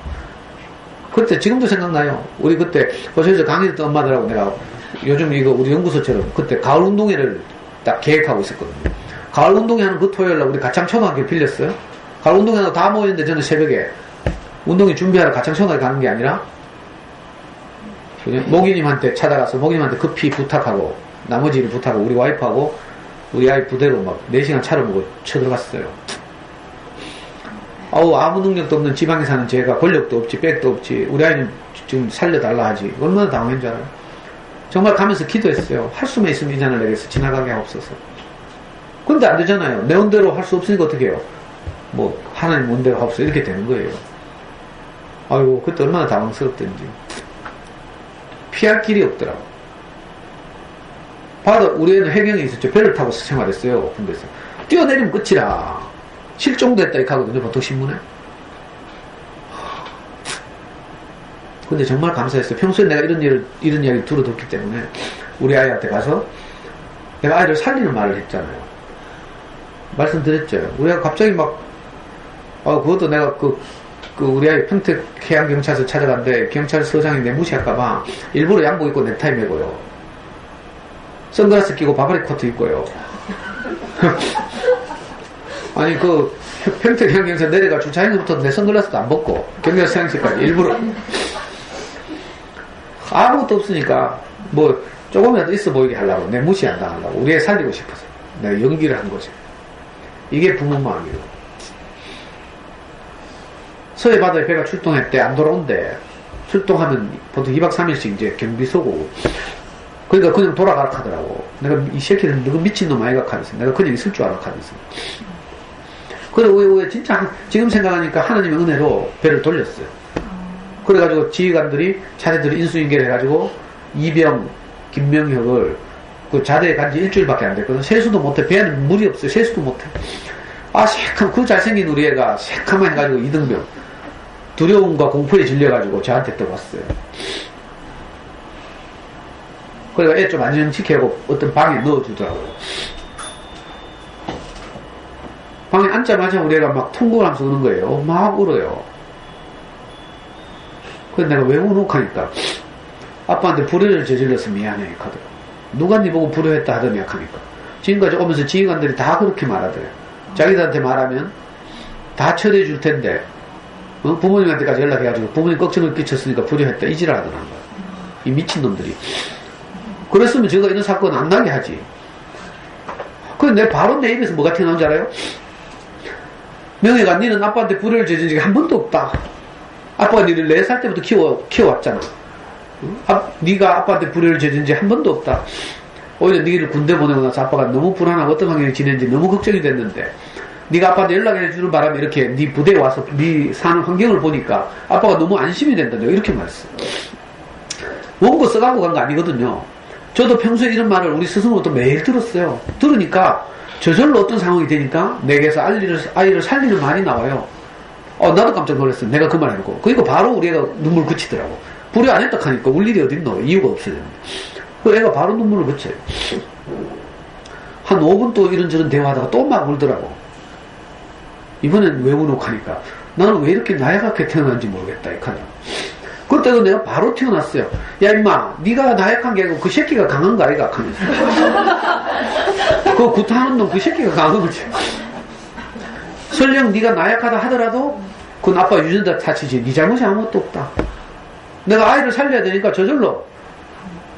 그때 지금도 생각나요. 우리 그때 거기서 강의했던 엄마들하고 내가 요즘 이거 우리 연구소처럼 그때 가을 운동회를 딱 계획하고 있었거든요. 가을 운동회 하는 그 토요일날 우리 가창초등학교 빌렸어요. 가을 운동회하고 다 모였는데 저는 새벽에 운동회 준비하러 가창초등학교 가는 게 아니라 목이님한테 찾아가서 목이님한테 급히 부탁하고 나머지 일을 부탁하고 우리 와이프하고 우리 아이 부대로 막 4시간 차를 보고 쳐들어갔어요. 아무 능력도 없는 지방에 사는 제가 권력도 없지 백도 없지 우리 아이는 지금 살려달라 하지. 얼마나 당황한 줄 알아요? 정말 가면서 기도했어요. 할 수만 있으면 이 잔을 내게서 지나가게 하옵소서. 근데 안 되잖아요. 내 원대로 할 수 없으니까 어떻게 해요? 뭐 하나님 원대로 하옵소서 이렇게 되는 거예요. 아이고 그때 얼마나 당황스럽던지. 피할 길이 없더라고. 바다 우리 애는 해경에 있었죠. 배를 타고 생활했어요. 군대에서. 뛰어내리면 끝이라. 실종됐다 이렇게 하거든요. 보통 신문에. 근데 정말 감사했어요. 평소에 내가 이런 이야기 들어뒀기 때문에 우리 아이한테 가서 내가 아이를 살리는 말을 했잖아요. 말씀드렸죠. 우리가 갑자기 막 그것도 내가 우리 아이 평택 해양경찰서 찾아갔는데 경찰서장이 내 무시할까봐 일부러 양복 입고 넥타이 매고요. 선글라스 끼고 바바리 코트 입고요. 아니 평택 해양경찰서 내려가 주차장부터 내 선글라스도 안 벗고 경찰서장실까지 일부러 아무것도 없으니까 뭐 조금이라도 있어 보이게 하려고 내 무시 안 당하려고 우리 애 살리고 싶어서 내가 연기를 한 거죠. 이게 부모 마음이에요. 서해 바다에 배가 출동했대 안 돌아온대. 출동하면 보통 2박 3일씩 이제 경비소고 그러니까 그냥 돌아가라 하더라고. 내가 이 새끼는 누구 미친놈 아이가 하면서 내가 그냥 있을 줄 알아 하면서 그래 왜 진짜 지금 생각하니까 하나님의 은혜로 배를 돌렸어요. 그래가지고 지휘관들이 자네들이 인수인계를 해가지고 이병 김명혁을 그 자대에 간지 일주일밖에 안 됐거든. 세수도 못해. 배에는 물이 없어요. 세수도 못해. 새카만 그 잘생긴 우리 애가 새카만 해가지고 이등병 두려움과 공포에 질려가지고 저한테 또 왔어요. 그래서 애 좀 안정시키고 어떤 방에 넣어주더라고요. 방에 앉자마자 우리 애가 막 통곡을 하면서 우는 거예요. 막 울어요. 그래서 내가 왜 우노하니까 아빠한테 불효를 저질러서 미안해 하더라고. 누가 네 보고 불효했다 하더니 하니까 지금까지 오면서 지휘관들이 다 그렇게 말하더래요. 자기들한테 말하면 다 처리해 줄 텐데 부모님한테까지 연락해가지고 부모님 걱정을 끼쳤으니까 불효했다 이 지랄 하더라는 거야. 이 미친놈들이. 그랬으면 제가 이런 사건 안 나게 하지. 그래 바로 내 입에서 뭐가 튀어나온 줄 알아요? 명예가 니는 아빠한테 불효를 저진 적이 한 번도 없다. 아빠가 니를 4살 때부터 키워왔잖아. 네가 아빠한테 불효를 저진 지 한 번도 없다. 오히려 니를 군대 보내고 나서 아빠가 너무 불안하고 어떤 환경에 지냈는지 너무 걱정이 됐는데 네가 아빠한테 연락해 주는 바람에 이렇게 네 부대에 와서 네 사는 환경을 보니까 아빠가 너무 안심이 된다. 내가 이렇게 말했어. 원고 써갖고 간 거 아니거든요. 저도 평소에 이런 말을 우리 스승으로부터 매일 들었어요. 들으니까 저절로 어떤 상황이 되니까 내게서 아이를 살리는 말이 나와요. 나도 깜짝 놀랐어요. 내가 그 말 해놓고. 그러니까 바로 우리 애가 눈물 그치더라고. 불효 안 했다 하니까 울 일이 어딨노. 이유가 없어요. 그 애가 바로 눈물을 그쳐요. 한 5분 또 이런저런 대화하다가 또 막 울더라고. 이번엔 왜 우노 하니까 나는 왜 이렇게 나약하게 태어난지 모르겠다. 이 카드. 그때도 내가 바로 태어났어요. 야 임마 네가 나약한 게 아니고 그 새끼가 강한 거 아이가 하면서. 그 구타하는 놈 그 새끼가 강한 거지. 설령 네가 나약하다 하더라도 그건 아빠 유전자 탓이지 네 잘못이 아무것도 없다. 내가 아이를 살려야 되니까 저절로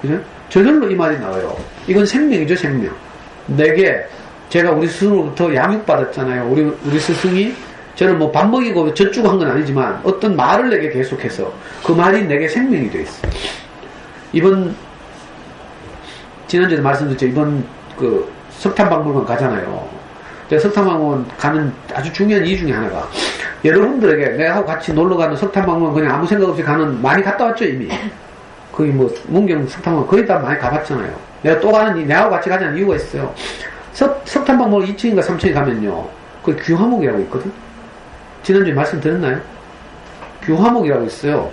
그죠? 저절로 이 말이 나와요. 이건 생명이죠. 생명. 내게 제가 우리 스승으로부터 양육받았잖아요. 우리 스승이 저를 뭐 밥 먹이고 젖주고 한 건 아니지만 어떤 말을 내게 계속해서 그 말이 내게 생명이 돼 있어요. 지난주에도 말씀드렸죠. 이번 그 석탄박물관 가잖아요. 제가 석탄박물관 가는 아주 중요한 이유 중에 하나가 여러분들에게 내가 하고 같이 놀러 가는 석탄박물관 그냥 아무 생각 없이 가는 많이 갔다 왔죠 이미. 거의 뭐 문경 석탄박물관 거의 다 많이 가봤잖아요. 내가 또 가는 내하고 같이 가자는 이유가 있어요. 석탄박물관 2층인가 3층에 가면요. 그 규화목이라고 있거든. 지난주에 말씀드렸나요? 규화목이라고 있어요.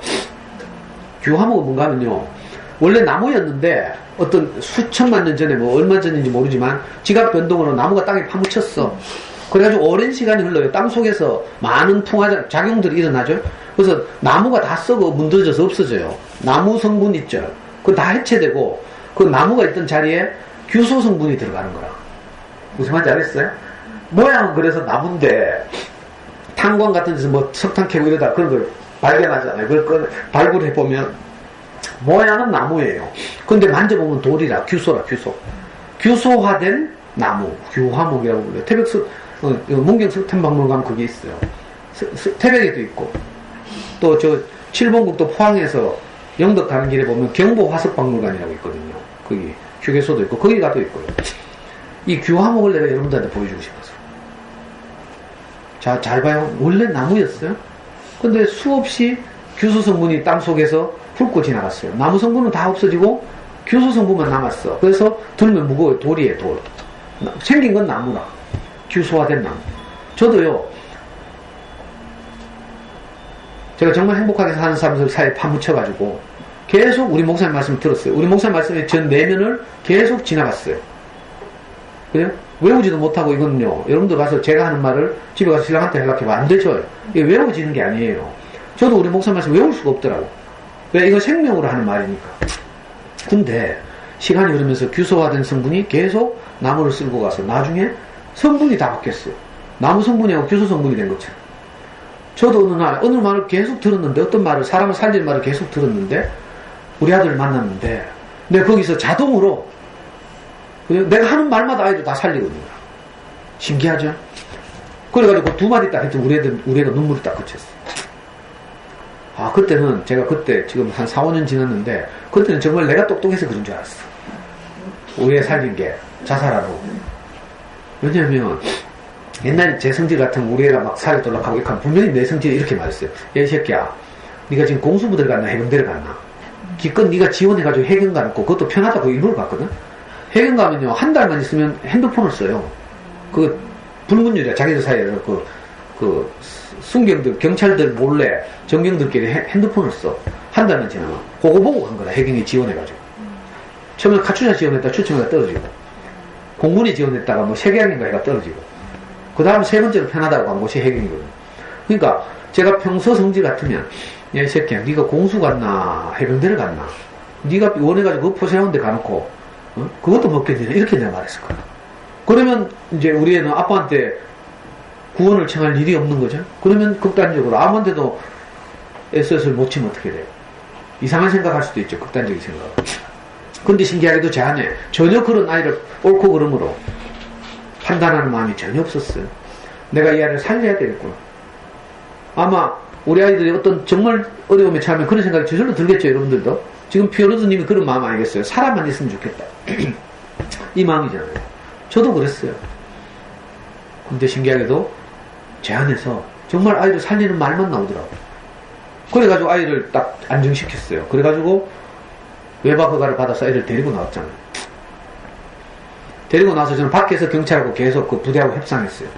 규화목은 뭔가 하면요. 원래 나무였는데 어떤 수천만 년 전에 뭐 얼마 전인지 모르지만 지각 변동으로 나무가 땅에 파묻혔어. 그래가지고 오랜 시간이 흘러요. 땅 속에서 많은 작용들이 일어나죠. 그래서 나무가 다 썩어 문드러져서 없어져요. 나무 성분 있죠. 그거 다 해체되고 그 나무가 있던 자리에 규소 성분이 들어가는 거라. 무슨 말인지 알겠어요? 모양은 그래서 나무인데 탄광 같은 데서 뭐 석탄 캐고 이러다 그런 걸 발견하잖아요. 그걸 발굴해보면 모양은 나무예요. 근데 만져보면 돌이라, 규소라, 규소. 규소화된 나무, 규화목이라고 불러요. 문경 석탄박물관 그게 있어요. 태백에도 있고, 또 저 칠봉국도 포항에서 영덕 가는 길에 보면 경보화석박물관이라고 있거든요. 거기 휴게소도 있고, 거기 가도 있고요. 이 규화목을 내가 여러분들한테 보여주고 싶어서. 자, 잘 봐요. 원래 나무였어요. 근데 수없이 규소 성분이 땅 속에서 훑고 지나갔어요. 나무 성분은 다 없어지고 규소 성분만 남았어. 그래서 들면 무거워요. 돌이에요, 돌. 생긴 건 나무라. 규소화된 나무. 저도요, 제가 정말 행복하게 사는 사람들 사이에 파묻혀가지고 계속 우리 목사님 말씀을 들었어요. 우리 목사님 말씀에 전 내면을 계속 지나갔어요. 그래요? 외우지도 못하고 이건요, 여러분들 가서 제가 하는 말을 집에 가서 신랑한테 연락해봐. 안 되죠? 이게 외워지는 게 아니에요. 저도 우리 목사님 말씀 외울 수가 없더라고. 왜? 이거 생명으로 하는 말이니까. 근데 시간이 흐르면서 규소화된 성분이 계속 나무를 쓸고 가서 나중에 성분이 다 바뀌었어요. 나무 성분이하고 규소 성분이 된 것처럼. 저도 어느 말을 계속 들었는데, 어떤 말을, 사람을 살릴 말을 계속 들었는데, 우리 아들을 만났는데, 내가 거기서 자동으로 내가 하는 말마다 아이를 다 살리거든요. 신기하죠? 그래가지고 그 두 마디 딱 했더니 우리 애가 눈물이 딱 그쳤어. 그때는 제가 지금 한 4, 5년 지났는데, 그때는 정말 내가 똑똑해서 그런 줄 알았어. 우리 애 살린 게 자살하고. 왜냐면 옛날에 제 성질 같은 우리 애가 막 살에 돌락하고 이렇게 하면 분명히 내 성질이 이렇게 말했어요. 야, 이 새끼야, 네가 지금 공수부대를 갔나 해병대를 갔나? 기껏 네가 지원해가지고 해경 가놓고 그것도 편하다고 일부러 갔거든. 해경 가면요, 한 달만 있으면 핸드폰을 써요. 그 불문율이야. 자기들 사이에 그 순경들, 경찰들 몰래 정경들끼리 핸드폰을 써. 한 달만 지나면 그거 보고 간 거다. 해경이 지원해가지고. 처음에 카투샤 지원했다 추첨해가 떨어지고, 공군이 지원했다가 뭐 세계양인가 해가 떨어지고, 그 다음 세 번째로 편하다고 간 곳이 해경이거든. 그러니까 제가 평소 성질 같으면, 야, 이 새끼야, 네가 공수 갔나 해병대를 갔나, 네가 원해가지고 그 포세라운 데 가놓고 그것도 먹겠냐, 이렇게 내가 말했을 거야. 그러면 이제 우리 애는 아빠한테 구원을 청할 일이 없는 거죠. 그러면 극단적으로 아무한테도 SS를 못 치면 어떻게 돼요? 이상한 생각할 수도 있죠. 극단적인 생각. 근데 신기하게도 제 안에 전혀 그런 아이를 옳고 그름으로 판단하는 마음이 전혀 없었어요. 내가 이 아이를 살려야 되겠구나. 아마 우리 아이들이 어떤 정말 어려움에 처하면 그런 생각이 저절로 들겠죠. 여러분들도. 지금 피어로드님이 그런 마음 아니겠어요? 사람만 있으면 좋겠다. 이 마음이잖아요. 저도 그랬어요. 근데 신기하게도 제 안에서 정말 아이를 살리는 말만 나오더라고. 그래가지고 아이를 딱 안정시켰어요. 그래가지고 외박 허가를 받아서 아이를 데리고 나왔잖아요. 데리고 나서 저는 밖에서 경찰하고 계속 그 부대하고 협상했어요.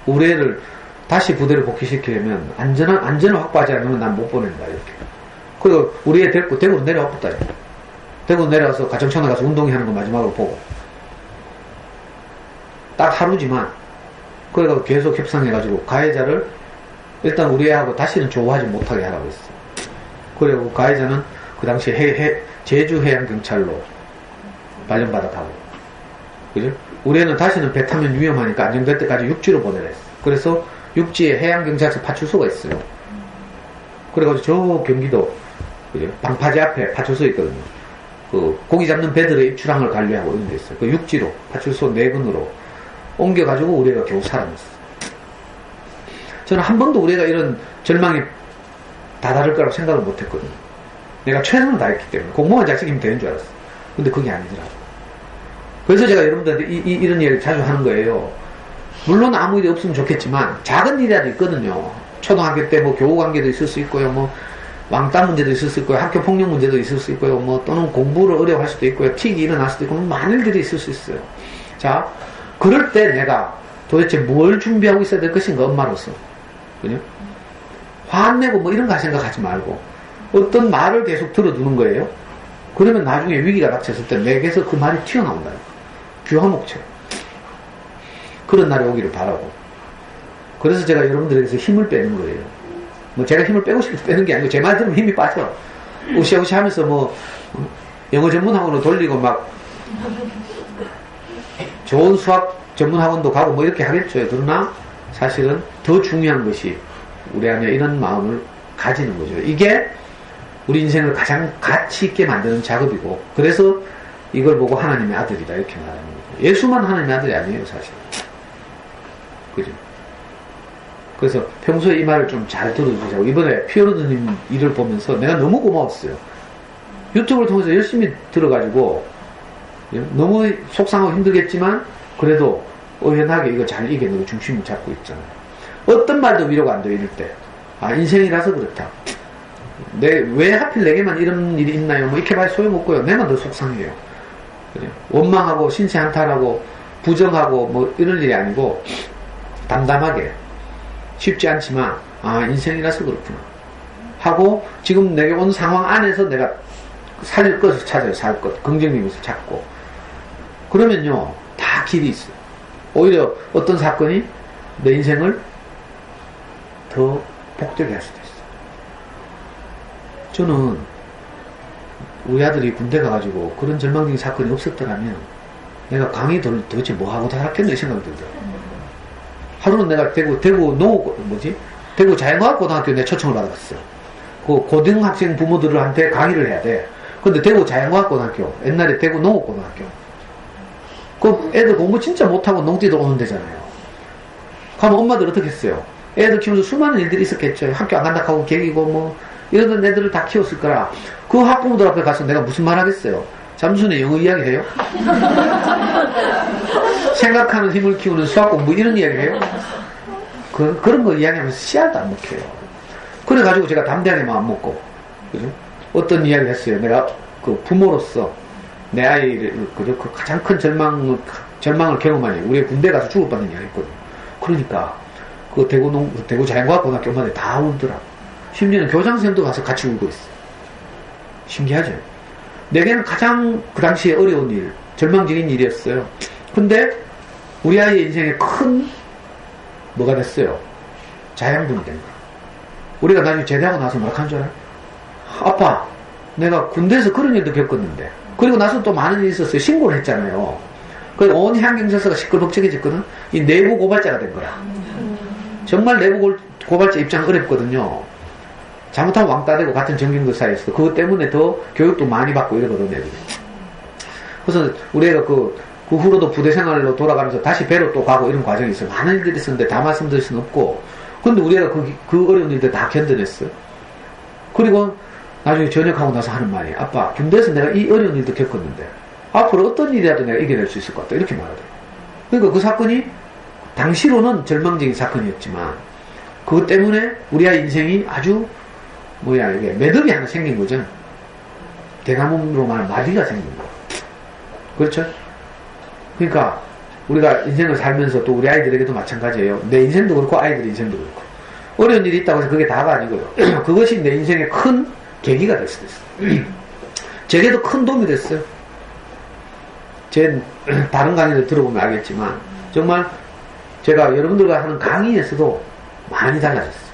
우리 애를 다시 부대로 복귀시키려면 안전을 확보하지 않으면 난 못 보낸다, 이렇게. 그리고 우리 애 데리고 대구로 내려왔다. 대구 내려와서 가정청에 가서 운동회 하는 거 마지막으로 보고. 딱 하루지만, 그래서 계속 협상해가지고 가해자를 일단 우리 애하고 다시는 조우하지 못하게 하라고 했어. 그리고 가해자는 그 당시에 제주해양경찰로 발령받아 가고. 그죠? 우리 애는 다시는 배 타면 위험하니까 안정될 때까지 육지로 보내라 했어. 그래서 육지에 해양경찰서 파출소가 있어요. 그래가지고 저 경기도, 그죠? 방파제 앞에 파출소 있거든요. 그 고기 잡는 배들의 입출항을 관리하고 이런 데 있어요. 그 육지로 파출소 4군으로 옮겨가지고 우리 애가 겨우 살아났어. 저는 한 번도 우리 애가 이런 절망이 다다를 거라고 생각을 못 했거든요. 내가 최선을 다했기 때문에 공무원 자식이면 되는 줄 알았어. 근데 그게 아니더라고. 그래서 제가 여러분들한테 이런 얘기를 자주 하는 거예요. 물론 아무 일이 없으면 좋겠지만 작은 일이라도 있거든요. 초등학교 때 뭐 교우 관계도 있을 수 있고요. 뭐 왕따 문제도 있을 수 있고요. 학교 폭력 문제도 있을 수 있고요. 뭐 또는 공부를 어려워할 수도 있고요. 틱이 일어날 수도 있고 많은 일들이 있을 수 있어요. 자, 그럴 때 내가 도대체 뭘 준비하고 있어야 될 것인가, 엄마로서. 그죠? 화내고 뭐 이런 거 생각하지 말고 어떤 말을 계속 들어두는 거예요. 그러면 나중에 위기가 닥쳤을 때 내게서 그 말이 튀어나온다. 귀화목처럼. 그런 날이 오기를 바라고. 그래서 제가 여러분들에게서 힘을 빼는 거예요. 뭐 제가 힘을 빼고 싶어서 빼는 게 아니고 제 말 들으면 힘이 빠져. 우시아우시 하면서 뭐 영어 전문학원으로 돌리고 막 좋은 수학 전문학원도 가고 뭐 이렇게 하겠죠. 그러나 사실은 더 중요한 것이 우리 안에 이런 마음을 가지는 거죠. 이게 우리 인생을 가장 가치 있게 만드는 작업이고, 그래서 이걸 보고 하나님의 아들이다 이렇게 말하는 거죠. 예수만 하나님의 아들이 아니에요, 사실. 그죠? 그래서 평소에 이 말을 좀 잘 들어주시고, 이번에 피어로드님 일을 보면서 내가 너무 고마웠어요. 유튜브를 통해서 열심히 들어가지고 너무 속상하고 힘들겠지만 그래도 의연하게 이거 잘 이겨내고 중심을 잡고 있잖아요. 어떤 말도 위로가 안 돼요, 이럴 때. 아, 인생이라서 그렇다. 왜 하필 내게만 이런 일이 있나요? 뭐 이렇게 말 소용없고요. 내만 더 속상해요. 그래. 원망하고 신세 한탄하고 부정하고 뭐 이런 일이 아니고 담담하게, 쉽지 않지만 아, 인생이라서 그렇구나 하고 지금 내게 온 상황 안에서 내가 살 것을 찾아요. 살 것. 긍정적인 것을 찾고. 그러면요, 다 길이 있어요. 오히려 어떤 사건이 내 인생을 더 복되게 할 수도 있어요. 저는 우리 아들이 군대 가가지고 그런 절망적인 사건이 없었더라면 내가 강의 도대체 뭐하고 살았겠나 생각이 들더라고요. 하루는 내가 대구 자연과학고등학교에 내 초청을 받았어요. 그 고등학생 부모들한테 강의를 해야 돼. 근데 대구 자연과학고등학교, 옛날에 대구 농업고등학교. 그 애들 공부 진짜 못하고 농띠들 오는 데잖아요. 그럼 엄마들 어떻게 했어요? 애들 키우면서 수많은 일들이 있었겠죠. 학교 안 간다 하고 개기고 뭐 이러던 애들을 다 키웠을 거라. 그 학부모들 앞에 가서 내가 무슨 말 하겠어요? 잠순의 영어 이야기 해요? 생각하는 힘을 키우는 수학 공부 이런 이야기 해요? 그런 거 이야기하면서 씨알도 안 먹혀요. 그래가지고 제가 담대하게 마음 먹고, 그죠? 어떤 이야기를 했어요. 내가 그 부모로서 내 아이를, 그 가장 큰 절망을 경험하니, 우리 군대 가서 죽을 뻔한 이야기 했거든요. 그러니까, 그 대구 자연과학고등학교 엄마들이 다 울더라. 심지어는 교장선생님도 가서 같이 울고 있어. 신기하죠? 내게는 가장 그 당시에 어려운 일, 절망적인 일이었어요. 근데 우리 아이의 인생에 큰 뭐가 됐어요? 자양분이 된 거야. 우리가 나중에 제대하고 나서 뭐라 하는 줄 알아요? 아빠, 내가 군대에서 그런 일도 겪었는데, 그리고 나서 또 많은 일이 있었어요. 신고를 했잖아요. 그래서 온 해양경찰서가 시끌벅적해졌거든. 이 내부 고발자가 된 거야. 정말 내부 고발자 입장 어렵거든요. 잘못하면 왕따 되고 같은 정경들 사이에서 그것 때문에 더 교육도 많이 받고 이러거든요. 그래서 우리 애가 그 후로도 부대 생활로 돌아가면서 다시 배로 또 가고 이런 과정이 있어요. 많은 일들이 있었는데 다 말씀드릴 수는 없고, 근데 우리 애가 그 어려운 일들 다 견뎌냈어요. 그리고 나중에 전역하고 나서 하는 말이, 아빠, 군대에서 내가 이 어려운 일도 겪었는데 앞으로 어떤 일이라도 내가 이겨낼 수 있을 것 같다, 이렇게 말하더라고요. 그러니까 그 사건이 당시로는 절망적인 사건이었지만 그것 때문에 우리 아이 인생이 아주 이게 매듭이 하나 생긴 거죠. 대나무로 말하면 마디가 생긴 거. 그렇죠? 그러니까 우리가 인생을 살면서 또 우리 아이들에게도 마찬가지예요. 내 인생도 그렇고 아이들 인생도 그렇고 어려운 일이 있다고 해서 그게 다가 아니고요. 그것이 내 인생의 큰 계기가 될 수도 있어요. 제게도 큰 도움이 됐어요. 제 다른 강의를 들어보면 알겠지만 정말 제가 여러분들과 하는 강의에서도 많이 달라졌어요.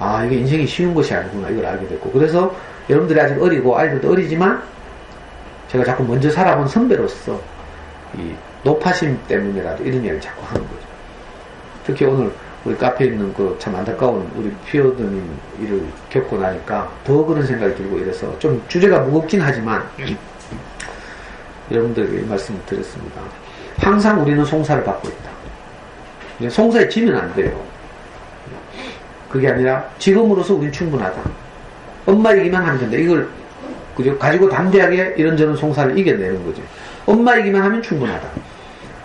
아, 이게 인생이 쉬운 것이 아니구나 이걸 알게 됐고, 그래서 여러분들이 아직 어리고 아이들도 어리지만 제가 자꾸 먼저 살아본 선배로서 이 높아심 때문에라도 이런 이야기를 자꾸 하는 거죠. 특히 오늘 우리 카페에 있는 그 참 안타까운 우리 피어드님 일을 겪고 나니까 더 그런 생각이 들고 이래서 좀 주제가 무겁긴 하지만 여러분들에게 이 말씀을 드렸습니다. 항상 우리는 송사를 받고 있다. 송사에 지면 안 돼요. 그게 아니라 지금으로서 우린 충분하다. 엄마이기만 하면 된다. 이걸 그죠? 가지고 담대하게 이런저런 송사를 이겨내는 거죠. 엄마이기만 하면 충분하다.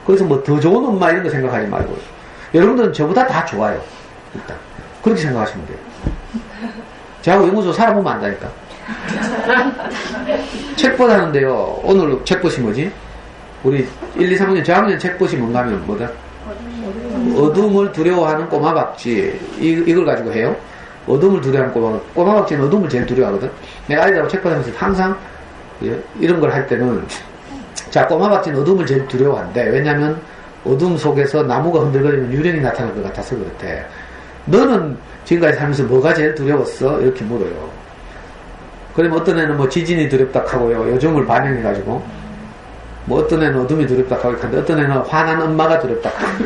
그래서 뭐 더 좋은 엄마 이런 거 생각하지 말고 여러분들은 저보다 다 좋아요. 일단 그렇게 생각하시면 돼요. 저하고 연구소 살아보면 안다니까. 책봇 하는데요. 오늘 책봇이 뭐지? 우리 1, 2, 3학년 저학년 책봇이 뭔가 하면 뭐다? 어둠을 두려워하는 꼬마박쥐. 이걸 가지고 해요. 어둠을 두려워하는 꼬마박쥐는 어둠을 제일 두려워하거든. 내가 아이들하고 책봇 하면서 항상 이런 걸 할 때는 자, 꼬마박쥐는 어둠을 제일 두려워한대. 왜냐면 어둠 속에서 나무가 흔들거리면 유령이 나타날 것 같아서 그렇대. 너는 지금까지 살면서 뭐가 제일 두려웠어? 이렇게 물어요. 그러면 어떤 애는 뭐 지진이 두렵다 하고요. 요즘을 반영해가지고. 뭐 어떤 애는 어둠이 두렵다 하고 있는데 어떤 애는 화난 엄마가 두렵다 하고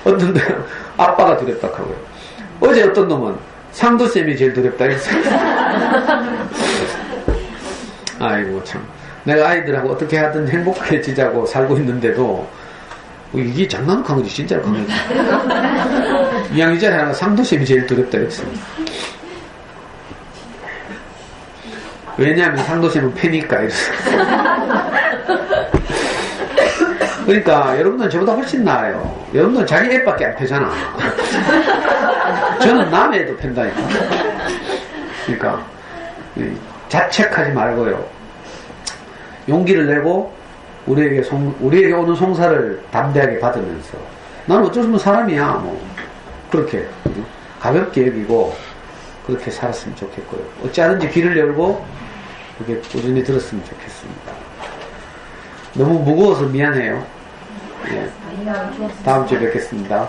어떤 애는 아빠가 두렵다 하고요. 어제 어떤 놈은 상도쌤이 제일 두렵다 이랬어요. 아이고 참. 내가 아이들하고 어떻게 하든 행복해지자고 살고 있는데도 이게 장난감 거지 진짜로 강하지. 이양이자 하나가 상도쌤이 제일 두렵다 했어요. 왜냐하면 상도쌤은 패니까 이랬어요. 그러니까 여러분들은 저보다 훨씬 나아요. 여러분들은 자기 애밖에 안 패잖아. 저는 남의 애도 팬다니까. 그러니까 자책하지 말고요. 용기를 내고 우리에게 오는 송사를 담대하게 받으면서 나는 어쩔 수 없는 사람이야 뭐 그렇게 가볍게 여기고 그렇게 살았으면 좋겠고요. 어찌하든지 귀를 열고 그렇게 꾸준히 들었으면 좋겠습니다. 너무 무거워서 미안해요. 예. 다음 주에 뵙겠습니다.